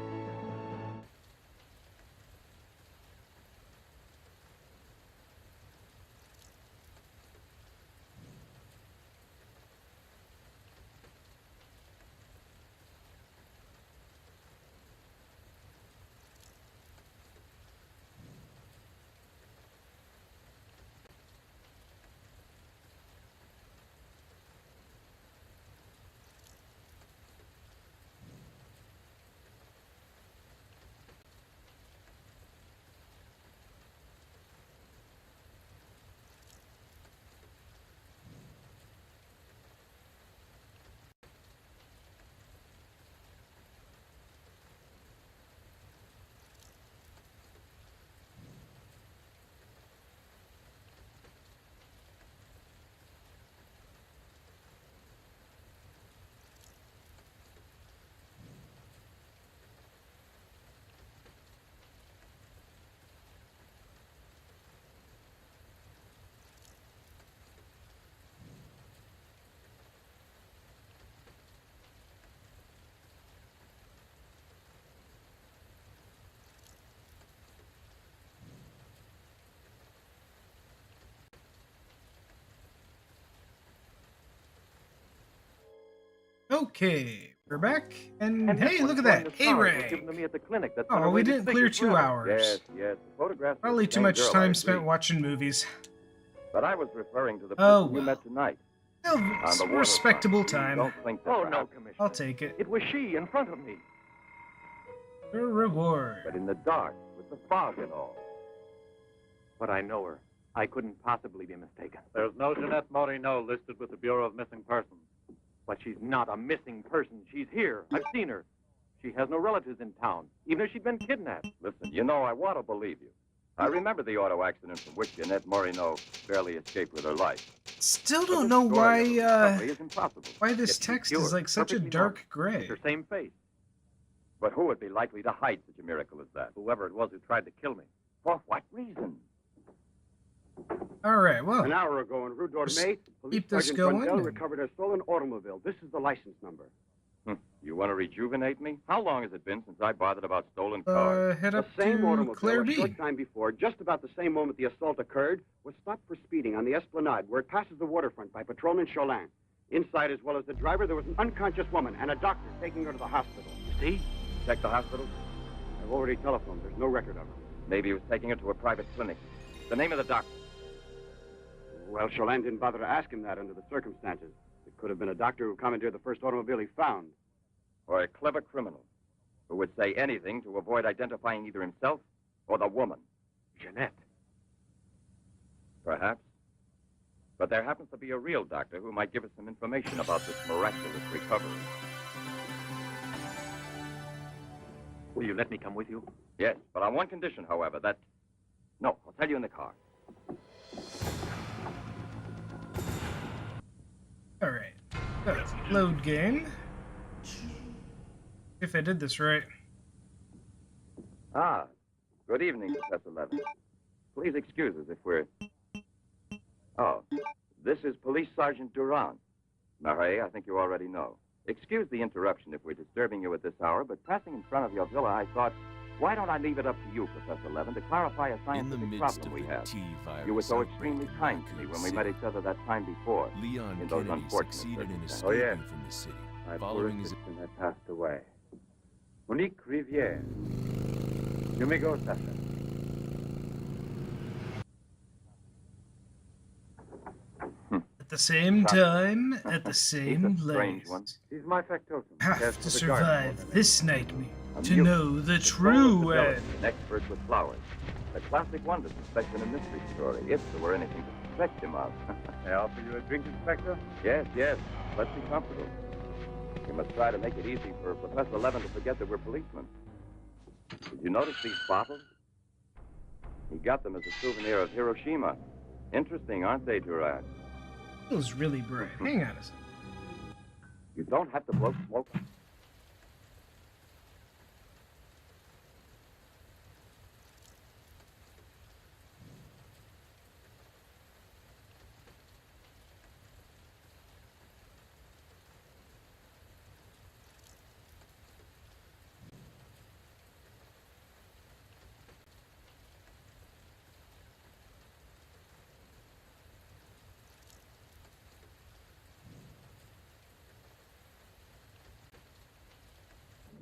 Okay, we're back, and hey, look at that, A-Ray! Given to me at the clinic. That's Oh, we didn't clear 2 hours. Yes, yes. The photographs are Probably the too same much girl, I time agree. spent watching movies. But I was referring to the Oh, person you met tonight. Still, On the it's waterfront. respectable Please time. Don't think that Oh, no, perhaps- Commissioner. I'll take it. It was she in front of me. Your reward. But in the dark, with the fog and all. But I know her. I couldn't possibly be mistaken. There's no Jeanette Morino listed with the Bureau of Missing Persons. But she's not a missing person. She's here. I've seen her. She has no relatives in town, even if she'd been kidnapped. Listen, you know, I want to believe you. I remember the auto accident from which Jeanette Morino barely escaped with her life. Still But don't this know story why, of her recovery is impossible. why this It can be text is cured. like such a Perfectly dark normal. gray. It's her same face. But who would be likely to hide such a miracle as that? Whoever it was who tried to kill me. For what reason? Alright, well, An hour ago in Rue Dormay, Police keep this Sergeant going. Brundell recovered a stolen automobile. This is the license number. You want to rejuvenate me? How long has it been since I bothered about stolen cars? head The up same to automobile, Claire a B. short time before, just about the same moment the assault occurred, was stopped for speeding on the Esplanade, where it passes the waterfront by Patrolman Cholin. Inside, as well as the driver, there was an unconscious woman and a doctor taking her to the hospital. See? Check the hospital. I've already telephoned. There's no record of her. Maybe he was taking her to a private clinic. The name of the doctor. Well, Cholin didn't bother to ask him that under the circumstances. It could have been a doctor who commandeered the first automobile he found. Or a clever criminal who would say anything to avoid identifying either himself or the woman. Jeanette. Perhaps. But there happens to be a real doctor who might give us some information about this miraculous recovery. Will you let me come with you? Yes, but on one condition, however, that... No, I'll tell you in the car. Alright, load game. If I did this right. Ah, good evening, Professor Levin. Please excuse us if we're... Oh, this is Police Sergeant Durand. Marais, I think you already know. Excuse the interruption if we're disturbing you at this hour, but passing in front of your villa, I thought, why don't I leave it up to you, Professor Levin, to clarify a scientific problem we have? You were so extremely kind to me when we met each other that time before. Leon in those Kennedy unfortunate succeeded in circumstances. escaping from the city. My Following poor his assistant had passed away. Monique Riviere. You may go, Sasha. At the same time, at the same place. He's my factotum. Have Cares to for the garden more survive than this nightmare A to mute, know the full true of end. an expert with flowers. A classic one to suspect in a mystery story, if there were anything to suspect him of. May I offer you a drink, Inspector? Yes, yes. Let's be comfortable. We must try to make it easy for Professor Levin to forget that we're policemen. Did you notice these bottles? He got them as a souvenir of Hiroshima. Interesting, aren't they, Durand? Feels really bright. Hang on a second. You don't have to blow smoke.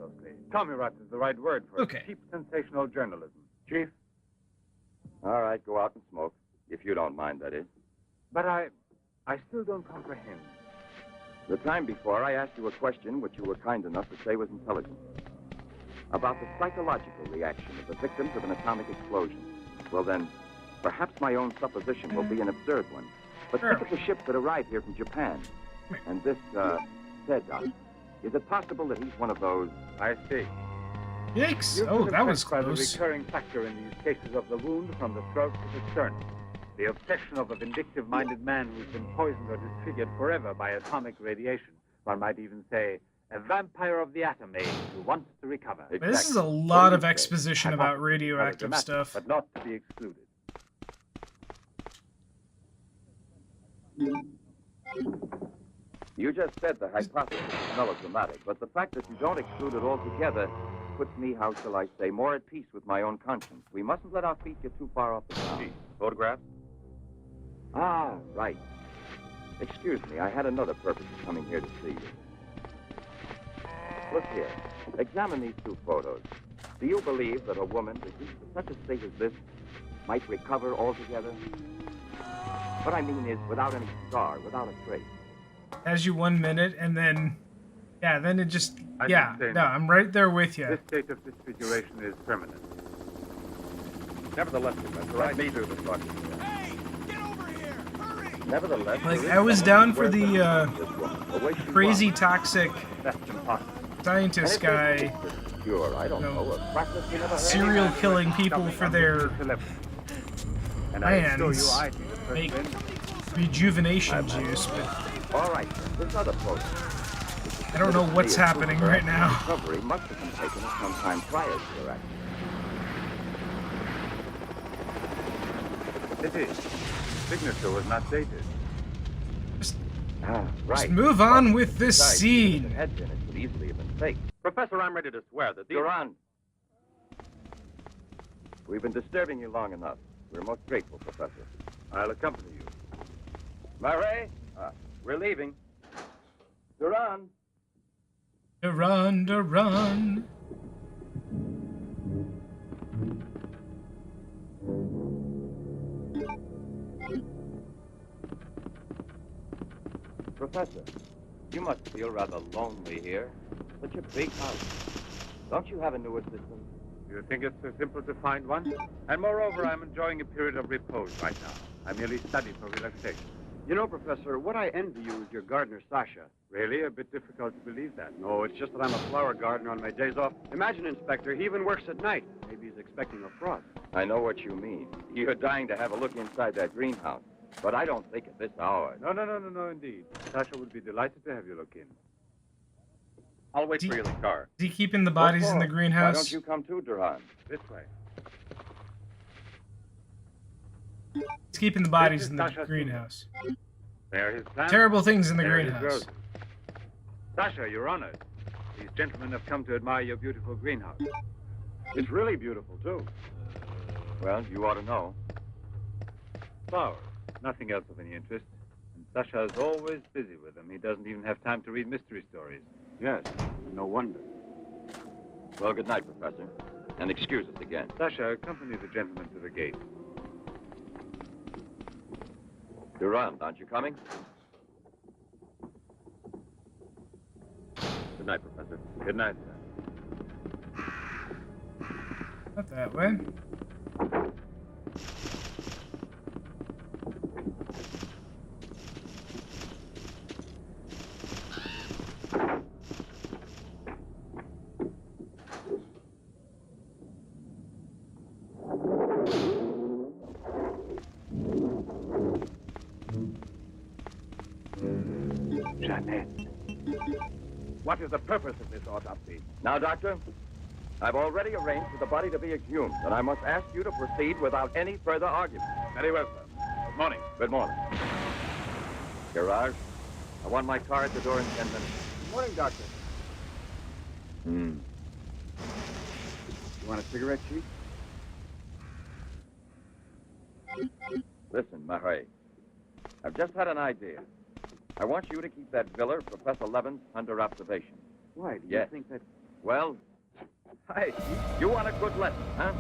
closely. Tommy-rot is the right word for Okay. cheap, sensational journalism. Chief? All right, go out and smoke. If you don't mind, that is. But I still don't comprehend. The time before, I asked you a question which you were kind enough to say was intelligent. About the psychological reaction of the victims of an atomic explosion. Well then, perhaps my own supposition will be an absurd one. But think of the ships that arrived here from Japan. And this, Ted, is it possible that he's one of those? I see. Yikes! You've Oh, been that was impressed by the close. recurring factor in these cases of the wound from the throat to the sternum. The obsession of a vindictive-minded man who's been poisoned or disfigured forever by atomic radiation. One might even say, a vampire of the atom age who wants to recover. Exactly. This is a lot of exposition about radioactive stuff. But not to be excluded. You just said the hypothesis is melodramatic, but the fact that you don't exclude it altogether puts me, how shall I say, more at peace with my own conscience. We mustn't let our feet get too far off the ground. Photographs? Ah, right. Excuse me, I had another purpose of coming here to see you. Look here. Examine these two photos. Do you believe that a woman reduced to such a state as this might recover altogether? What I mean is without any scar, without a trace. Has you 1 minute, and then, yeah, then it just, yeah, no, I'm right there with you. This state of disfiguration is permanent. Nevertheless, Professor, I may do the talking. Hey, get over here! Hurry! Nevertheless, Like, I was down for the crazy toxic scientist guy, serial killing people for their plans, make rejuvenation juice, but all right, this other photo. I don't know what's happening right now. Recovery must have been taken at some time prior to your accident. It is. Signature was not dated. Just move on with this scene. It could easily have been faked. Professor, I'm ready to swear that these... Duran. We've been disturbing you long enough. We're most grateful, Professor. I'll accompany you. Murray, we're leaving. Duran. Duran, Duran. Professor, you must feel rather lonely here. Such a big house. Don't you have a new assistant? You think it's so simple to find one? And moreover, I'm enjoying a period of repose right now. I merely study for relaxation. You know, Professor, what I envy you is your gardener, Sasha. Really? A bit difficult to believe that. No, it's just that I'm a flower gardener on my days off. Imagine, Inspector, he even works at night. Maybe he's expecting a frost. I know what you mean. You're dying to have a look inside that greenhouse. But I don't think at this hour. No, indeed. Sasha would be delighted to have you look in. I'll wait for you in the car. Is he keeping the bodies in the greenhouse? Why don't you come too, Duran? This way. He's keeping the bodies in the greenhouse. There are his plants. Terrible things in the There are his greenhouse. roses. Sasha, you're honored. These gentlemen have come to admire your beautiful greenhouse. It's really beautiful, too. Well, you ought to know. Flowers. Nothing else of any interest. And Sasha is always busy with them. He doesn't even have time to read mystery stories. Yes, no wonder. Well, good night, Professor. And excuse us again. Sasha, accompany the gentleman to the gate. Duran, aren't you coming? Good night, Professor. Good night, sir. Not that way. What is the purpose of this autopsy? Now, Doctor, I've already arranged for the body to be exhumed, and I must ask you to proceed without any further argument. Very well, sir. Good morning. Good morning. Garage, I want my car at the door in 10 minutes. Good morning, Doctor. You want a cigarette, Chief? Listen, Marais, I've just had an idea. I want you to keep that villa of Professor Levens under observation. Why? Do you Yes. think that... Well, hey, you want a good lesson, huh?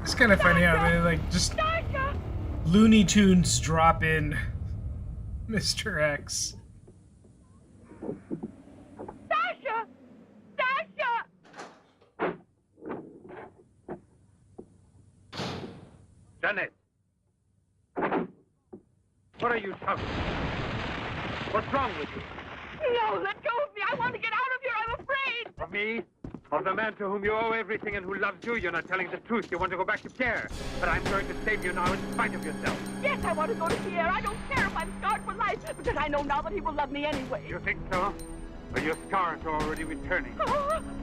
It's kind of funny how they like just Looney Tunes drop in Mr. X. Sasha! Sasha! Janet! What are you shouting? What's wrong with you? No, let go of me. I want to get out of here. I'm afraid. Of me? Of the man to whom you owe everything and who loves you? You're not telling the truth. You want to go back to Pierre. But I'm going to save you now in spite of yourself. Yes, I want to go to Pierre. I don't care if I'm scarred for life, because I know now that he will love me anyway. You think so? But your scars are already returning.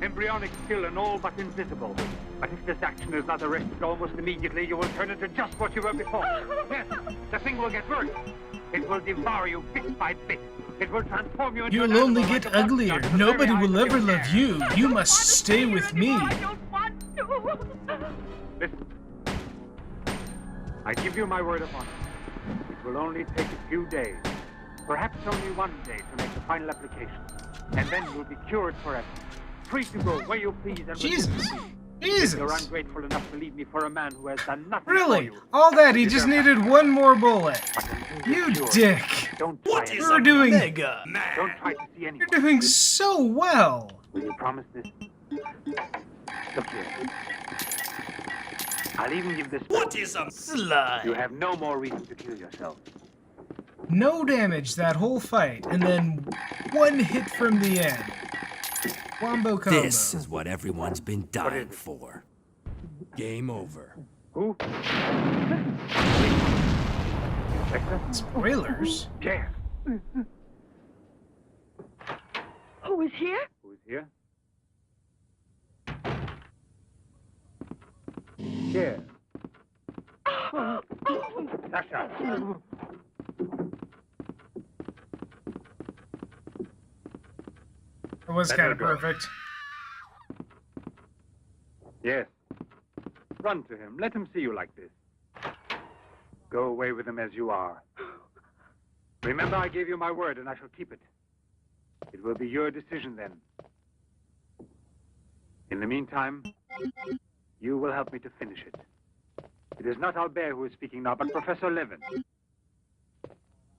Embryonic still and all but invisible. But if this action is not arrested almost immediately, you will turn into just what you were before. Yes, the thing will get worse. It will devour you bit by bit. It will transform you into You'll only get uglier. Nobody will ever love you. You must stay with me. I don't want to. Listen. I give you my word of honor. It will only take a few days. Perhaps only one day to make the final application. And then you'll be cured forever. Free to go where you please and Jesus. Jesus. If you're ungrateful enough to leave me for a man who has done nothing Really? for you. All that? He just needed one more bullet. You dick. What is You're doing mega man? Don't try to see anyone. You're doing so well. Will you promise this? Look here. I'll even give this. What is a slide? You have no more reason to kill yourself. No damage that whole fight, and then one hit from the end. Wombo combo. This is what everyone's been dying for. Game over. Who? Spoilers? Yeah. Who is here? Who is here? Here. Sasha. It was Let kind her of go. perfect. Yes. Run to him. Let him see you like this. Go away with him as you are. Remember, I gave you my word, and I shall keep it. It will be your decision then. In the meantime, you will help me to finish it. It is not Albert who is speaking now, but Professor Levin.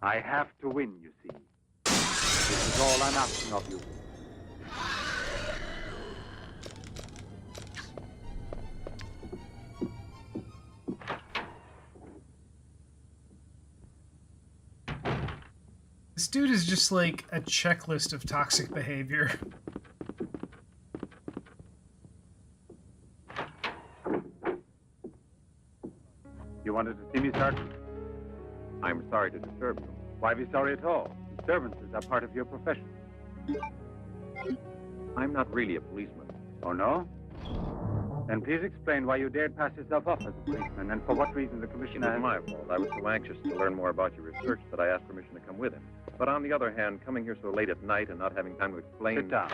I have to win, you see. This is all I'm asking of you. This dude is just like a checklist of toxic behavior. You wanted to see me, Sergeant? I'm sorry to disturb you. Why be sorry at all? Disturbances are part of your profession. I'm not really a policeman. Oh, no? Then please explain why you dared pass yourself off as a policeman, and for what reason the It commissioner... was my fault. I was so anxious to learn more about your research that I asked permission to come with him. But on the other hand, coming here so late at night and not having time to explain... Sit down.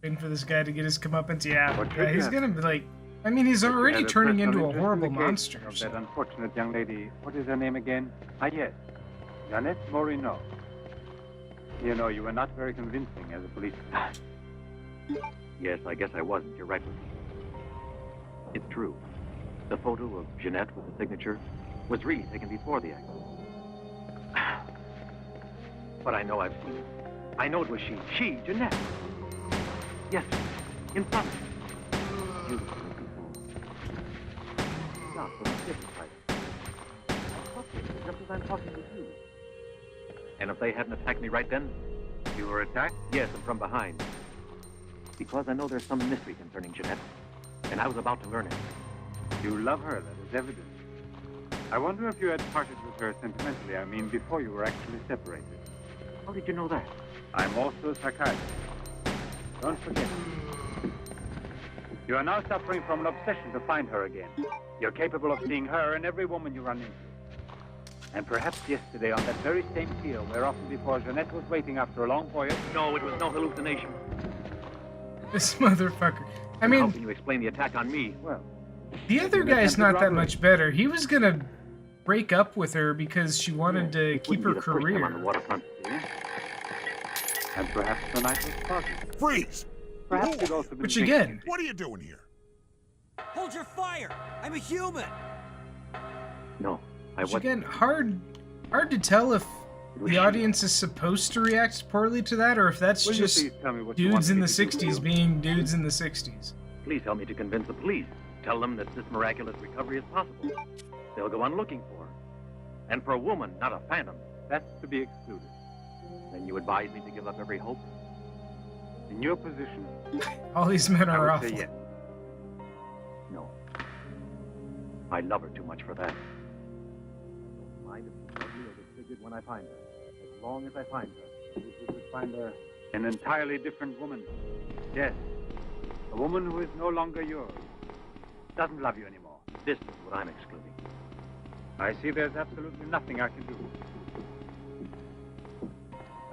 Waiting for this guy to get his comeuppance. Yeah, What yeah, could he's you gonna be like... I mean, he's But you already had turning personal into a interest in horrible the case monster. Of So. that unfortunate young lady. What is her name again? Ah, yes. Jeanette Morino. You know, you were not very convincing as a policeman. Yes, I guess I wasn't. You're right with me. It's true. The photo of Jeanette with the signature was really taken before the accident. But I know I've seen it. I know it was she. She, Jeanette. Yes, in front of me. Beautiful. Not from a different type. Just as I'm talking with you. And if they hadn't attacked me right then? You were attacked? Yes, and from behind. Because I know there's some mystery concerning Jeanette, and I was about to learn it. You love her, that is evident. I wonder if you had parted with her sentimentally, I mean, before you were actually separated. How did you know that? I'm also a psychiatrist. Don't forget. You are now suffering from an obsession to find her again. You're capable of seeing her and every woman you run into. And perhaps yesterday on that very same pier where often before Jeanette was waiting after a long voyage... No, it was no hallucination. This motherfucker. I How mean, can you explain the attack on me? Well, the other an guy's attempted not that robbery. much better. He was gonna break up with her because she wanted to keep her Wouldn't be the first time on the career. waterfront here. And perhaps the night was foggy. Freeze! Perhaps you'd also been Which thinking- again, What are you doing here? Hold your fire! I'm a human! No, I which wasn't. again, hard to tell if the audience is supposed to react poorly to that, or if that's Will you just please tell me what you want dudes in me the to do for you? '60s being dudes in the '60s. Please help me to convince the police. Tell them that this miraculous recovery is possible. They'll go on looking for her. And for a woman, not a phantom, that's to be excluded. Then you advise me to give up every hope? In your position, All these men I are would awful. say yes. No. I love her too much for that. I don't mind if she's ugly or disfigured when I find her. As long as I find her. If you could find her... An entirely different woman. Yes. A woman who is no longer yours. Doesn't love you anymore. This is what I'm excluding. I see there's absolutely nothing I can do.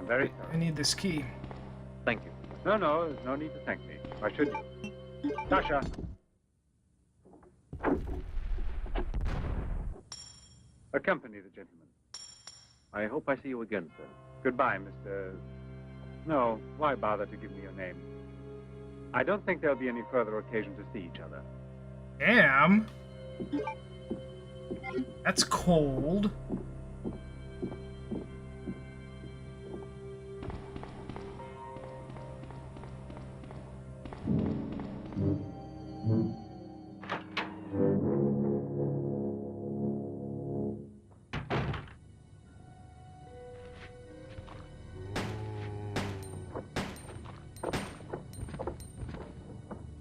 I'm very sorry. I need this key. Thank you. No, there's no need to thank me. Why should you? Sasha! Accompany the gentleman. I hope I see you again, sir. Goodbye, Mr. No, why bother to give me your name? I don't think there'll be any further occasion to see each other. Damn. That's cold.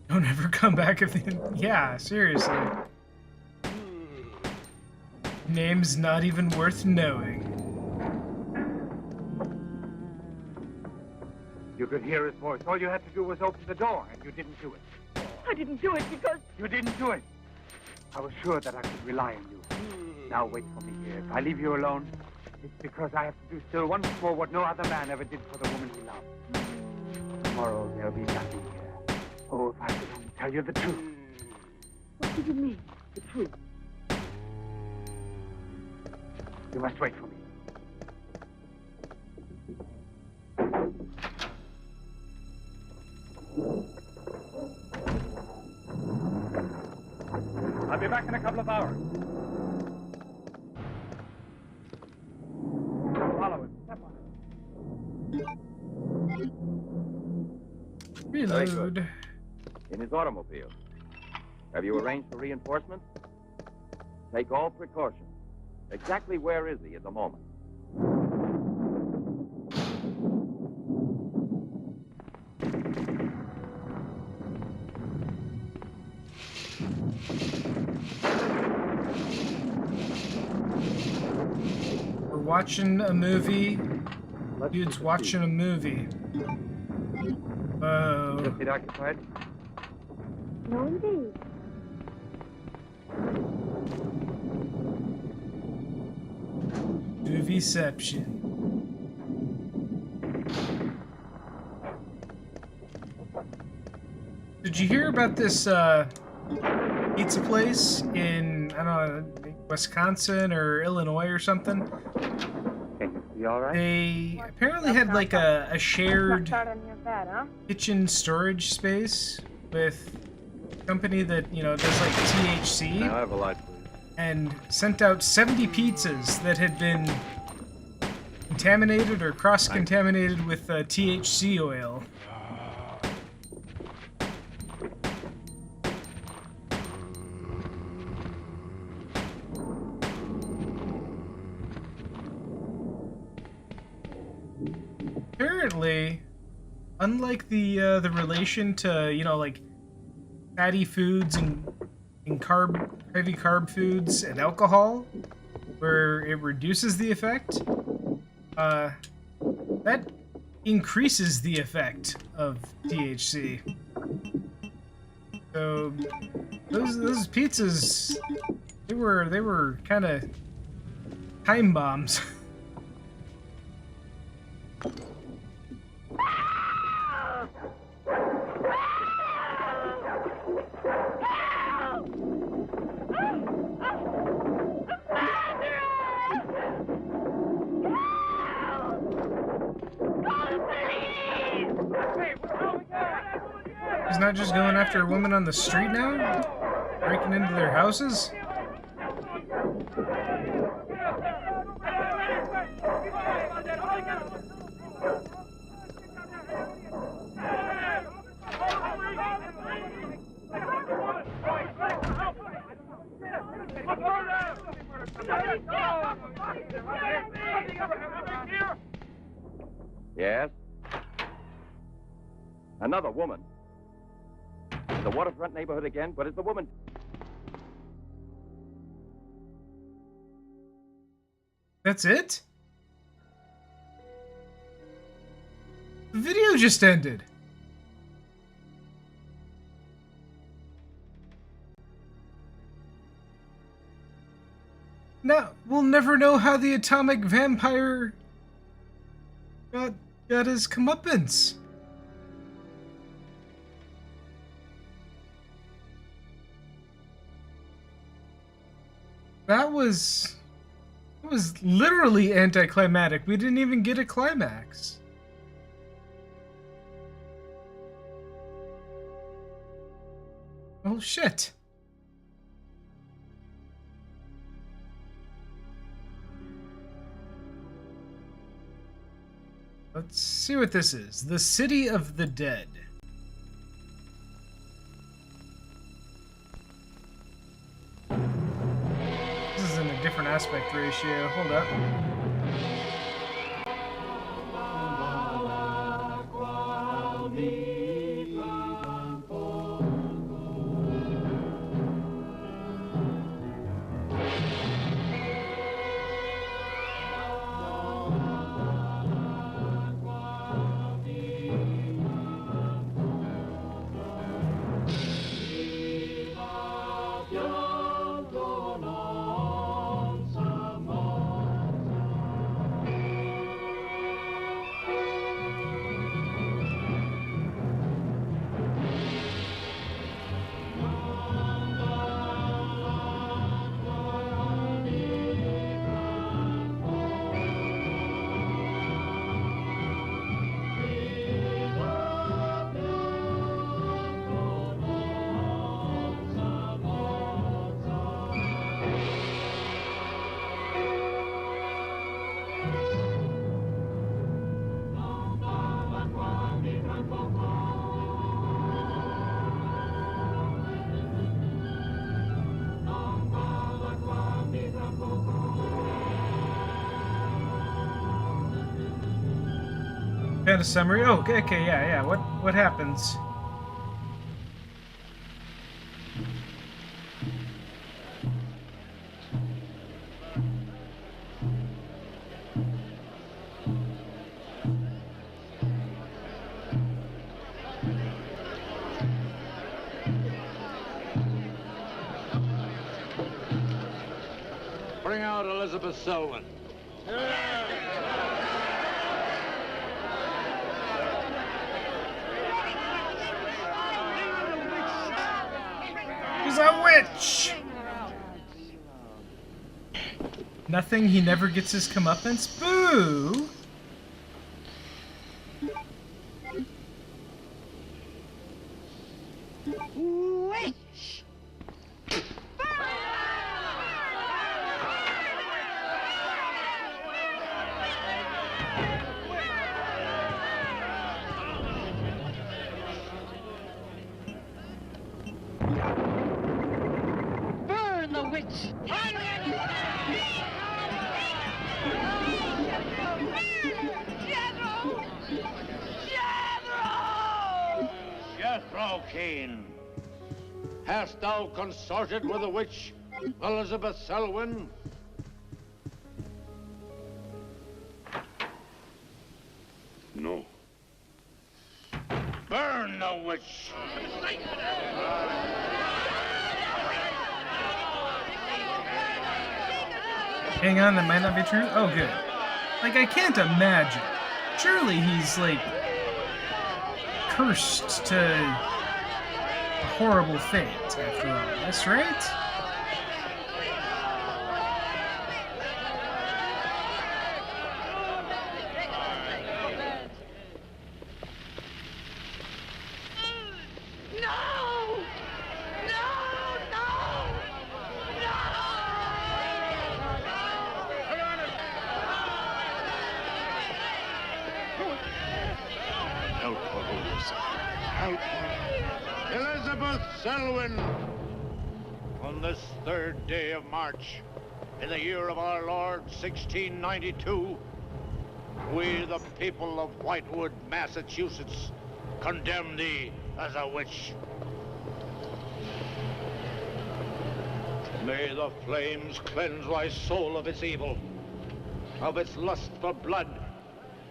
Don't ever come back if the... Yeah, seriously. Name's not even worth knowing. You could hear his voice. All you had to do was open the door, and you didn't do it. I didn't do it because... You didn't do it. I was sure that I could rely on you. Now wait for me here. If I leave you alone, it's because I have to do still once more what no other man ever did for the woman he loved. Tomorrow there'll be nothing here. Oh, if I could only tell you the truth. What do you mean, the truth? You must wait for me. I'll be back in a couple of hours. Follow it. Step on it. Very Reload. good. In his automobile. Have you arranged for reinforcements? Take all precautions. Exactly where is he at the moment? We're watching a movie. Dude's watching a movie. Whoa. Is it occupied? No, indeed. Movieception. Did you hear about this pizza place in, I don't know, Wisconsin or Illinois or something? You all right? They apparently had like a shared Start on your bed, huh? kitchen storage space with a company that, you know, does like THC. Now I have a light, please. And sent out 70 pizzas that had been contaminated or cross-contaminated with THC oil. Apparently, unlike the relation to, you know, like fatty foods and heavy carb foods and alcohol, where it reduces the effect, that increases the effect of THC. So those pizzas, they were kind of time bombs. He's not just going after a woman on the street now? Breaking into their houses? Yes? Another woman. The waterfront neighborhood again, but is the woman... That's it? The video just ended. Now, we'll never know how the atomic vampire got his comeuppance. That was literally anticlimactic. We didn't even get a climax. Oh shit. Let's see what this is. The City of the Dead. This is in a different aspect ratio. Hold up. Kind of summary. Oh, okay, yeah. What happens? Bring out Elizabeth Selwyn. She's a witch! Nothing, he never gets his comeuppance? Boo! Witch! Burn the witch! Jethro Keen, hast thou consorted with the witch Elizabeth Selwyn? No. Burn the witch! Hang on, that might not be true? Oh, good. Like, I can't imagine. Surely he's, like, cursed to a horrible fate after all this, right? Elizabeth Selwyn, on this 3rd day of March, in the year of our Lord 1692, we, the people of Whitewood, Massachusetts, condemn thee as a witch. May the flames cleanse thy soul of its evil, of its lust for blood,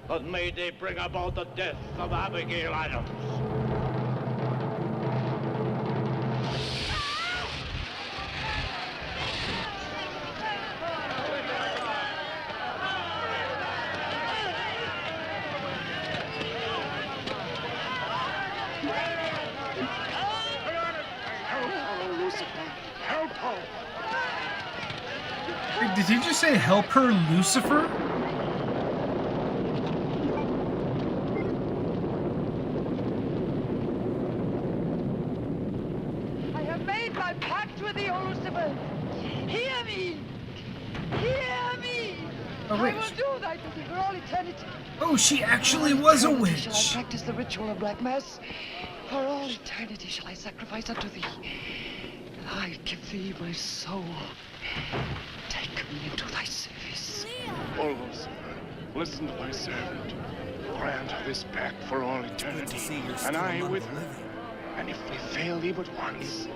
but may they bring about the death of Abigail Adams. Wait, did he just say help her, Lucifer? I have made my pact with the Lucifer. Hear me! Hear me! A I witch. will do thy bidding for all eternity. Oh, she actually was a Shall I witch. practice the ritual of Black Mass? For all eternity shall I sacrifice unto thee. I give thee my soul. Take me into thy service. O Lucifer, listen to thy servant. Grant this pact for all eternity, and I with her. And if we fail thee but once,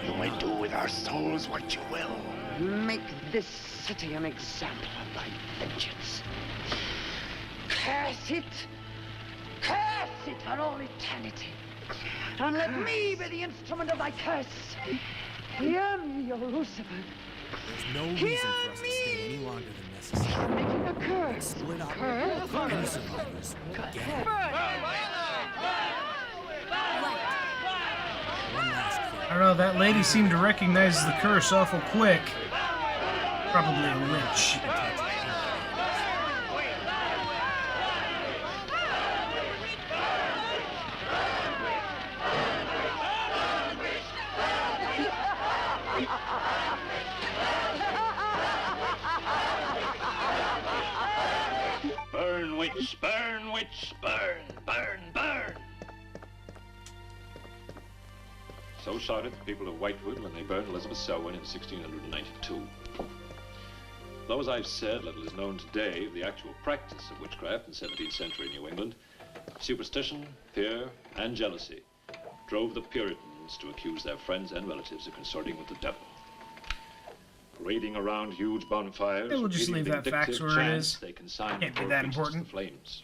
you may do with our souls what you will. Make this city an example of thy vengeance. Curse it! Curse it for all eternity! And let me be the instrument of thy curse! Hear me, O Lucifer! There's no reason for us to stay any longer than necessary. Making a curse! Split up. Curse! Any survivors won't get it. One last thing. I don't know, that lady seemed to recognize the curse awful quick. Probably a witch. Burn, witch, burn, witch, burn, burn, burn. So shouted the people of Whitewood when they burned Elizabeth Selwyn in 1692. Though, as I've said, little is known today of the actual practice of witchcraft in 17th century New England, superstition, fear, and jealousy drove the Puritans to accuse their friends and relatives of consorting with the devil. Parading around huge bonfires, Yeah, we'll just repeating leave that fact vindictive where it chants, is. they consigned Can't the be poor that creatures important. to the flames.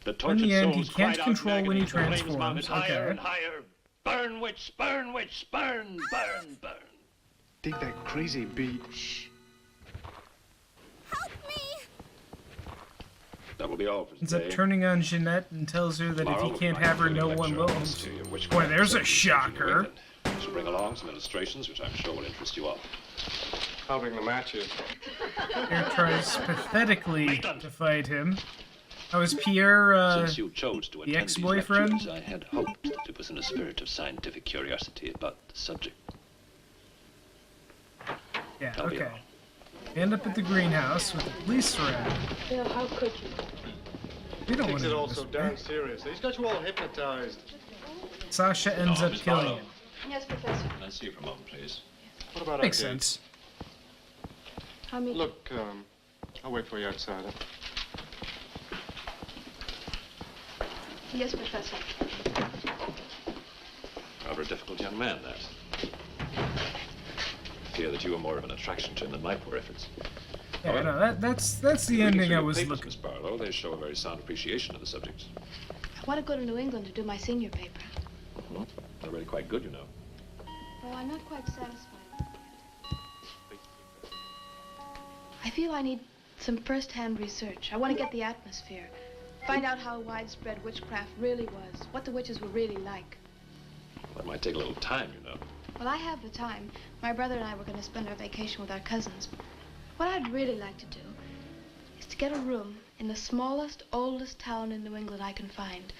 The In tortured the end, he souls can't cried out control in when he agony, the flames transforms. mounted higher Okay. and higher. Burn, witch, burn, witch, burn, burn, burn. Dig that crazy beat. That will be all for Ends today. up turning on Jeanette and tells her that if Tomorrow he we'll can't provide have her, a no lecture one on will. the history of Boy, witchcraft there's a in New shocker. England. I shall bring along some illustrations which I'm sure will interest you all. I'll bring the matches. Pierre tries pathetically to fight him. How is Pierre, Since you chose to the attend these ex-boyfriend? lectures, I had hoped that it was in a spirit of scientific curiosity about the subject. Yeah, That'll be okay. all. They end up at the greenhouse with the police around. Bill, how could you? We don't want Takes to it do all this, so right? darn serious. He's got you all hypnotized. Sasha ends up Miss killing Barlow. him. Yes, Professor. Can I see you for a moment, please? What about Makes our date? sense. How many? Look, I'll wait for you outside. Yes, Professor. Rather a difficult young man, that. I fear that you are more of an attraction to him than my poor efforts. Yeah, However, no, that's the reading ending through I your was papers, looking Miss Barlow, they show a very sound appreciation of the subject. I want to go to New England to do my senior paper. They're really quite good, you know. Well, I'm not quite satisfied. I feel I need some first-hand research. I want to get the atmosphere. Find out how widespread witchcraft really was. What the witches were really like. That might take a little time, you know. Well, I have the time. My brother and I were going to spend our vacation with our cousins. What I'd really like to do is to get a room in the smallest, oldest town in New England I can find.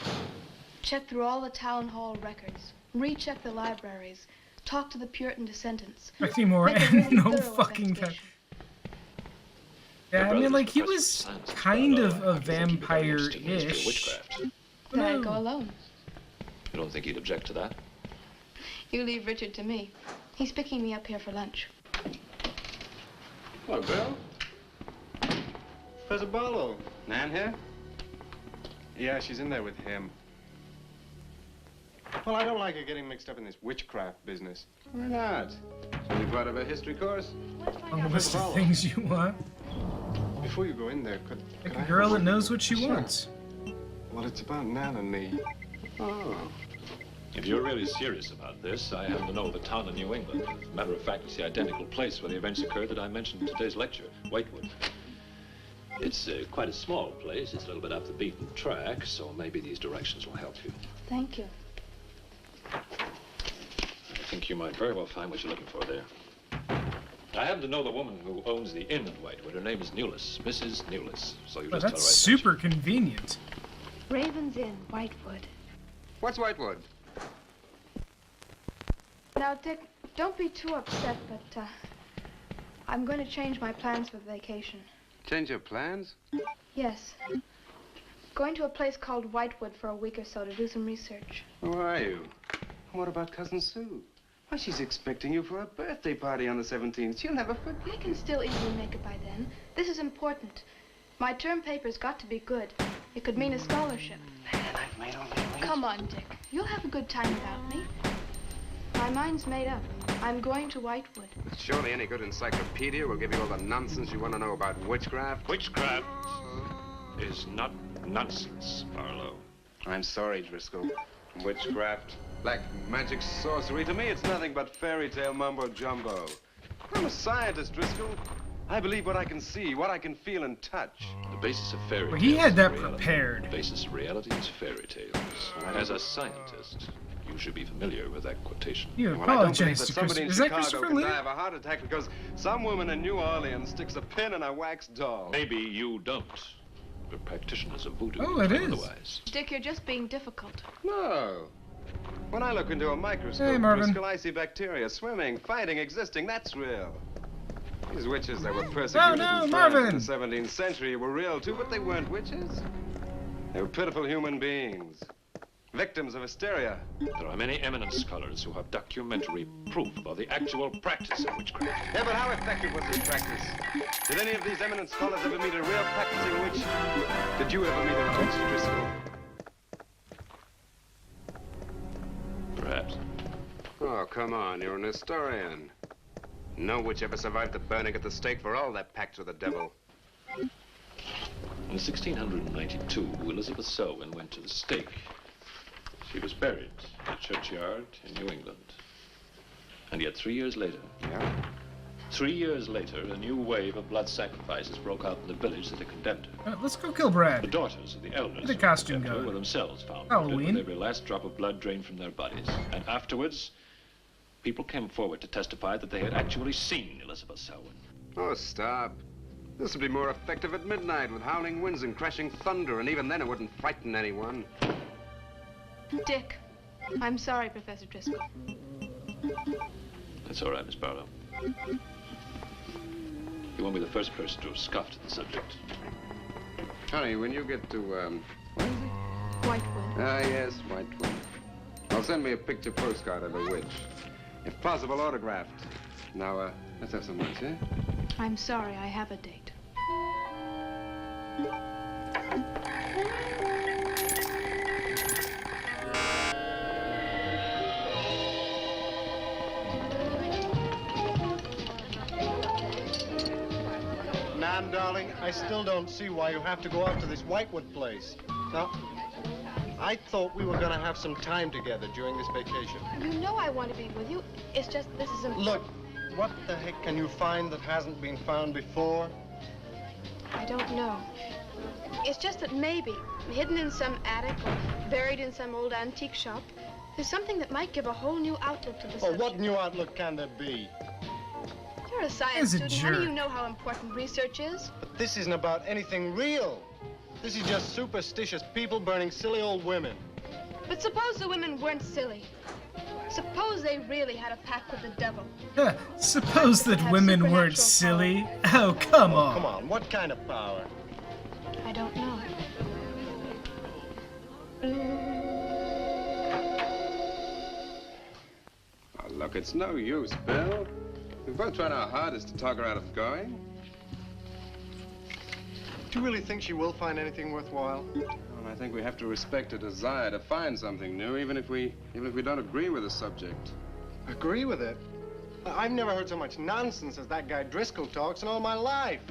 Check through all the town hall records. Recheck the libraries. Talk to the Puritan descendants. anymore, Make a and really no thorough fucking time. investigation. Yeah, I brother's mean, like, he professor of was science, Miss kind Barlow. of a I think he'd be very interested in the history of vampire-ish. witchcraft. Then I'd go alone. You don't think he'd object to that? You leave Richard to me. He's picking me up here for lunch. Hello, girl. Professor Barlow. Nan here? Yeah, she's in there with him. Well, I don't like her getting mixed up in this witchcraft business. Why not? She'll be part of a history course. On the list of things you want. Before you go in there, could Like I a girl have that knows what she Sure. wants. Well, it's about Nan and me. Oh. If you're really serious about this, I happen to know of a town in New England. As a matter of fact, it's the identical place where the events occurred that I mentioned in today's lecture, Whitewood. It's quite a small place. It's a little bit off the beaten track, so maybe these directions will help you. Thank you. I think you might very well find what you're looking for there. I happen to know the woman who owns the inn in Whitewood. Her name is Newless, Mrs. Newless. So you Well, just tell her I that's sent you. super convenient. Raven's Inn, Whitewood. What's Whitewood? Now, Dick, don't be too upset, but I'm going to change my plans for the vacation. Change your plans? Yes. Going to a place called Whitewood for a week or so to do some research. Who are you? What about Cousin Sue? Why, she's expecting you for a birthday party on the 17th. She'll never forget. I can still easily make it by then. This is important. My term paper's got to be good. It could mean a scholarship. Man, I've made all the Come on, Dick. You'll have a good time without me. My mind's made up. I'm going to Whitewood. Surely any good encyclopedia will give you all the nonsense you want to know about witchcraft. Witchcraft is not nonsense, Barlow. I'm sorry, Driscoll. Witchcraft, black magic, sorcery. To me, it's nothing but fairy tale mumbo-jumbo. I'm a scientist, Driscoll. I believe what I can see, what I can feel and touch. The basis of fairy Well, tales he had is that reality. prepared. The basis of reality is fairy tales. As a scientist, you should be familiar with that quotation. You Well, I don't believe apologize that to somebody Christopher. in Is that Chicago Christopher can Lee? die of a heart attack because some woman in New Orleans sticks a pin in a wax doll. Maybe you don't. We're practitioners of voodoo. Oh, it is. Otherwise. Dick, you're just being difficult. No. When I look into a microscope, Hey, Marvin. Driscoll, I see bacteria swimming, fighting, existing. That's real. These witches that were persecuted no, and Marvin. burned in the 17th century were real, too, but they weren't witches. They were pitiful human beings, victims of hysteria. There are many eminent scholars who have documentary proof about the actual practice of witchcraft. Yeah, but how effective was this practice? Did any of these eminent scholars ever meet a real practicing witch? Did you ever meet a witch, Driscoll? Perhaps. Oh, come on, you're an historian. No witch ever survived the burning at the stake for all that pact with the devil. In 1692, Elizabeth Selwyn went to the stake. She was buried in a churchyard in New England. And yet 3 years later, 3 years later, a new wave of blood sacrifices broke out in the village that had condemned her. Let's go kill Brad. The daughters of the elders Where'd the who costume condemned her go? were themselves found Halloween. dead with every last drop of blood drained from their bodies. And afterwards, people came forward to testify that they had actually seen Elizabeth Selwyn. Oh, stop. This would be more effective at midnight with howling winds and crashing thunder, and even then it wouldn't frighten anyone. Dick, I'm sorry, Professor Driscoll. That's all right, Miss Barlow. You won't be the first person to have scoffed at the subject. Honey, when you get to, Whitewood. Ah, yes, Whitewood. Well, send me a picture postcard of the witch. If possible, autographed. Now, let's have some lunch, eh? I'm sorry, I have a date. Nan, darling, I still don't see why you have to go out to this Whitewood place. Now, I thought we were going to have some time together during this vacation. You know I want to be with you. It's just this is important. Look, what the heck can you find that hasn't been found before? I don't know. It's just that maybe, hidden in some attic or buried in some old antique shop, there's something that might give a whole new outlook to the Oh, subject. what new outlook can there be? You're a science Is a student. How do jerk. you know how important research is? But this isn't about anything real. This is just superstitious people burning silly old women. But suppose the women weren't silly. Suppose they really had a pact with the devil. Suppose that women weren't silly. Oh, come on. Come on, what kind of power? I don't know. Look, it's no use, Bill. We've both tried our hardest to talk her out of going. Do you really think she will find anything worthwhile? Well, I think we have to respect her desire to find something new, even if we don't agree with the subject. Agree with it? I've never heard so much nonsense as that guy Driscoll talks in all my life.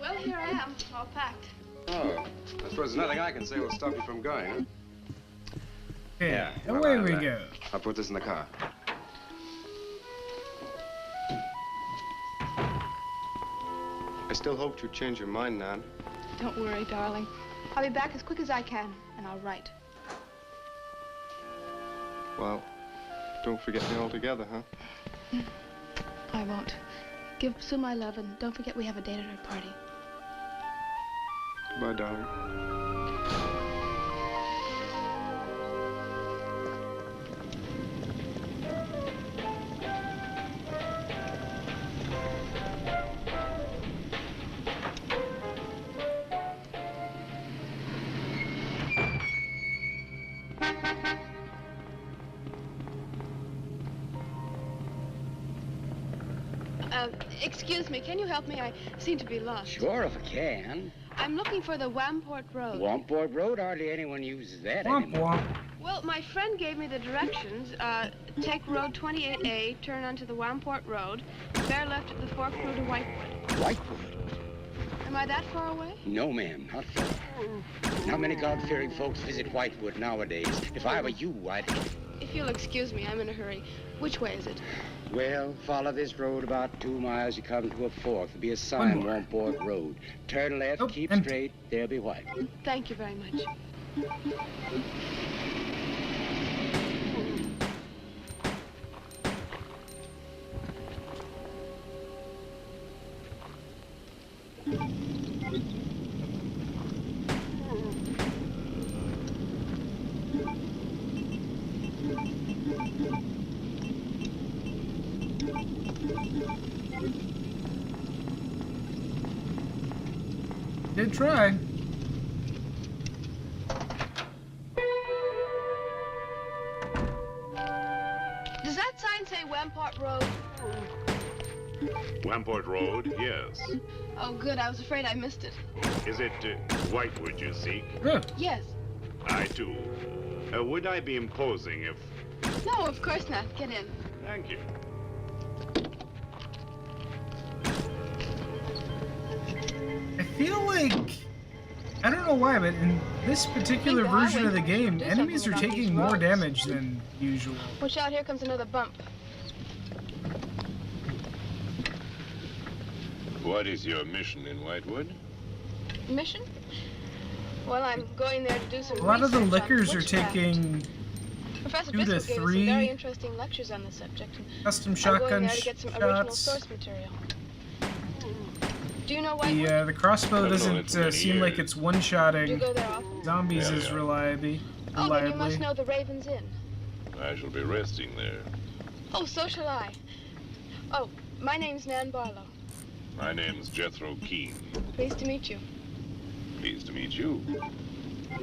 Well, here I am, all packed. Oh, I suppose there's nothing I can say will stop you from going, huh? Yeah, well, away we go. I'll put this in the car. I still hoped you'd change your mind, Nan. Don't worry, darling. I'll be back as quick as I can, and I'll write. Well, don't forget me altogether, huh? I won't. Give Sue my love, and don't forget we have a date at her party. Bye, darling. Excuse me, can you help me? I seem to be lost. Sure, if I can. I'm looking for the Wamport Road. Wamport Road? Hardly anyone uses that Womp anymore. womp. Well, my friend gave me the directions. Take Road 28A, turn onto the Wamport Road, bear left at the fork through to Whitewood. Whitewood? Am I that far away? No, ma'am, not far. Not many God-fearing folks visit Whitewood nowadays. If I were you, I'd... If you'll excuse me, I'm in a hurry. Which way is it? Well, follow this road about 2 miles. You come to a fork. There'll be a sign, Wamport Road. Turn left, keep straight. There'll be Whitewood. Thank you very much. Did try. Does that sign say Wamport Road? Wamport Road, yes. Oh, good. I was afraid I missed it. Is it Whitewood you seek? Yes. I do. Would I be imposing if... No, of course not. Get in. Thank you. I feel like, I don't know why, but in this particular version of the game, enemies are taking more damage than usual. Watch out, here comes another bump. What is your mission in Whitewood? Mission? Well, I'm going there to do some A lot of the research on liquors are witchcraft. taking Professor 2 to Driscoll gave us some 3 very interesting lectures on the subject. custom I'm shotgun going there to get some original shots. source material. Do you know Whitewood? The crossbow doesn't seem like it's Do you one-shotting go there often? zombies Yeah, as yeah. reliably. Oh, then you must know the Raven's Inn. I shall be resting there. Oh, so shall I. Oh, my name's Nan Barlow. My name's Jethro Keene. Pleased to meet you. Pleased to meet you. I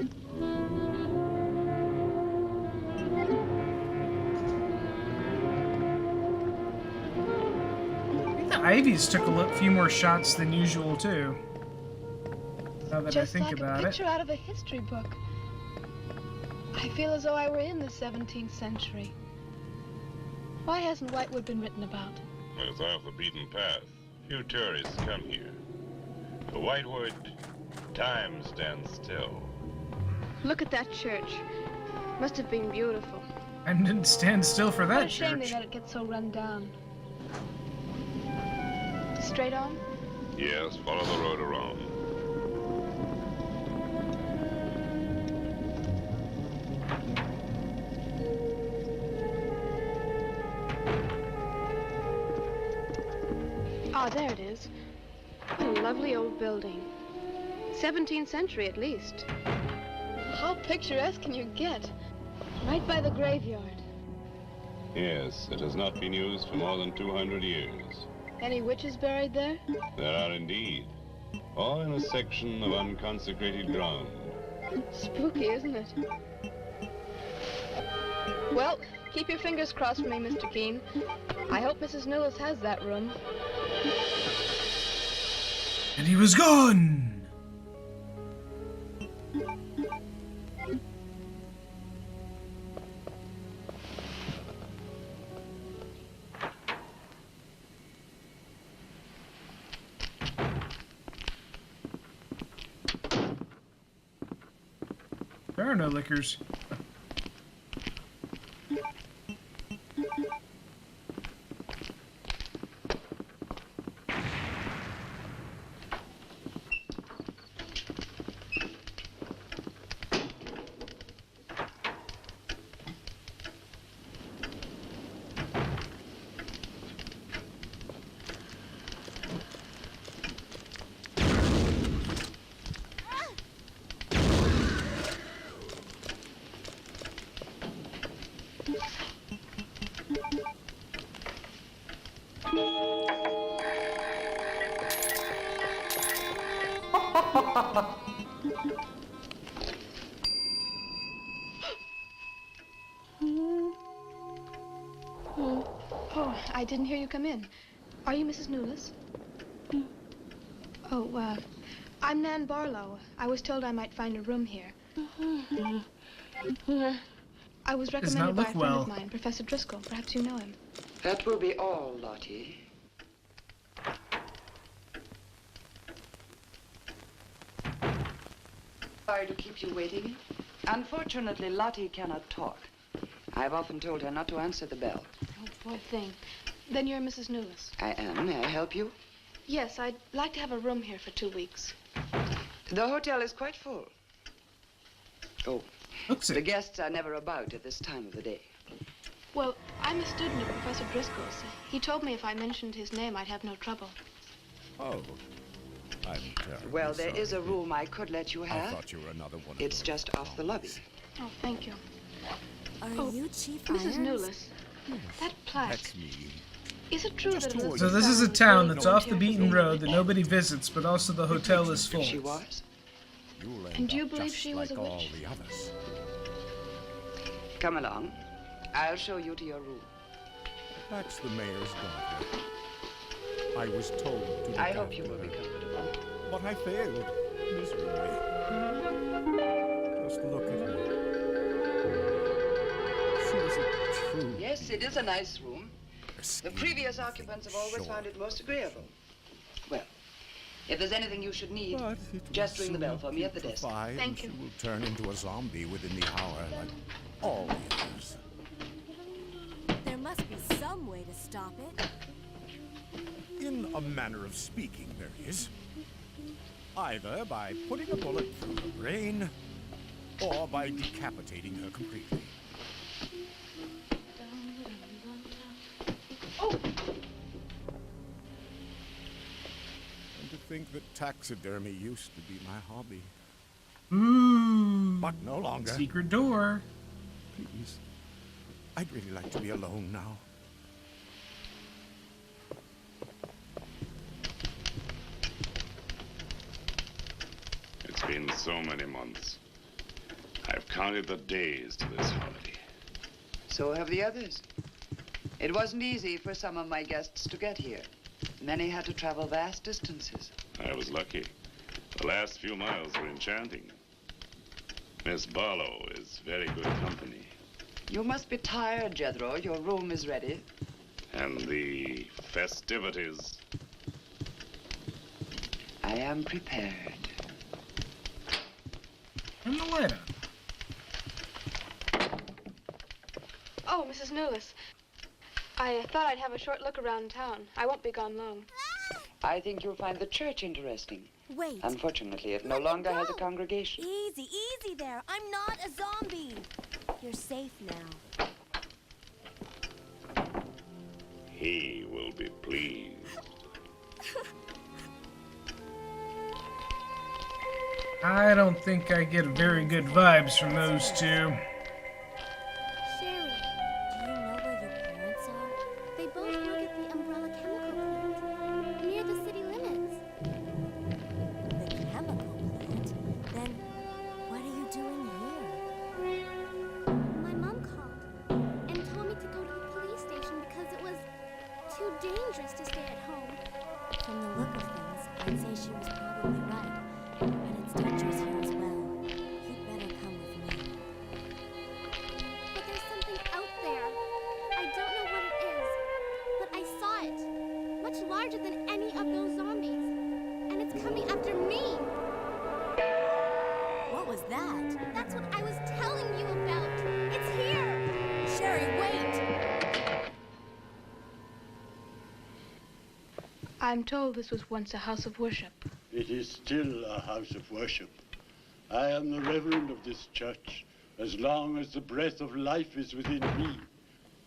think the Ivies took a few more shots than usual, too. Now that Just I think like about a it. picture out of a history book. I feel as though I were in the 17th century. Why hasn't Whitewood been written about? It's off the beaten path. Few tourists come here. For Whitewood, time stands still. Look at that church. Must have been beautiful. I didn't stand still for What a that shame they church. let it get so run down. Straight on? Yes, follow the road around. Oh, there it is. What a lovely old building. 17th century at least. How picturesque can you get? Right by the graveyard. Yes, it has not been used for more than 200 years. Any witches buried there? There are indeed. All in a section of unconsecrated ground. Spooky, isn't it? Well, Keep your fingers crossed for me, Mr. Keene. I hope Mrs. Newlis has that room. And he was gone! There are no liquors. Oh, I didn't hear you come in. Are you Mrs. Newlis? Oh, I'm Nan Barlow. I was told I might find a room here. I was recommended by a friend of mine, Professor Driscoll. Perhaps you know him. That will be all, Lottie. Sorry to keep you waiting. Unfortunately, Lottie cannot talk. I've often told her not to answer the bell. Oh, poor thing. Then you're Mrs. Newlis. I am. May I help you? Yes, I'd like to have a room here for 2 weeks. The hotel is quite full. Oh, the guests are never about at this time of the day. Well, I'm a student of Professor Driscoll's. He told me if I mentioned his name, I'd have no trouble. Oh, I'm terribly Well, there sorry. is a room I could let you I have. thought you were another one. It's just off the lobby. Oh, thank you. Are you Chief Mrs. Irons? Newlis, that plaque. That's me. Is it true that Elizabeth So this is a Barlow town really that's lived off the here? beaten road that nobody visits, but also the hotel is full. She was? You'll end And do you up believe just she was like a all witch? the others. Come along. I'll show you to your room. That's the mayor's daughter. I was told to I look hope you after will be her, comfortable. but I failed miserably. Just look at her. She was a true. Yes, it is a nice room. The previous occupants have always found it most agreeable. Well, if there's anything you should need, just ring the bell for me at the desk. Thank you. She will turn into a zombie within the hour, like all the others. There must be some way to stop it. In a manner of speaking, there is. Either by putting a bullet through her brain, or by decapitating her completely. Oh! And to think that taxidermy used to be my hobby. Ooh. But no longer. Secret door. Please. I'd really like to be alone now. It's been so many months. I've counted the days to this holiday. So have the others. It wasn't easy for some of my guests to get here. Many had to travel vast distances. I was lucky. The last few miles were enchanting. Miss Barlow is very good company. You must be tired, Jethro. Your room is ready. And the festivities. I am prepared. Turn the light on. Oh, Mrs. Newlis. I thought I'd have a short look around town. I won't be gone long. I think you'll find the church interesting. Wait. Unfortunately, it no longer has a congregation. Easy, easy there. I'm not a zombie. You're safe now. He will be pleased. I don't think I get very good vibes from those two. Sherry, do you know where your parents are? They both work at the Umbrella Chemical Plant, near the city limits. The chemical plant? Then what are you doing here? My mom called and told me I'm told this was once a house of worship. It is still a house of worship. I am the reverend of this church. As long as the breath of life is within me,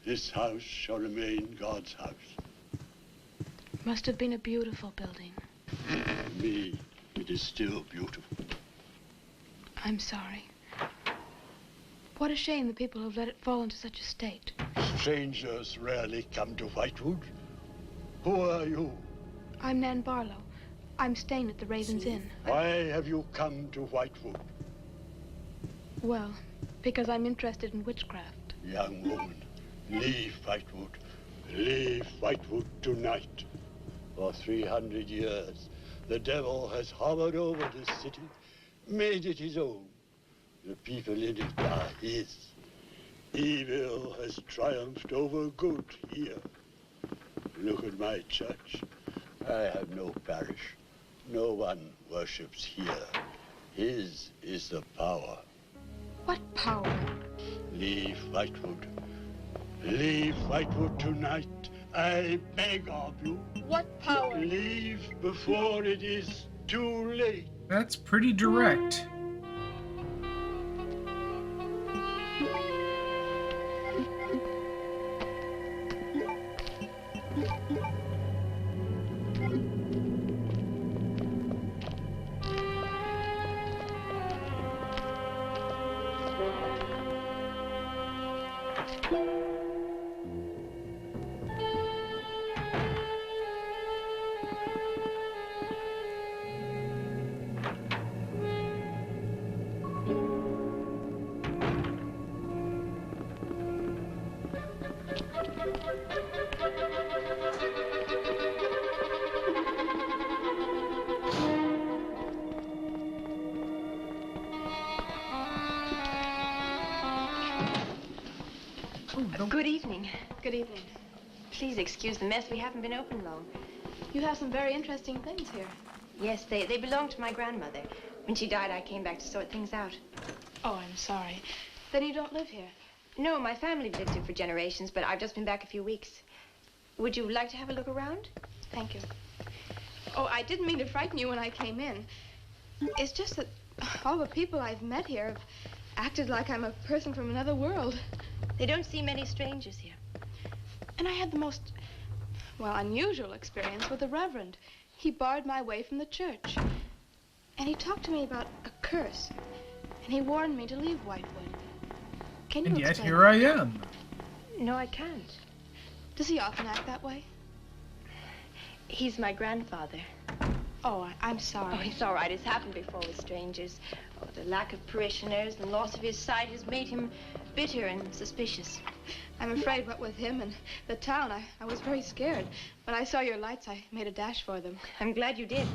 this house shall remain God's house. Must have been a beautiful building. For me, it is still beautiful. I'm sorry. What a shame the people have let it fall into such a state. Strangers rarely come to Whitewood. Who are you? I'm Nan Barlow. I'm staying at the Raven's Inn. Why have you come to Whitewood? Well, because I'm interested in witchcraft. Young woman, leave Whitewood. Leave Whitewood tonight. For 300 years, the devil has hovered over this city, made it his own. The people in it are his. Evil has triumphed over good here. Look at my church. I have no parish. No one worships here. His is the power. What power? Leave Whitewood. Leave Whitewood tonight. I beg of you. What power? Leave before it is too late. That's pretty direct. Good evening. Good evening. Please excuse the mess. We haven't been open long. You have some very interesting things here. Yes, they belonged to my grandmother. When she died, I came back to sort things out. Oh, I'm sorry. Then you don't live here? No, my family lived here for generations, but I've just been back a few weeks. Would you like to have a look around? Thank you. Oh, I didn't mean to frighten you when I came in. It's just that all the people I've met here have acted like I'm a person from another world. They don't see many strangers here. And I had the most, well, unusual experience with the Reverend. He barred my way from the church. And he talked to me about a curse. And he warned me to leave Whitewood. Can you And yet explain here I am. No, I can't. Does he often act that way? He's my grandfather. Oh, I'm sorry. Oh, it's all right. It's happened before with strangers. Oh, the lack of parishioners and loss of his sight has made him bitter and suspicious. I'm afraid what with him and the town, I was very scared. When I saw your lights, I made a dash for them. I'm glad you did.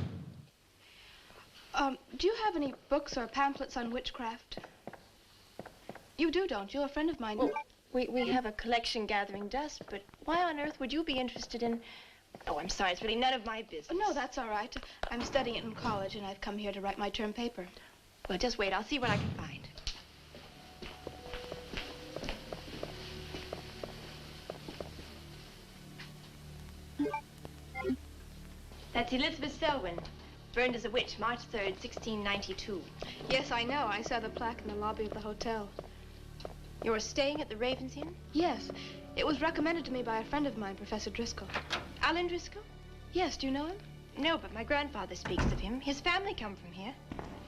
Do you have any books or pamphlets on witchcraft? You do, don't you? A friend of mine... Well, we have a collection gathering dust, but why on earth would you be interested in... Oh, I'm sorry. It's really none of my business. No, that's all right. I'm studying it in college, and I've come here to write my term paper. Well, just wait. I'll see what I can find. That's Elizabeth Selwyn, burned as a witch, March 3rd, 1692. Yes, I know. I saw the plaque in the lobby of the hotel. You're staying at the Raven's Inn? Yes. It was recommended to me by a friend of mine, Professor Driscoll. Alan Driscoll? Yes, do you know him? No, but my grandfather speaks of him. His family come from here.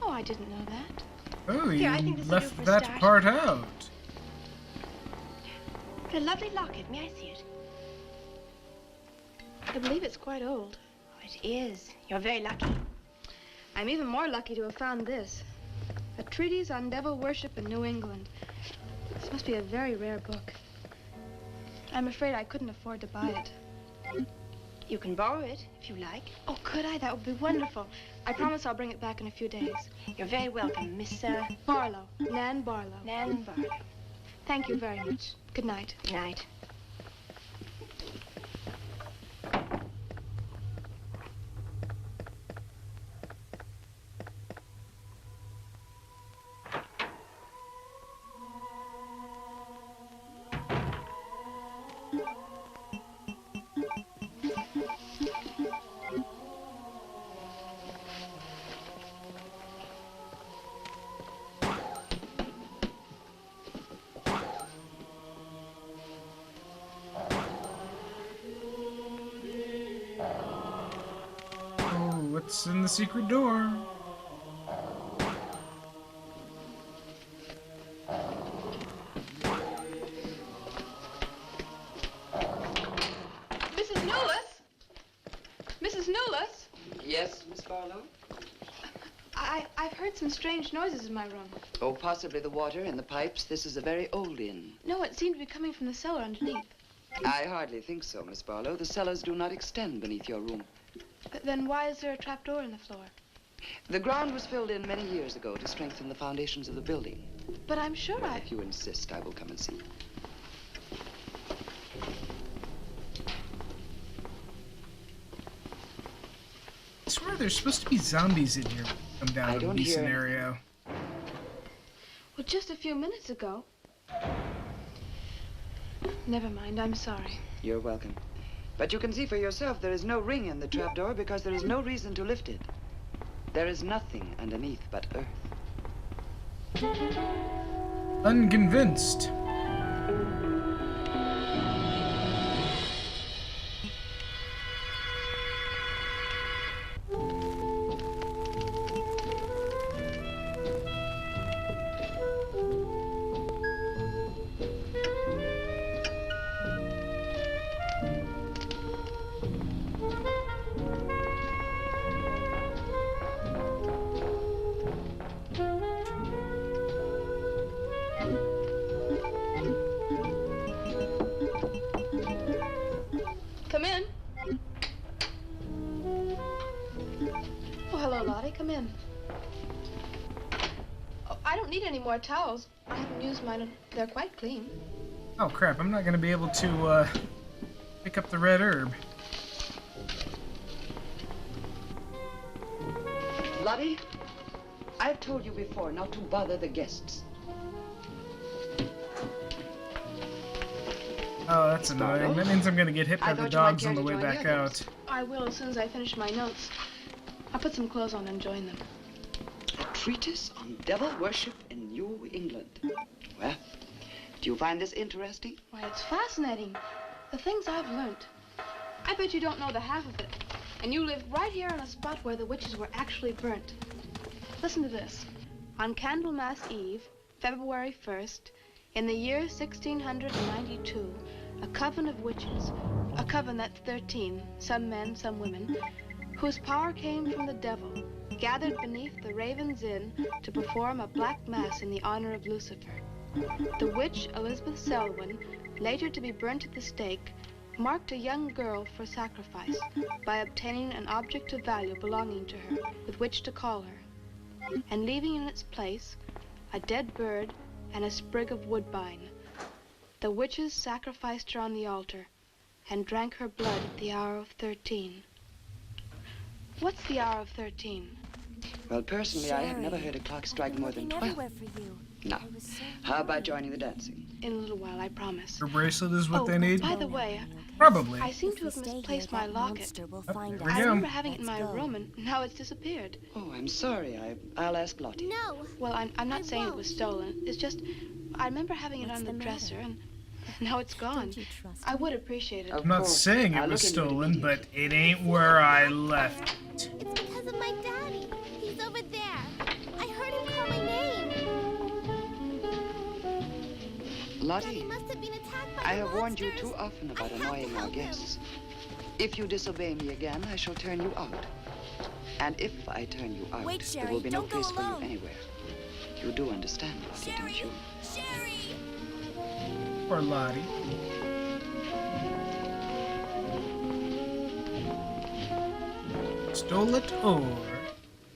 Oh, I didn't know that. Oh, Here, I you think this will do left for a that start. part out. A lovely locket. May I see it? I believe it's quite old. Oh, it is. You're very lucky. I'm even more lucky to have found this. A treatise on devil worship in New England. This must be a very rare book. I'm afraid I couldn't afford to buy it. You can borrow it, if you like. Oh, could I? That would be wonderful. I promise I'll bring it back in a few days. You're very welcome, Miss, Barlow. Nan Barlow. Nan Barlow. Thank you very much. Good night. Good night. What's in the secret door? Mrs. Newless? Mrs. Newless? Yes, Miss Barlow? I've heard some strange noises in my room. Oh, possibly the water in the pipes. This is a very old inn. No, it seemed to be coming from the cellar underneath. I hardly think so, Miss Barlow. The cellars do not extend beneath your room. Then why is there a trapdoor in the floor? The ground was filled in many years ago to strengthen the foundations of the building. But I'm sure If you insist, I will come and see. I swear there's supposed to be zombies in here when we come down to the scenario. Well, just a few minutes ago. Never mind, I'm sorry. You're welcome. But you can see for yourself there is no ring in the trapdoor because there is no reason to lift it. There is nothing underneath but earth. Unconvinced. Come in. Oh, hello, Lottie. Come in. Oh, I don't need any more towels. I haven't used mine. They're quite clean. Oh crap, I'm not gonna be able to pick up the red herb. Lottie, I've told you before not to bother the guests. Oh, that's annoying. That means I'm gonna get hit by the dogs on the way back out. I will as soon as I finish my notes. I'll put some clothes on and join them. A treatise on devil worship in New England. Well, do you find this interesting? Why, it's fascinating. The things I've learned. I bet you don't know the half of it. And you live right here on a spot where the witches were actually burnt. Listen to this. On Candlemas Eve, February 1st, in the year 1692, a coven of witches, a coven that's 13, some men, some women, whose power came from the devil, gathered beneath the Raven's Inn to perform a black mass in the honor of Lucifer. The witch, Elizabeth Selwyn, later to be burnt at the stake, marked a young girl for sacrifice by obtaining an object of value belonging to her with which to call her, and leaving in its place a dead bird and a sprig of woodbine. The witches sacrificed her on the altar and drank her blood at the hour of 13. What's the hour of 13? Well, personally, I have never heard a clock strike more than 12. Now, how about joining the dancing? In a little while, I promise. Her bracelet is what they need? By the way, Probably. I seem to have misplaced my locket. There we I go. remember having it in my room, and now it's disappeared. Oh, I'm sorry. I'll ask Lottie. No. Well, I'm not saying it was stolen. It's just, I remember having it on the dresser, and now it's gone. I would appreciate it. I'm not saying it was stolen, but it ain't where I left it. It's because of my daddy. He's over there. I heard him call my name. Lottie, must have been attacked by I have warned you too often about annoying our guests. If you disobey me again, I shall turn you out. And if I turn you out, Wait, there will Sherry, be no don't go place for you alone. anywhere. You do understand, Lottie, don't you? Sherry! Poor Lottie. Stole it, or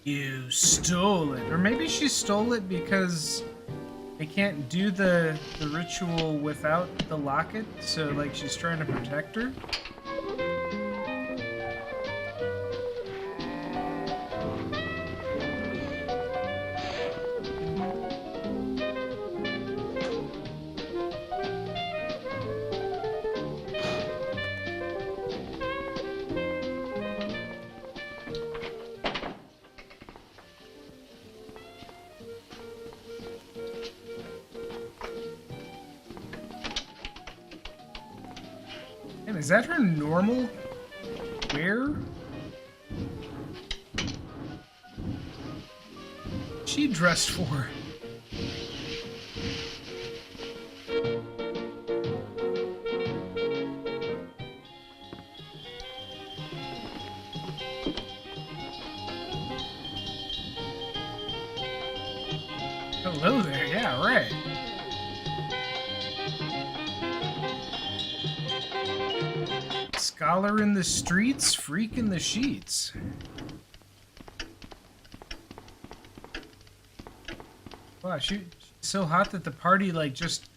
you stole it. Or maybe she stole it because they can't do the ritual without the locket, so like she's trying to protect her. And is that her normal wear? She dressed for. Hello there, yeah, right. Scholar in the streets, freak in the sheets. Wow, she's so hot that the party, like, just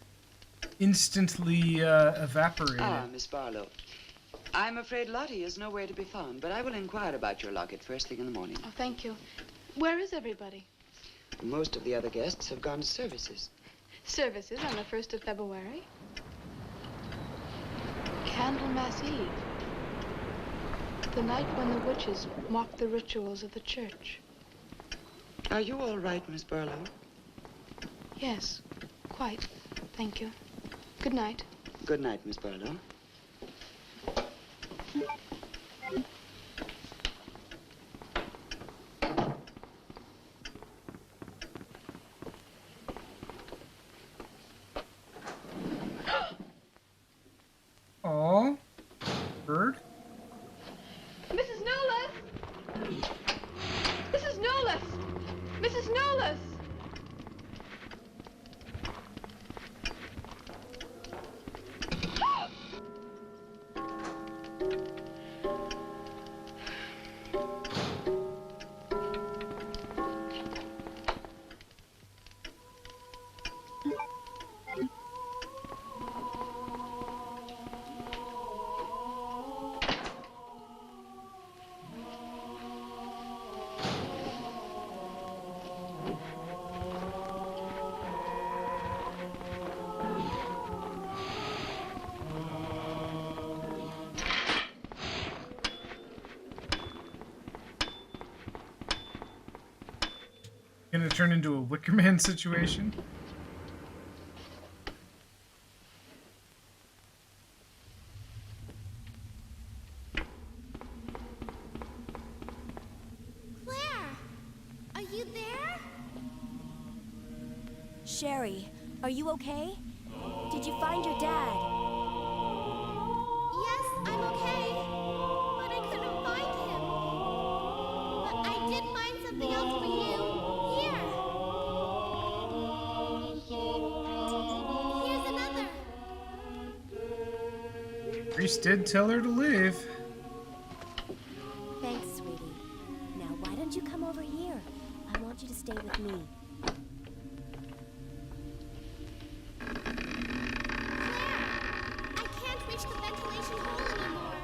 instantly evaporated. Ah, Miss Barlow. I'm afraid Lottie is nowhere to be found, but I will inquire about your locket first thing in the morning. Oh, thank you. Where is everybody? Most of the other guests have gone to services. Services on the 1st of February? Candlemas Eve. The night when the witches mocked the rituals of the church. Are you all right, Miss Barlow? Yes, quite. Thank you. Good night. Good night, Miss Barlow. Aw, bird. Mrs. Nolas! Mrs. Nolas! Mrs. Nolas! Gonna turn into a Wicker Man situation? Claire, are you there? Sherry, are you okay? Did you find your dad? Yes, I'm okay. But I couldn't find him. But I did find something else for you. Here. Here's another. Priest did tell her to leave. Thanks, sweetie. Now, why don't you come over here? I want you to stay with me. I can't reach the ventilation hole anymore.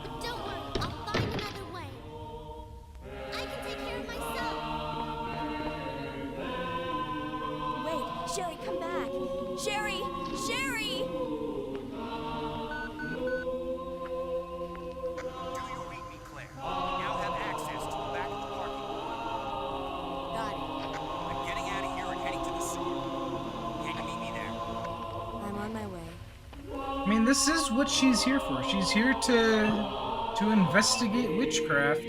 But don't worry, I'll find another way. I can take care of myself. Wait, Sherry, come back. Sherry! Sherry! Do you read me, Claire? You now have access to the back of the parking lot. Got it. I'm getting out of here and heading to the sewer. Can you meet me there? I'm on my way. I mean, this is what she's here for. She's here to investigate witchcraft.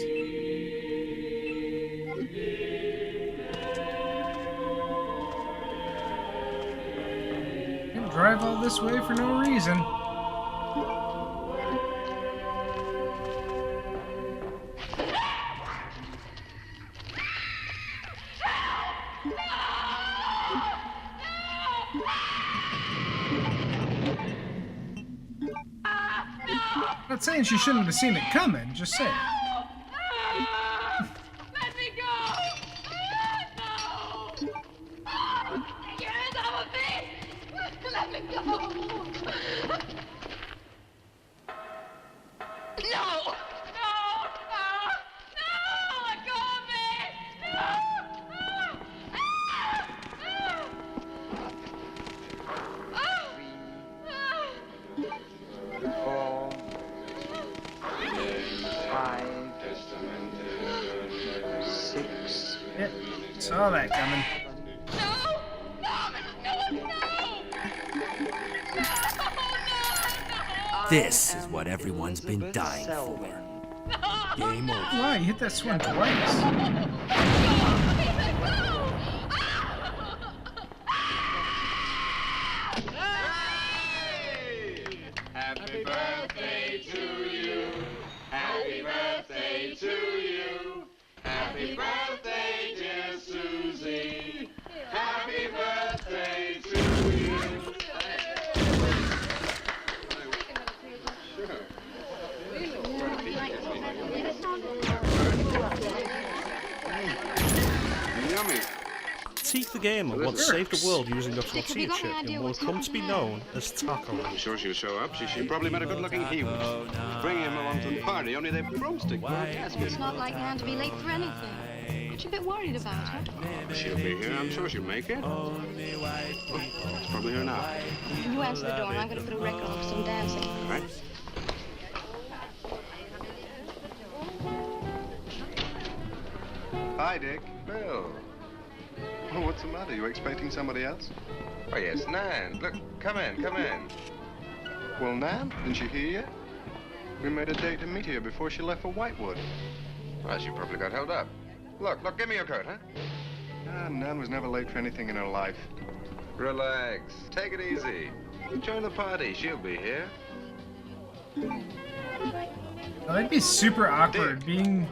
Didn't drive all this way for no reason. Not saying she shouldn't have seen it coming, just saying. Let me go! No! Get your hands off of me! Let me go! No! No! No! No! Let go of me! No! Four, five, 6. Yep, saw that coming. This is what everyone's been dying for. Game over. Why? You hit that swing twice. yummy. Teak the Gamer once saved the world using a tortilla chip in what would come to be known as taco. I'm sure she'll show up. She probably met a good-looking Hebrew. Bring him along to the party, only they've broomstick for a casket. It's not like Nan to be late for anything. Aren't you a bit worried about her? She'll be here. I'm sure she'll make it. Oh, it's probably her now. You answer the door, and I'm going to put a record on for some dancing. All right. Hi, Dick. Bill. Oh, what's the matter? You expecting somebody else? Oh, yes, Nan. Look, come in, come in. Well, Nan, didn't she hear you? We made a date to meet here before she left for Whitewood. Well, she probably got held up. Look, give me your coat, huh? Ah, Nan was never late for anything in her life. Relax. Take it easy. Join the party. She'll be here. Well, that'd be super awkward, being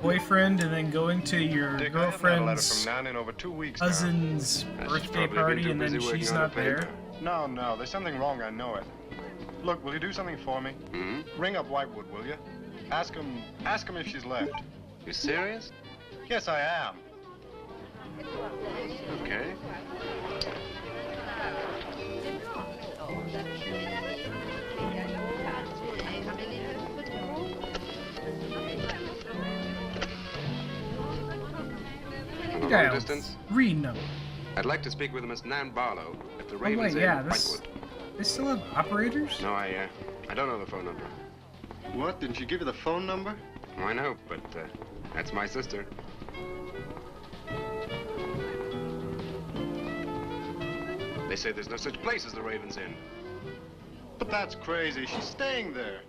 boyfriend and then going to your Dick, girlfriend's I haven't had a letter from Nan in over 2 weeks cousin's now. birthday party and then she's not there. No, there's something wrong, I know it. Look, will you do something for me? Mm-hmm. Ring up Whitewood, will you? Ask him if she's left. You serious? Yes, I am. Okay. Dial Distance? 3 number. I'd like to speak with Miss Nan Barlow at the Oh Ravens wait, Inn, yeah, this. Whitewood. They still have operators? No, I don't know the phone number. What? Didn't she give you the phone number? Oh, I know, but that's my sister. They say there's no such place as the Ravens Inn. But that's crazy. She's staying there.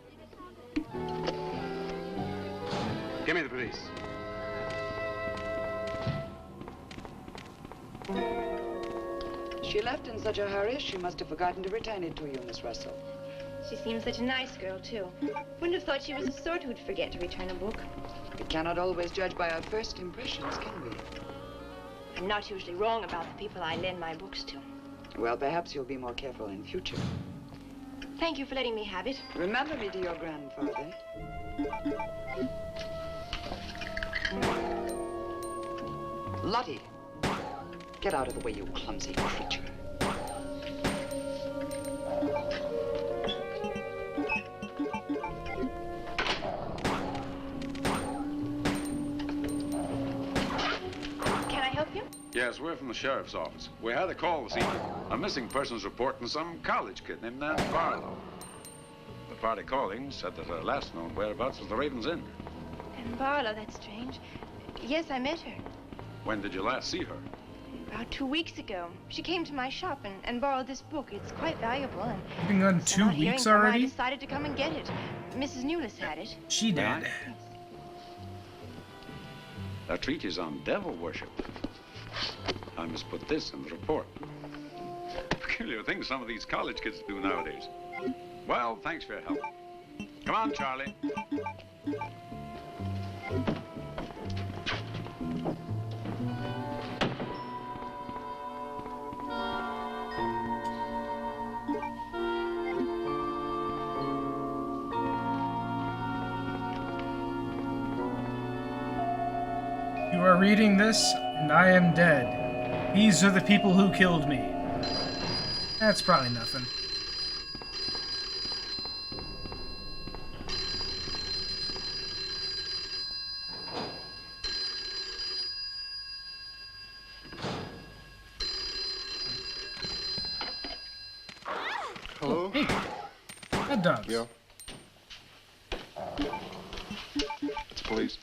Give me the police. She left in such a hurry, she must have forgotten to return it to you, Miss Russell. She seems such a nice girl, too. Wouldn't have thought she was the sort who'd forget to return a book. We cannot always judge by our first impressions, can we? I'm not usually wrong about the people I lend my books to. Well, perhaps you'll be more careful in future. Thank you for letting me have it. Remember me to your grandfather. Lottie, get out of the way, you clumsy creature. Can I help you? Yes, we're from the sheriff's office. We had a call this evening. A missing persons report from some college kid named Nan Barlow. The party calling said that her last known whereabouts was the Ravens Inn. And Barlow, that's strange. Yes, I met her. When did you last see her? About 2 weeks ago. She came to my shop and borrowed this book. It's quite valuable. And It's been gone 2 weeks already? I decided to come and get it. Mrs. Newless had it. She did. That treat is on devil worship. I must put this in the report. Peculiar things some of these college kids do nowadays. Well, thanks for your help. Come on, Charlie. You are reading this, and I am dead. These are the people who killed me. That's probably nothing. Hello? Hey, that dogs. Yeah. It's police.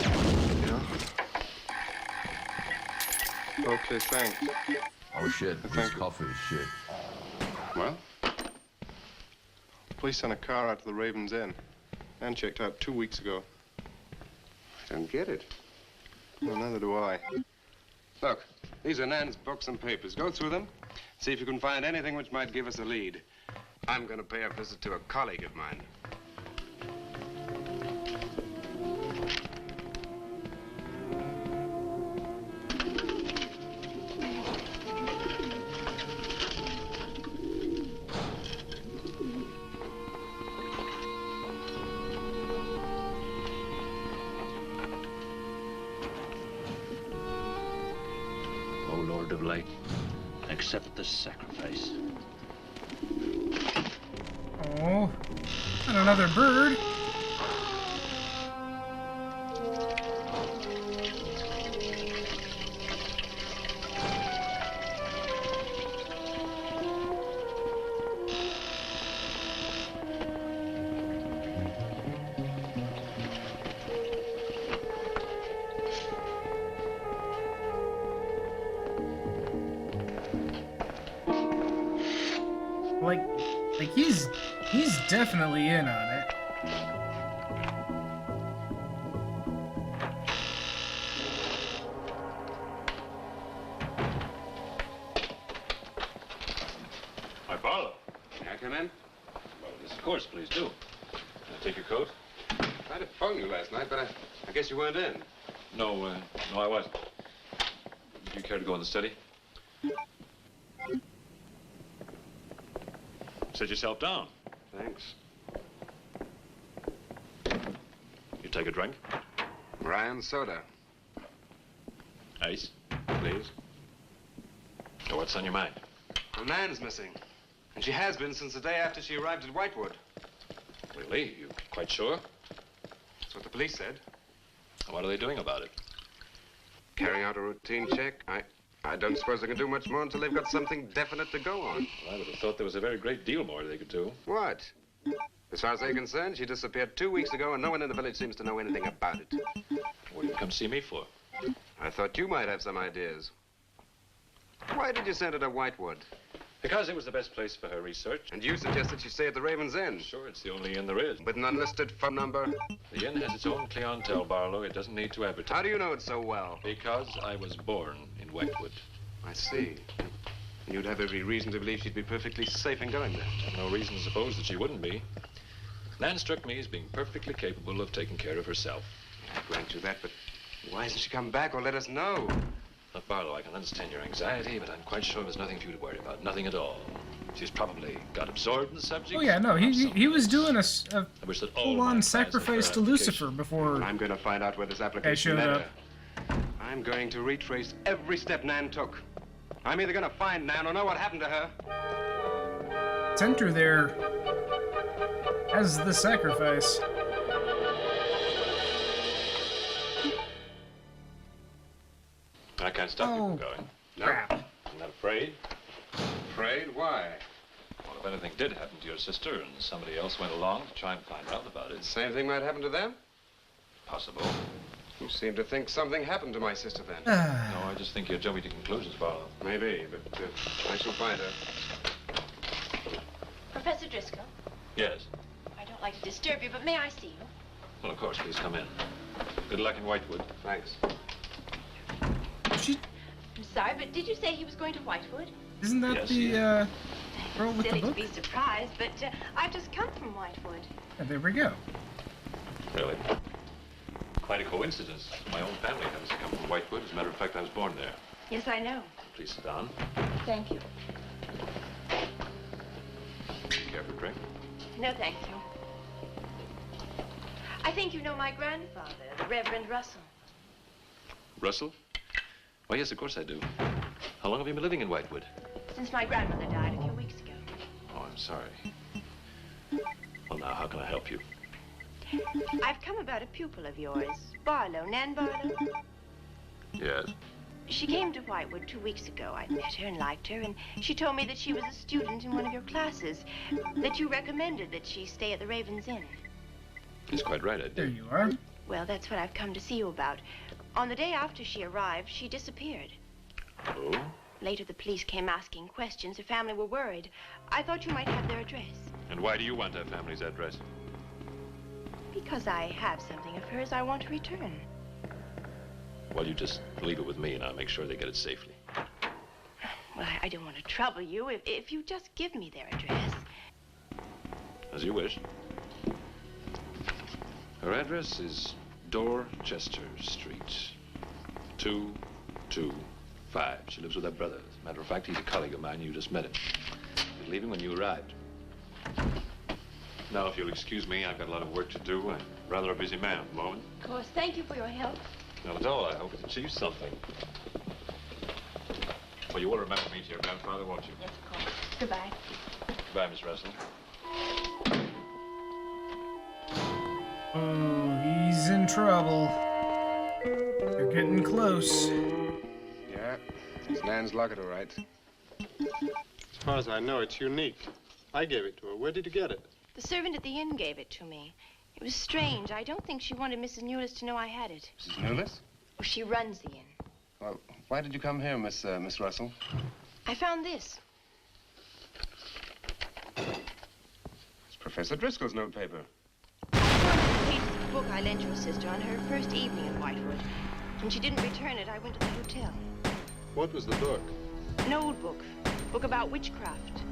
Yeah. Okay, thanks. Oh shit, this coffee is shit. Well? Police sent a car out to the Ravens Inn. Man checked out 2 weeks ago. I don't get it. Well, neither do I. Look, these are Nan's books and papers. Go through them. See if you can find anything which might give us a lead. I'm going to pay a visit to a colleague of mine. O Lord of Light, accept this sacrifice. Oh, not another bird. Like he's definitely in on it. Hi, Barlow. May I come in? Well, yes, of course, please do. Can I take your coat? I tried to phone you last night, but I guess you weren't in. No, I wasn't. Do you care to go in the study? Sit yourself down. Thanks. You take a drink? Ryan soda. Ice, please. So what's on your mind? Well, Nan's missing. And she has been since the day after she arrived at Whitewood. Really? You quite sure? That's what the police said. What are they doing about it? Carrying out a routine check. I don't suppose they can do much more until they've got something definite to go on. Well, I would have thought there was a very great deal more they could do. What? As far as they're concerned, she disappeared 2 weeks ago and no one in the village seems to know anything about it. What did you come see me for? I thought you might have some ideas. Why did you send her to Whitewood? Because it was the best place for her research. And you suggested she stay at the Raven's Inn. Sure, it's the only inn there is. With an unlisted phone number? The inn has its own clientele, Barlow. It doesn't need to advertise. How do you know it so well? Because I was born in Whitewood. I see. And you'd have every reason to believe she'd be perfectly safe in going there. I've no reason to suppose that she wouldn't be. Nan struck me as being perfectly capable of taking care of herself. I grant you that, but why hasn't she come back or let us know? Look, Barlow, I can understand your anxiety, but I'm quite sure there's nothing for you to worry about. Nothing at all. She's probably got absorbed in the subject. Oh yeah, no, he was doing a full-on sacrifice to Lucifer before I'm going to find out where this application led her. I'm going to retrace every step Nan took. I'm either going to find Nan or know what happened to her. Sent her there as the sacrifice. I can't stop you from going. No. Crap. I'm not afraid. Afraid? Why? Well, if anything did happen to your sister and somebody else went along to try and find out about it. Same thing might happen to them? Possible. You seem to think something happened to my sister then. No, I just think you're jumping to conclusions, Barlow. Maybe, but I shall find her. Professor Driscoll? Yes. I don't like to disturb you, but may I see you? Well, of course, please come in. Good luck in Whitewood. Thanks. I'm sorry, but did you say he was going to Whitewood? Isn't that yes, the girl with the Silly book? to be surprised, but I've just come from Whitewood. Yeah, there we go. Really? Quite a coincidence. My own family happens to come from Whitewood. As a matter of fact, I was born there. Yes, I know. Please sit down. Thank you. Care for a drink? No, thank you. I think you know my grandfather, the Reverend Russell. Russell? Why, yes, of course I do. How long have you been living in Whitewood? Since my grandmother died a few weeks ago. Oh, I'm sorry. Well, now, how can I help you? I've come about a pupil of yours, Barlow, Nan Barlow. Yes. She came to Whitewood 2 weeks ago. I met her and liked her, and she told me that she was a student in one of your classes, that you recommended that she stay at the Raven's Inn. He's quite right, I did. There you are. Well, that's what I've come to see you about. On the day after she arrived, she disappeared. Oh? Later, the police came asking questions. Her family were worried. I thought you might have their address. And why do you want her family's address? Because I have something of hers I want to return. Well, you just leave it with me, and I'll make sure they get it safely. Well, I don't want to trouble you. If you just give me their address. As you wish. Her address is Dorchester Street, 225. She lives with her brother. As a matter of fact, he's a colleague of mine. You just met him. He was leaving when you arrived. Now, if you'll excuse me, I've got a lot of work to do. I'm rather a busy man at the moment. Of course, thank you for your help. Not at all. I hope it achieves something. Well, you will remember me to your grandfather, won't you? Yes, of course. Goodbye. Goodbye, Miss Russell. Oh, he's in trouble. They're getting close. Yeah, it's Nan's locket, all right. As far as I know, it's unique. I gave it to her. Where did you get it? The servant at the inn gave it to me. It was strange. I don't think she wanted Mrs. Newless to know I had it. Mrs. Newless? Well, she runs the inn. Well, why did you come here, Miss Russell? I found this. It's Professor Driscoll's notepaper. I found the pages of the book I lent your sister on her first evening in Whitewood. When she didn't return it, I went to the hotel. What was the book? An old book. Book about witchcraft.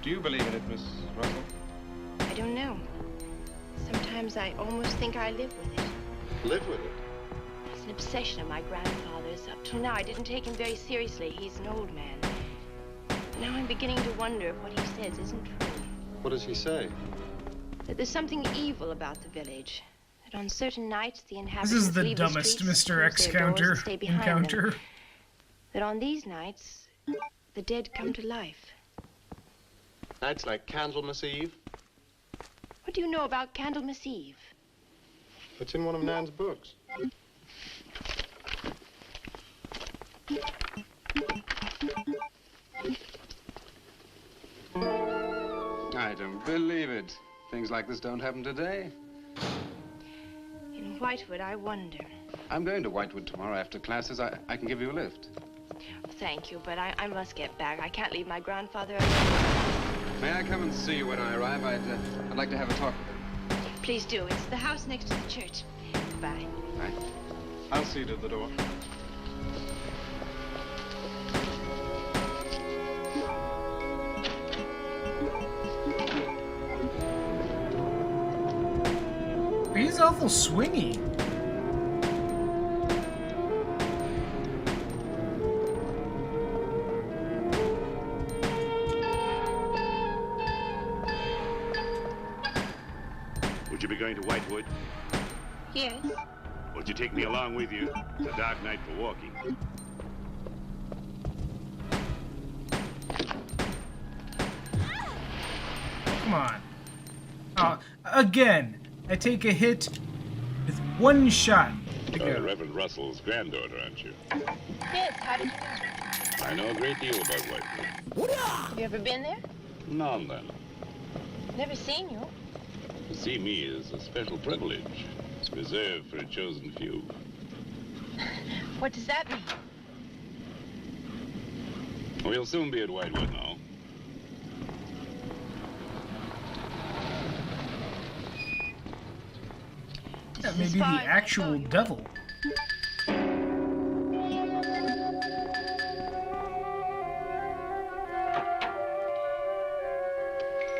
Do you believe in it, Miss Russell? I don't know. Sometimes I almost think I live with it. Live with it? It's an obsession of my grandfather's. Up till now, I didn't take him very seriously. He's an old man. Now I'm beginning to wonder if what he says isn't true. What does he say? That there's something evil about the village. That on certain nights, the inhabitants This is the leave dumbest the streets, Mr. close X their doors, counter and stay behind encounter. them. That on these nights, the dead come to life. Nights like Candlemas Eve? What do you know about Candlemas Eve? It's in one of Nan's books. I don't believe it. Things like this don't happen today. In Whitewood, I wonder. I'm going to Whitewood tomorrow after classes. I can give you a lift. Thank you, but I must get back. I can't leave my grandfather alone. May I come and see you when I arrive? I'd like to have a talk with him. Please do. It's the house next to the church. Goodbye. Bye. I'll see you to the door. He's awful swingy. Would you be going to Whitewood? Yes. Would you take me along with you? It's a dark night for walking. Come on. Again, I take a hit with one shot to go. Reverend Russell's granddaughter, aren't you? Yes, how did you know? I know a great deal about Whitewood. Have you ever been there? None, then. Never seen you. To see me is a special privilege. It's reserved for a chosen few. What does that mean? We'll soon be at Whitewood now. That may be the actual devil.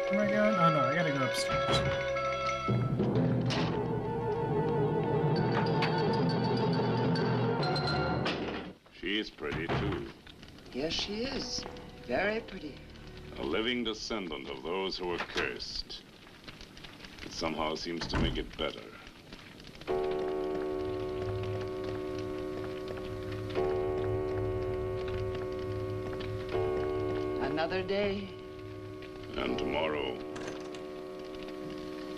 Where am I going? Oh no, I gotta go upstairs. She is pretty, too. Yes, she is. Very pretty. A living descendant of those who were cursed. It somehow seems to make it better. Another day. And tomorrow.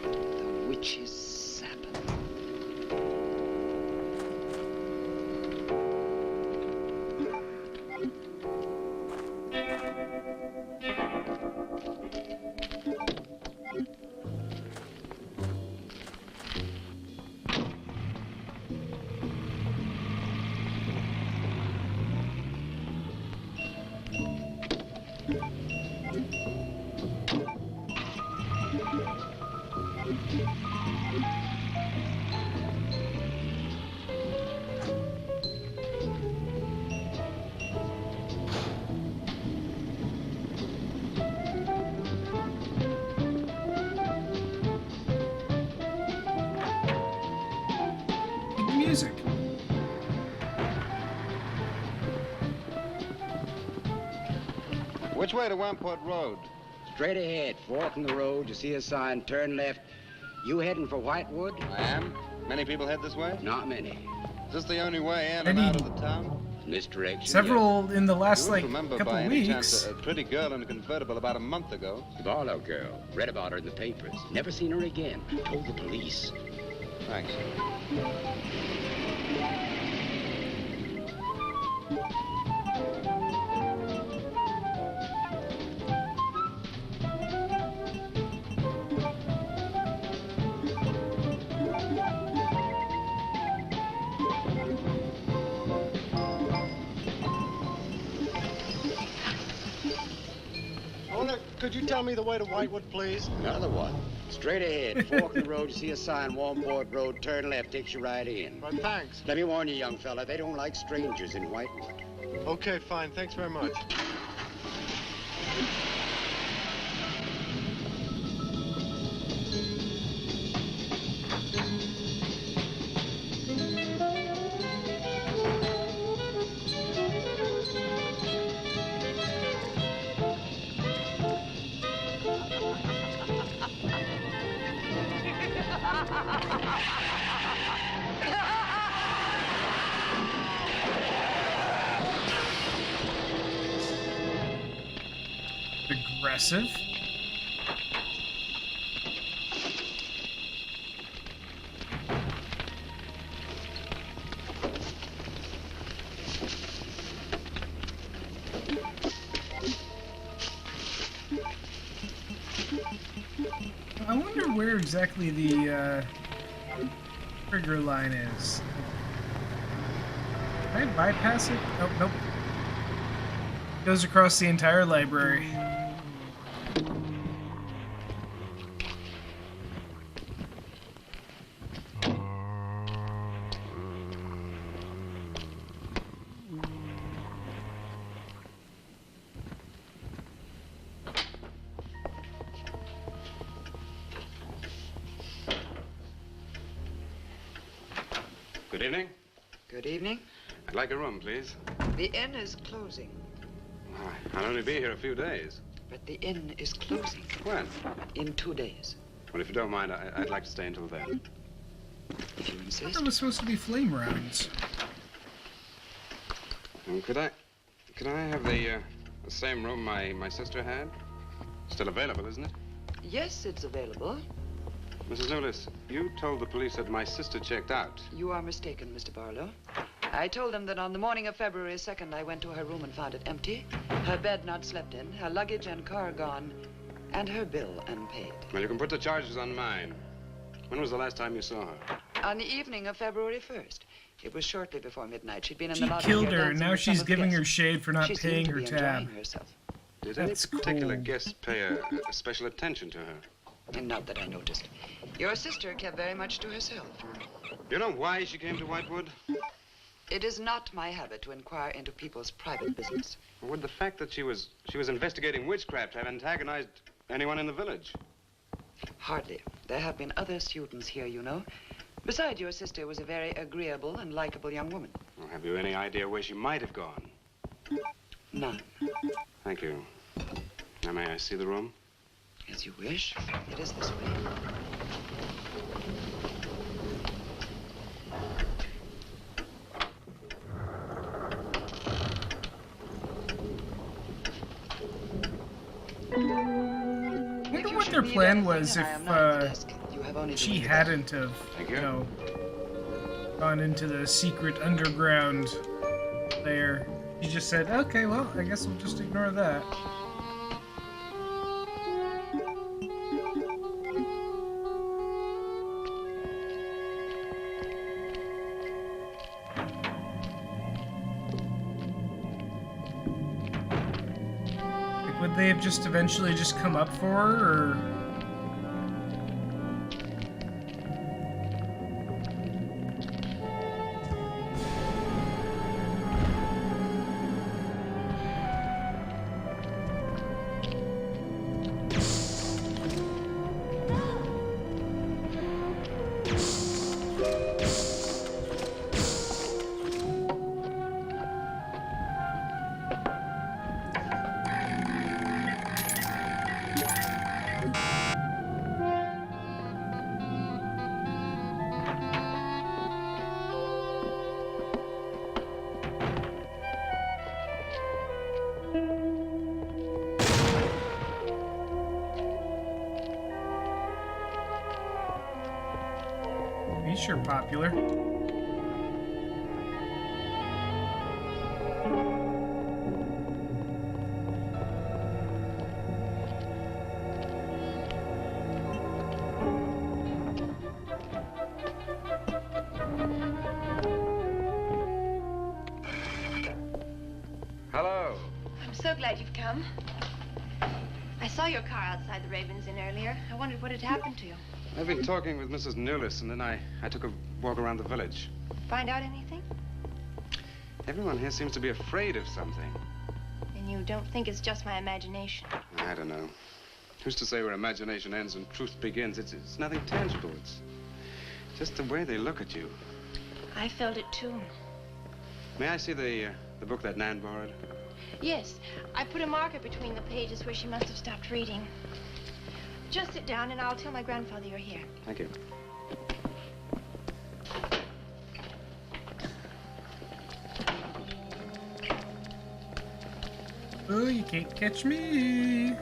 The witch's Sabbath. Music. Which way to Wamport Road? Straight ahead, fork in the road, you see a sign, turn left. You heading for Whitewood? I am. Many people head this way? Not many. Is this the only way in and out of the town? in this direction. Several in the last, You like, remember couple by any weeks. chance a pretty girl in a convertible about a month ago? The Barlow girl. Read about her in the papers. Never seen her again. Told the police. Thanks. Owner, could you tell me the way to Whitewood, please? Another one. Straight ahead. Fork in the road, you see a sign, Warmboard Road, turn left, takes you right in. Well, thanks. Let me warn you, young fella, they don't like strangers in Whitewood. Okay, fine. Thanks very much. Aggressive. I wonder where exactly the trigger line is. Can I bypass it? Oh, nope. Goes across the entire library. Good evening. Good evening. I'd like a room, please. The inn is closing. I'll only be here a few days. But the inn is closing. When? In 2 days. Well, if you don't mind, I'd like to stay until then. If you I insist. thought it was supposed to be flame rounds. Could I have the same room my sister had? Still available, isn't it? Yes, it's available. Mrs. Newless, you told the police that my sister checked out. You are mistaken, Mr. Barlow. I told them that on the morning of February 2nd, I went to her room and found it empty, her bed not slept in, her luggage and car gone, and her bill unpaid. Well, you can put the charges on mine. When was the last time you saw her? On the evening of February 1st. It was shortly before midnight. She'd been in She the lobby killed here her, dancing now with some she's of the giving guests. her shade for not She paying seemed to her be tab. enjoying herself. Did That's any particular cool. guest pay a special attention to her? And not that I noticed. Your sister kept very much to herself. You know why she came to Whitewood? It is not my habit to inquire into people's private business. Would the fact that she was investigating witchcraft have antagonized anyone in the village? Hardly. There have been other students here, you know. Besides, your sister was a very agreeable and likable young woman. Well, have you any idea where she might have gone? None. Thank you. Now, may I see the room? As you wish. It is this way. I wonder what their plan was if she hadn't have, you know, gone into the secret underground there. She just said, okay, well, I guess we'll just ignore that. Like, would they have just eventually just come up for her, or... sure popular. Hello. I'm so glad you've come. I saw your car outside the Ravens Inn earlier. I wondered what had happened to you. I've been talking with Mrs. Newless, and then I took a walk around the village. Find out anything? Everyone here seems to be afraid of something. And you don't think it's just my imagination? I don't know. Who's to say where imagination ends and truth begins? It's nothing tangible. It's just the way they look at you. I felt it too. May I see the book that Nan borrowed? Yes, I put a marker between the pages where she must have stopped reading. Just sit down and I'll tell my grandfather you're here. Thank you. Oh, you can't catch me.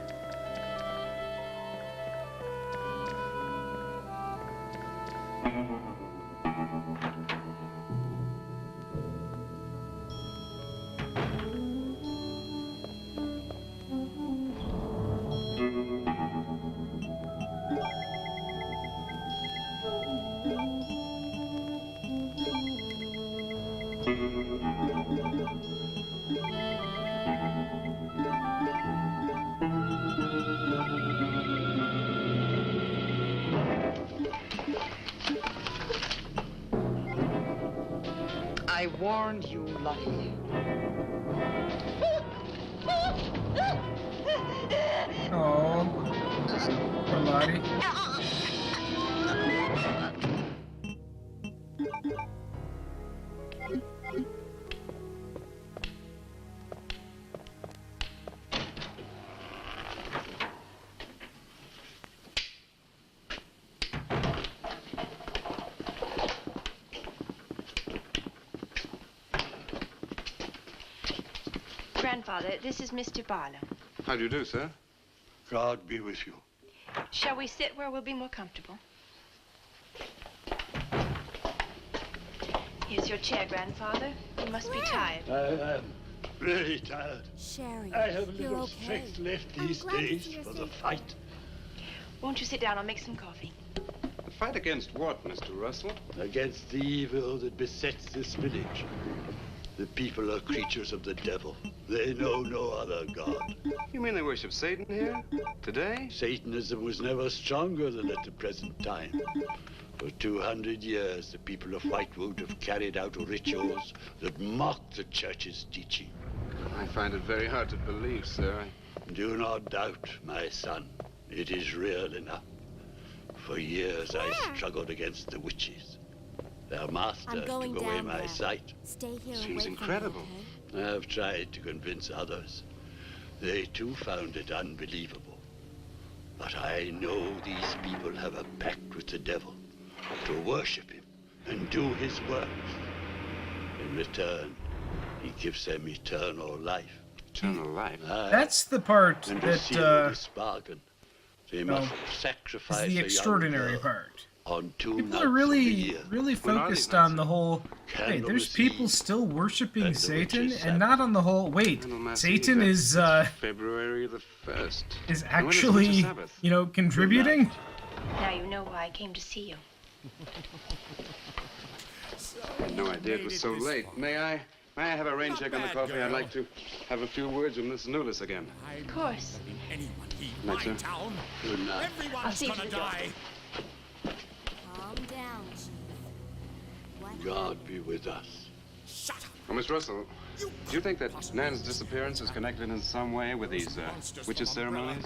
I warned you, Lottie. Oh, poor Lottie. Grandfather, this is Mr. Barlow. How do you do, sir? God be with you. Shall we sit where we'll be more comfortable? Here's your chair, Grandfather. You must be tired. I am really tired. Sherry, I have you're little okay. strength left these glad to days see you're for the safe. fight. Won't you sit down? I'll make some coffee. The fight against what, Mr. Russell? Against the evil that besets this village. The people are creatures of the devil. They know no other God. You mean they worship Satan here? Today? Satanism was never stronger than at the present time. For 200 years, the people of Whitewood have carried out rituals that mock the church's teaching. I find it very hard to believe, sir. Do not doubt, my son. It is real enough. For years, I struggled against the witches. Their master took away my sight. Stay here and Seems wait incredible. For me, I have tried to convince others. They too found it unbelievable. But I know these people have a pact with the devil to worship him and do his works. In return, he gives them eternal life. Eternal life? That's the part and to that seal this bargain, they must is sacrifice the a young extraordinary girl part. on 2 People nights are of the really, year. really focused on the whole. Wait, there's people still worshiping Satan, and not on the whole. Wait, Satan is February the 1st. is And when is the winter actually, Sabbath? you know, contributing. Now you know why I came to see you. I had no idea it was so late. May I have a rain check on the coffee? I'd like to have a few words with Miss Newless again. Of course. Night, sir. Good night. I'll see you to the door. calm down, Chief. What? God be with us. Oh, Miss Russell, do you think that Nan's disappearance is connected in some way with these witches' ceremonies?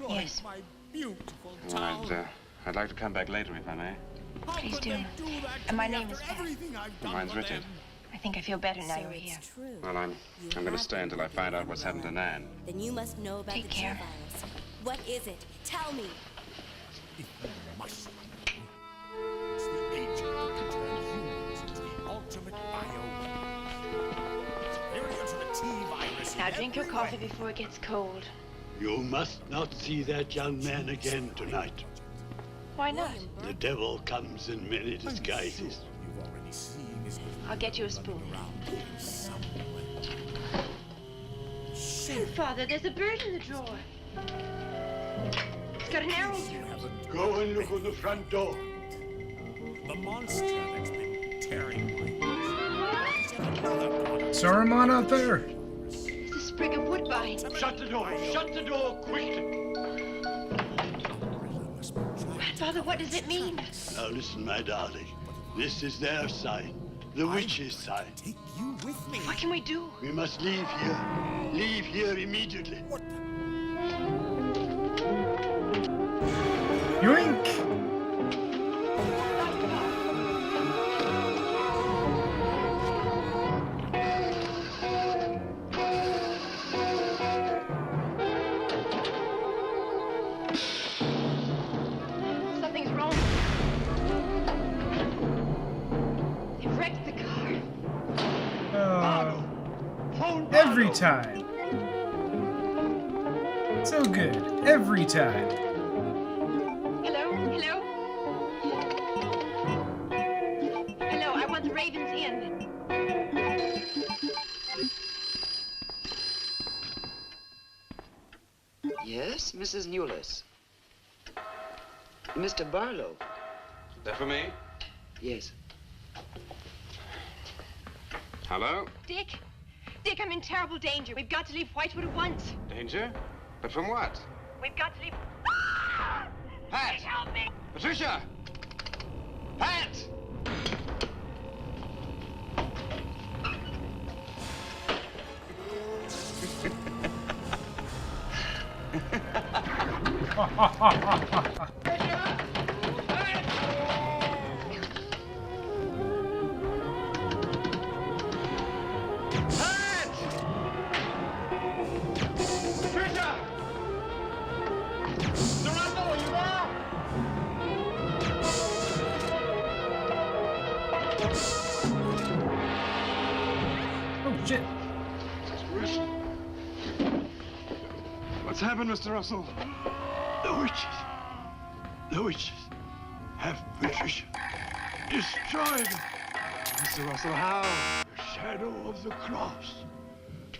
Yes. Well, I'd like to come back later if I may. Please do. And my name is Beth. Mine's Richard. I think I feel better now you're here. True. Well, I'm going to stay until I find out what's happened to Nan. Then you must know about Take the care. T-virus. What is it? Tell me. If you must know, it's the agent that can turn humans into the ultimate bioweapon. Superior to the T-virus. Now drink your coffee before it gets cold. You must not see that young man again tonight. Why not? The devil comes in many disguises. I'll get you a spoon. Hey, Father, there's a bird in the drawer. It's got an arrow through it. Go and look on the front door. The monster that's been tearing my Saruman out there. It's a sprig of woodbine. Shut the door! Shut the door, quick! Grandfather, what does it mean? Now listen, my darling. This is their sign. The witch's sign. Take you with me. What can we do? We must leave here. Leave here immediately. What? Yoink! Something's wrong. They wrecked the car. Every time. So good. Every time. Hello? Hello? Hello, I want the Ravens Inn. Yes, Mrs. Newless. Mr. Barlow. That for me? Yes. Hello? Dick? Dick, I'm in terrible danger. We've got to leave Whitewood at once. Danger? But from what? We've got to leave... Pat! Dick, help me! Patricia! Pat! Oh, shit. What's happened, Mr. Russell? The witches. The witches have Patricia destroyed her. Mr. Russell, how? The shadow of the cross.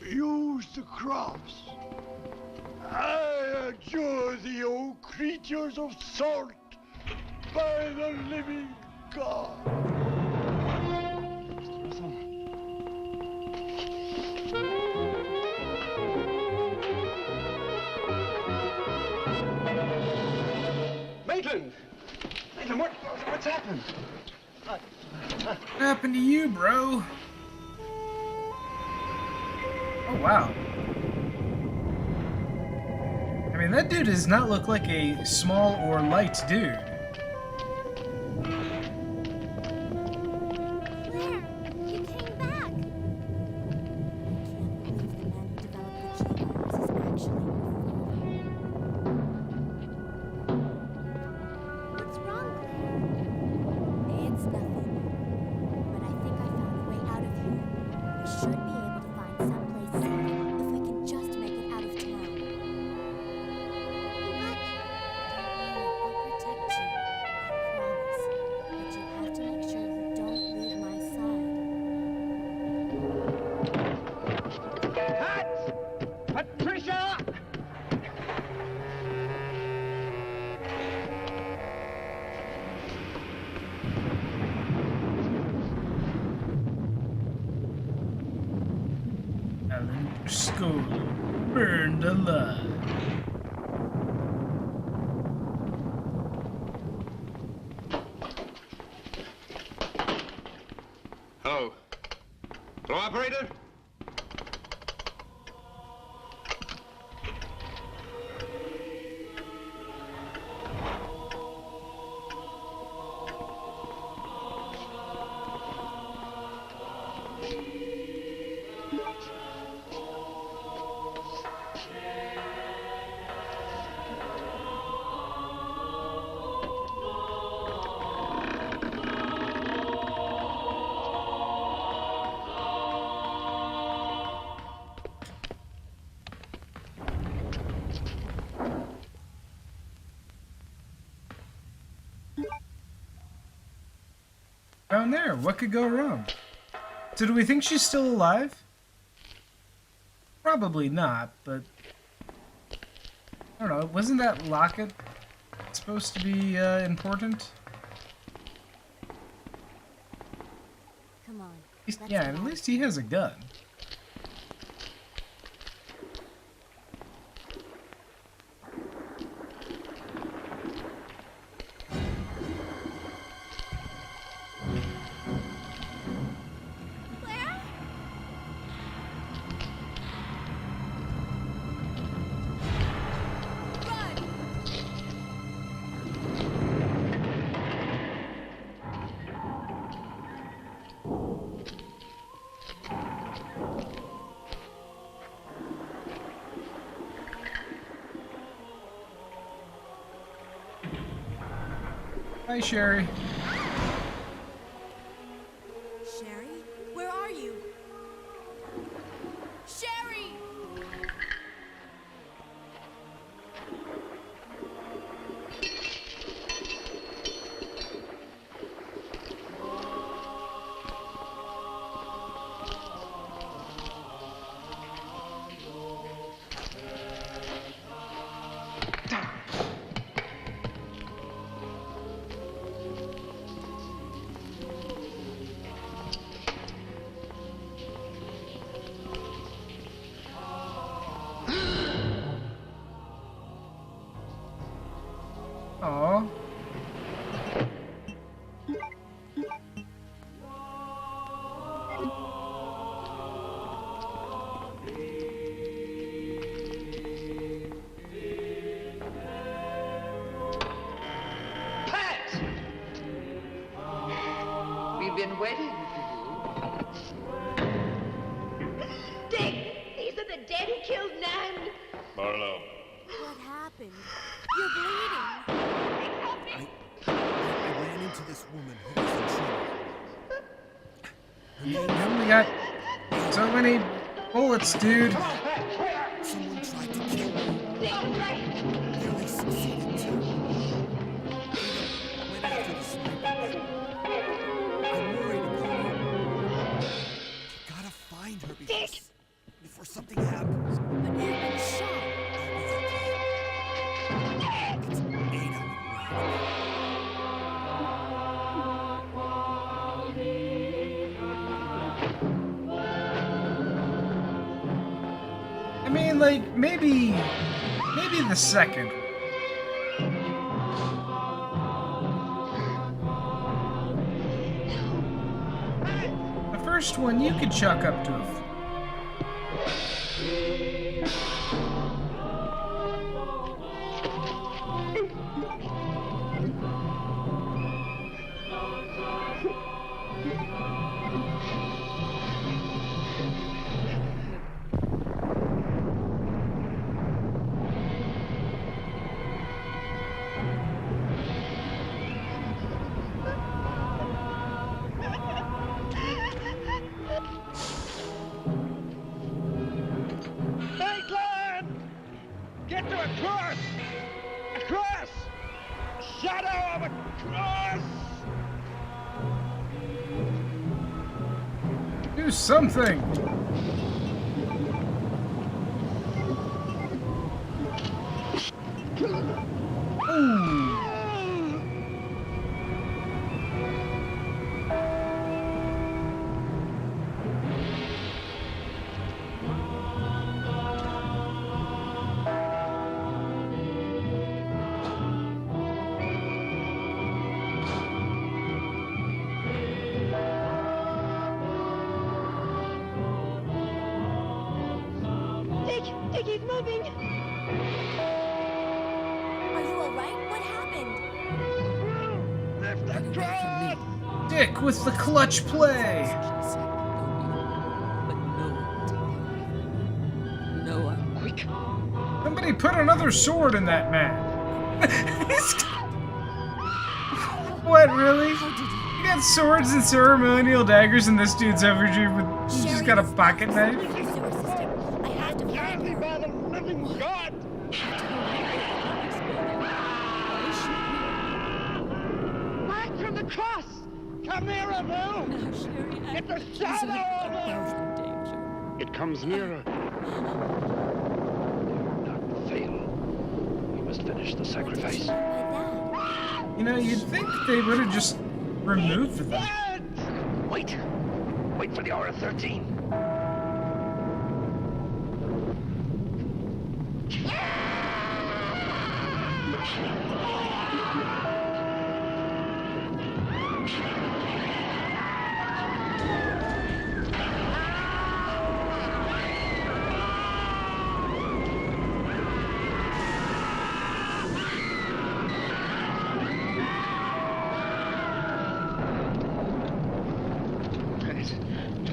Use the cross. I adjure thee, O creatures of salt, by the living God. Mr. Russell. Maitland! Maitland, what's happened? What happened to you, bro? Oh, wow. I mean, that dude does not look like a small or light dude. Claire, you came back. What's wrong, Claire? It's nothing. But I think I found a way out of here. We should be able to find someplace safe if we can just make it out of town. But I'll protect you. I promise. But you have to make sure you don't leave my side. Patricia! Alan Skull burned alive. Hello. Hello, operator? Down there, what could go wrong? So do we think she's still alive? Probably not, but... I don't know, wasn't that locket supposed to be important? Come on. Yeah, at least he has a gun. Hi, Sherry. Sherry? Where are you? Sherry! Aww. Pat! We've been waiting for you. Dick, these are the dead who killed Nan. Barlow. What happened? You're bleeding. I ran into this woman who was in trouble. Her name You only got so many bullets, dude. Someone tried to kill me. Nearly succeeded too. Went after the sniper. I'm worried about her. Gotta find her before something happens. But you've been shot. It's Ada. I mean, like, maybe the second. The first one you could chuck up to a... Hey, Glenn! Get to a cross! A cross! A shadow of a cross! Do something! Ooh. Dick, he's moving. Are you alright? What happened? Lift the cross! Dick with the clutch play! No, I'm quick. Somebody put another sword in that man! What, really? You got swords and ceremonial daggers and this dude's over here with... He's just got a pocket knife? Candy by the living God! Back from the cross! come nearer, Bill! No, Sherry, It's a shadow! It comes nearer. Fail. We must finish the sacrifice. You know, you'd think they would have just removed them. Wait. Wait for the hour of 13.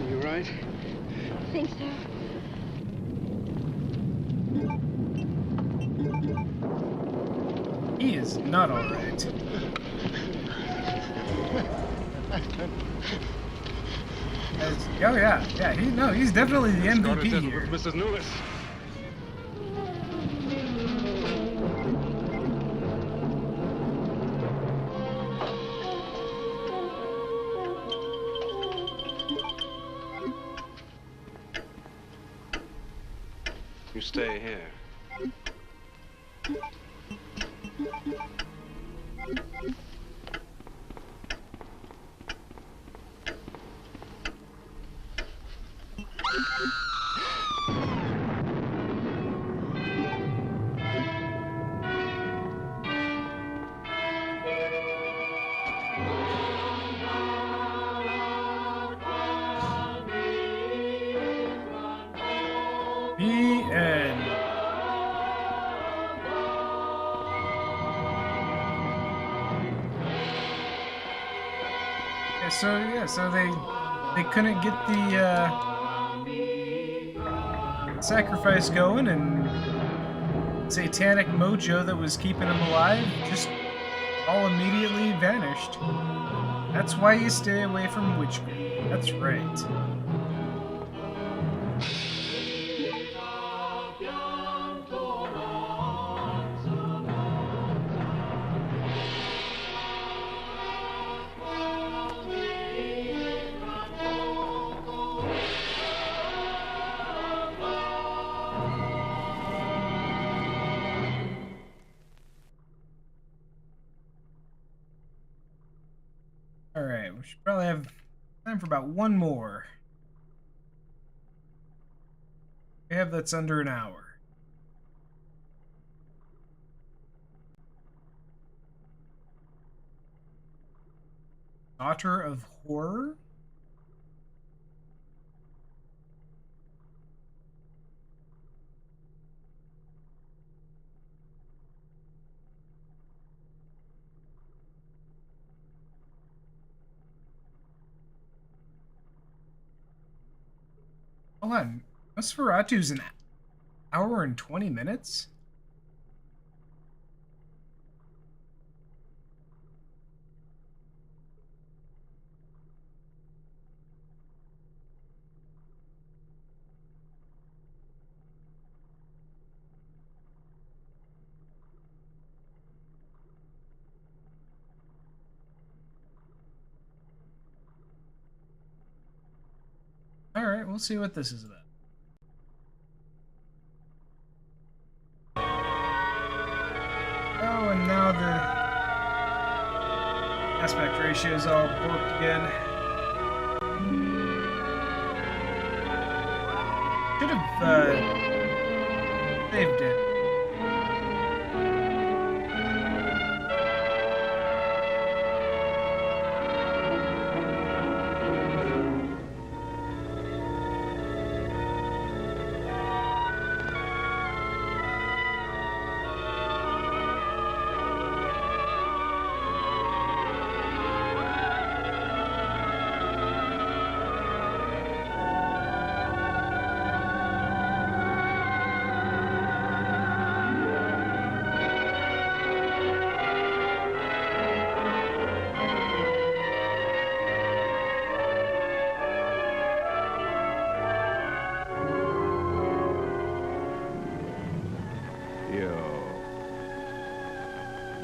You right? I think so. He is not all right. Oh yeah, he's definitely the MVP here. Mrs. Newless. You stay here. The end. So they couldn't get the sacrifice going, and satanic mojo that was keeping him alive just all immediately vanished. That's why you stay away from witchcraft. That's right. Alright, we should probably have time for about one more. We have that's under an hour. Daughter of Horror? Hold on. Nosferatu's an hour and 20 minutes? Alright, we'll see what this is about. Oh, and now the aspect ratio is all borked again. Should have saved it.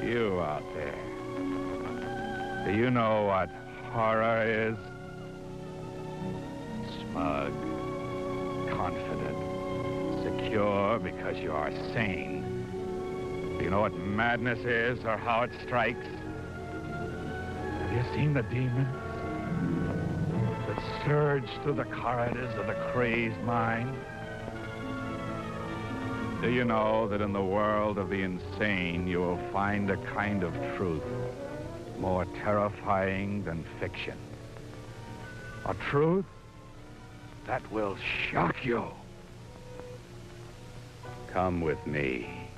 You out there. Do you know what horror is? Smug, confident, secure because you are sane. Do you know what madness is or how it strikes? Have you seen the demons that surge through the corridors of the crazed mind? Do you know that in the world of the insane, you will find a kind of truth more terrifying than fiction? A truth that will shock you. Come with me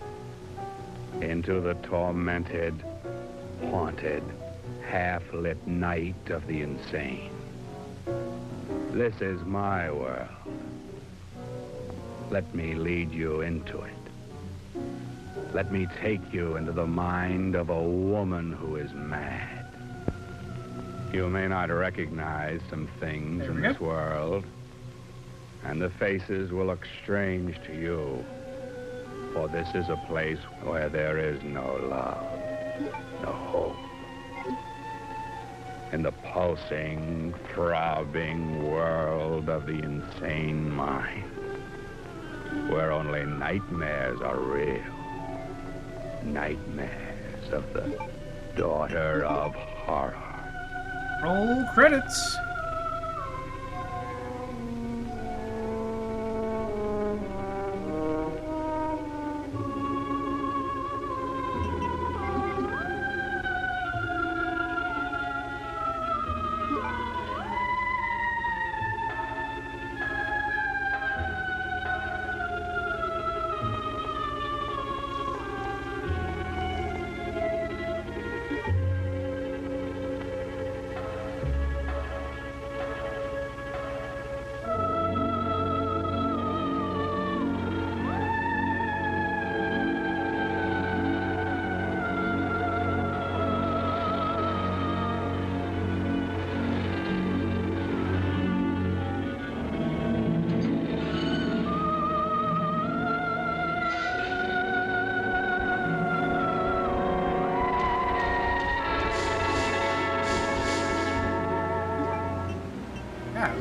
into the tormented, haunted, half-lit night of the insane. This is my world. Let me lead you into it. Let me take you into the mind of a woman who is mad. You may not recognize some things in this world, and the faces will look strange to you, for this is a place where there is no love, no hope. In the pulsing, throbbing world of the insane mind, where only nightmares are real. Nightmares of the daughter of horror. Roll credits.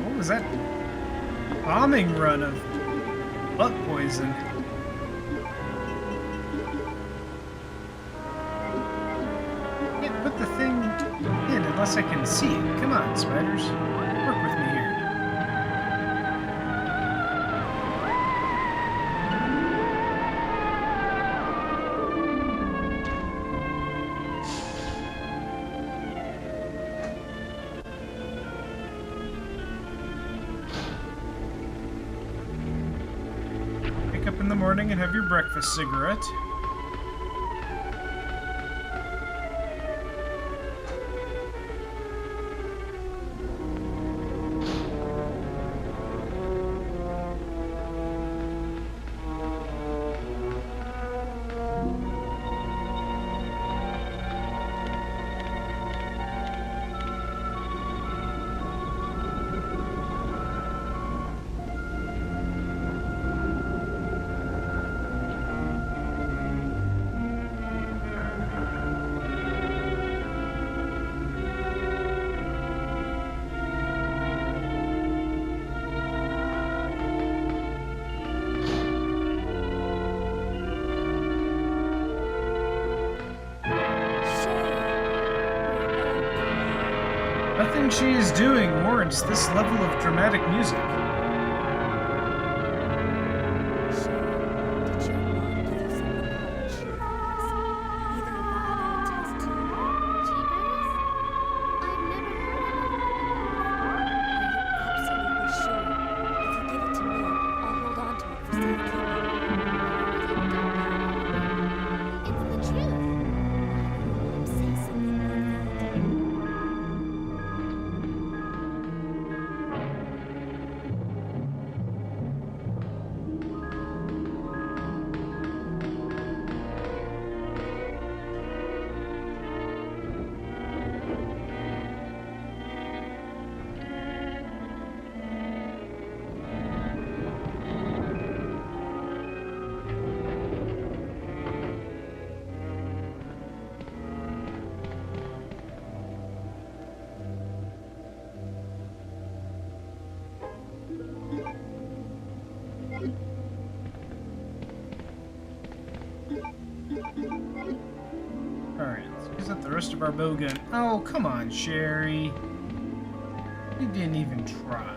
What was that bombing run of butt poison? Can't put the thing in unless I can see it. Come on, spiders. Work with me here. Up in the morning and have your breakfast cigarette. Nothing she is doing warrants this level of dramatic music. Alright, let's use up the rest of our bow gun. Oh, come on, Sherry. You didn't even try.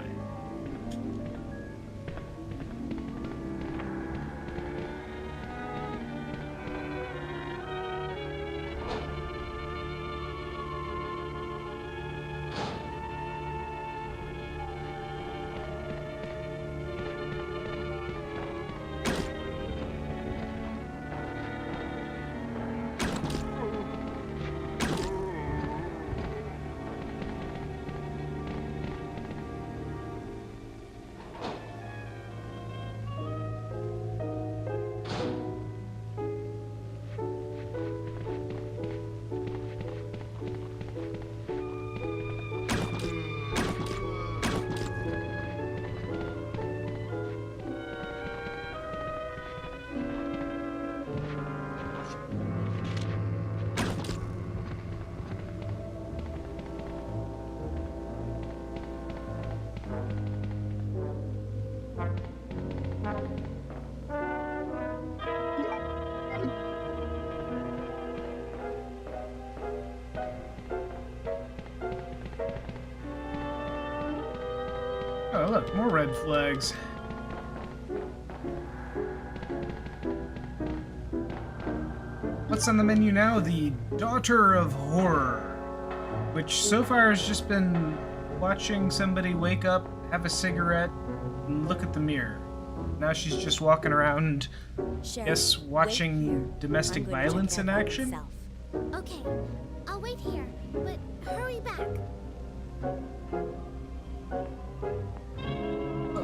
Oh, look, more red flags. What's on the menu now? The Daughter of Horror, which so far has just been watching somebody wake up, have a cigarette, and look at the mirror. Now she's just walking around, yes, watching domestic violence in action. Okay, I'll wait here, but hurry back.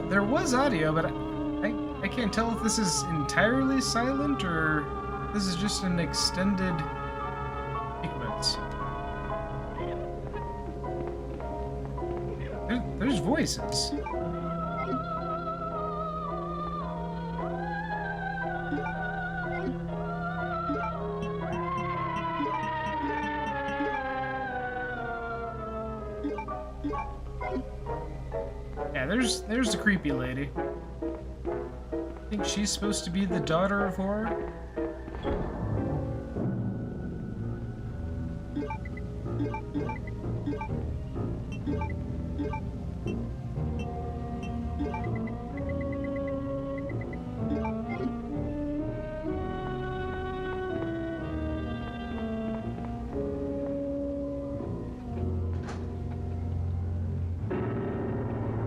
There was audio, but I can't tell if this is entirely silent or this is just an extended sequence. There's voices. Yeah, there's the creepy lady. I think she's supposed to be the Daughter of Horror.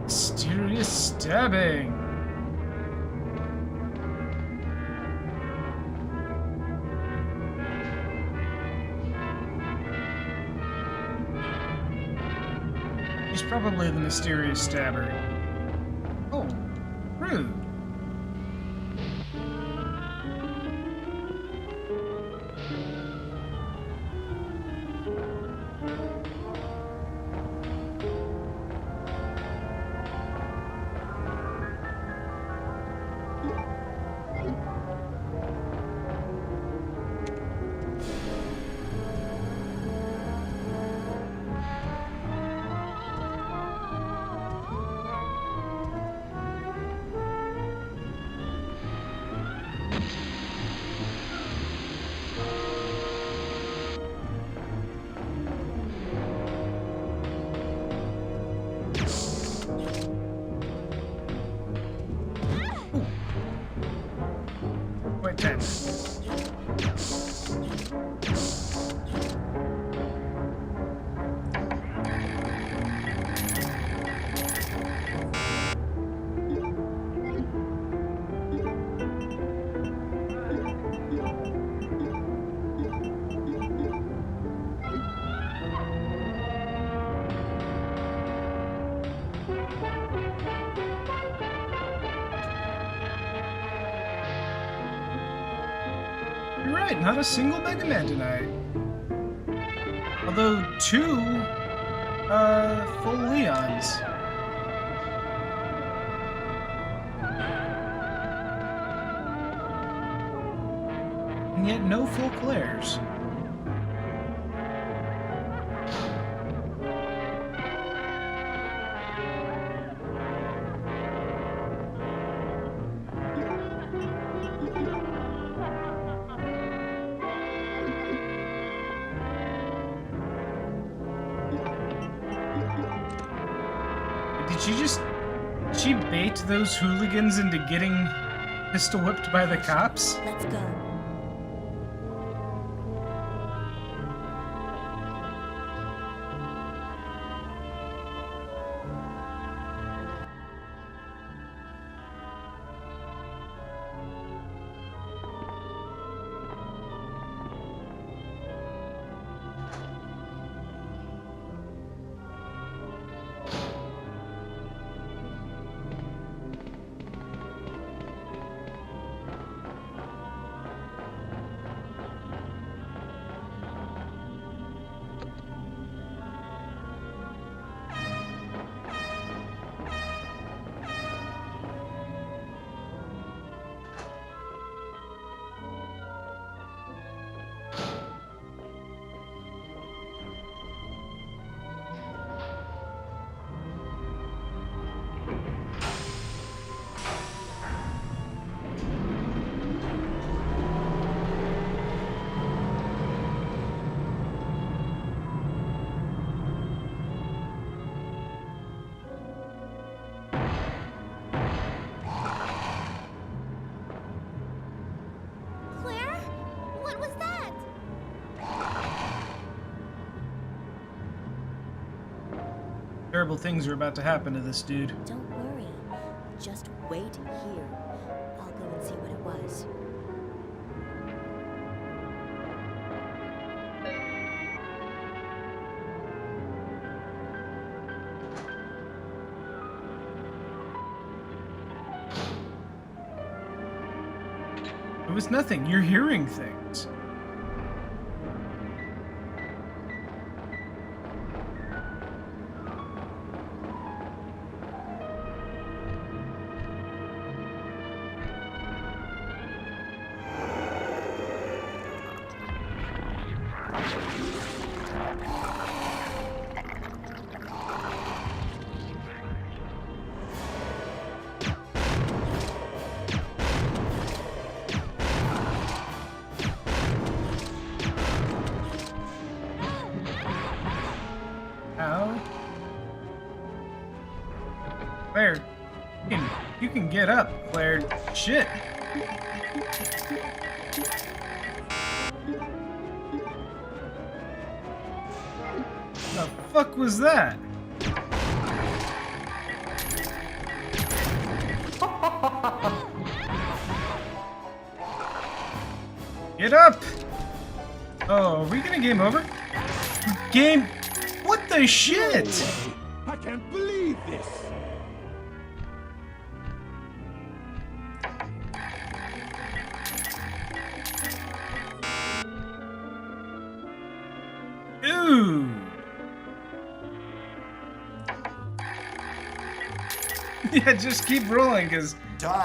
Mysterious stabbing. She's probably the mysterious stabber. Oh, rude. Quite tense. You're right, not a single Mega Man tonight. Although 2 full Leons. And yet no full Clairs. she bait those hooligans into getting pistol whipped by the cops? Let's go. Claire? What was that? Terrible things are about to happen to this dude. Don't worry. Just wait here. I'll go and see what it was. It was nothing. You're hearing things. Ow. Claire, you can get up, Claire. Shit. The fuck was that? Get up! Oh, are we gonna game over? Game... What the shit? I can't believe this. Dude. Yeah, just keep rolling, because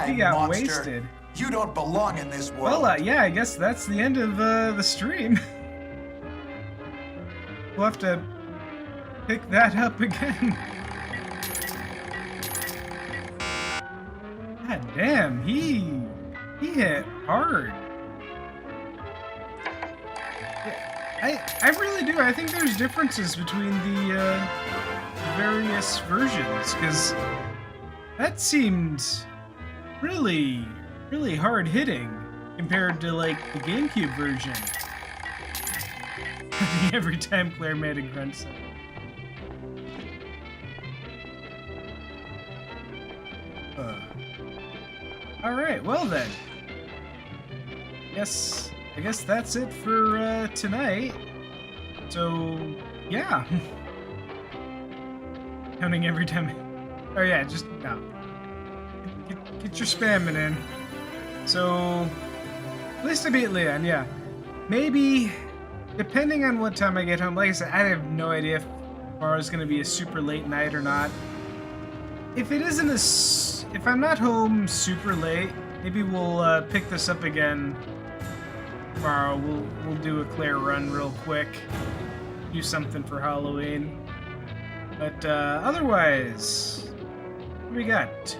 he got monster. wasted. You don't belong in this world. Well, yeah, I guess that's the end of the stream. We'll have to pick that up again. God damn, he hit hard. I really do. I think there's differences between the various versions, because that seemed really hard hitting compared to like the GameCube version. Every time Claire made a grunt sound. Alright, well then. I guess that's it for tonight. So, yeah. Counting every time. Oh yeah, just no. Get your spamming in. So, at least I beat Leon, yeah. Maybe, depending on what time I get home, like I said, I have no idea if tomorrow's gonna be a super late night or not. If it isn't if I'm not home super late, maybe we'll pick this up again tomorrow. We'll do a Claire run real quick, do something for Halloween. But otherwise, what do we got?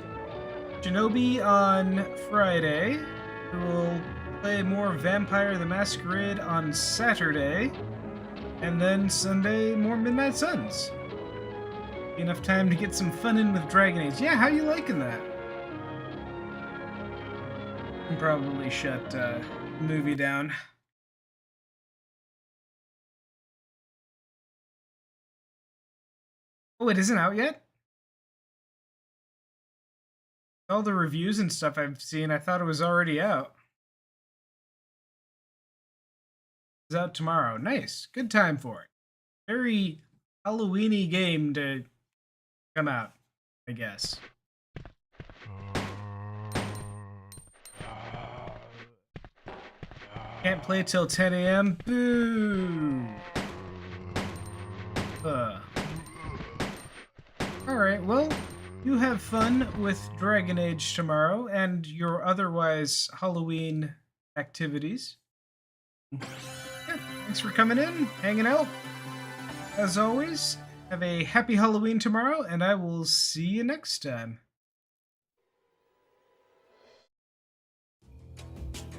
Shinobi on Friday. We'll play more Vampire the Masquerade on Saturday. And then Sunday, more Midnight Suns. Enough time to get some fun in with Dragon Age. Yeah, how you liking that? Can probably shut the movie down. Oh, it isn't out yet? All the reviews and stuff I've seen, I thought it was already out. It's out tomorrow. Nice. Good time for it. Very Halloween-y game to come out, I guess. Can't play till 10 a.m. Boo! Alright, well, you have fun with Dragon Age tomorrow and your otherwise Halloween activities. Yeah, thanks for coming in, hanging out. As always, have a happy Halloween tomorrow, and I will see you next time.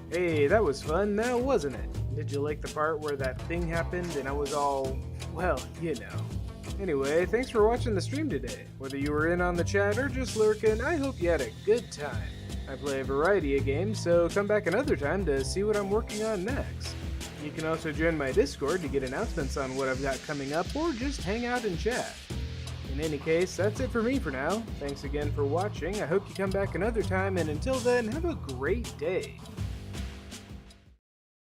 Hey, that was fun now, wasn't it? Did you like the part where that thing happened and I was all, well, you know. Anyway, thanks for watching the stream today. Whether you were in on the chat or just lurking, I hope you had a good time. I play a variety of games, so come back another time to see what I'm working on next. You can also join my Discord to get announcements on what I've got coming up or just hang out and chat. In any case, that's it for me for now. Thanks again for watching. I hope you come back another time, and until then, have a great day.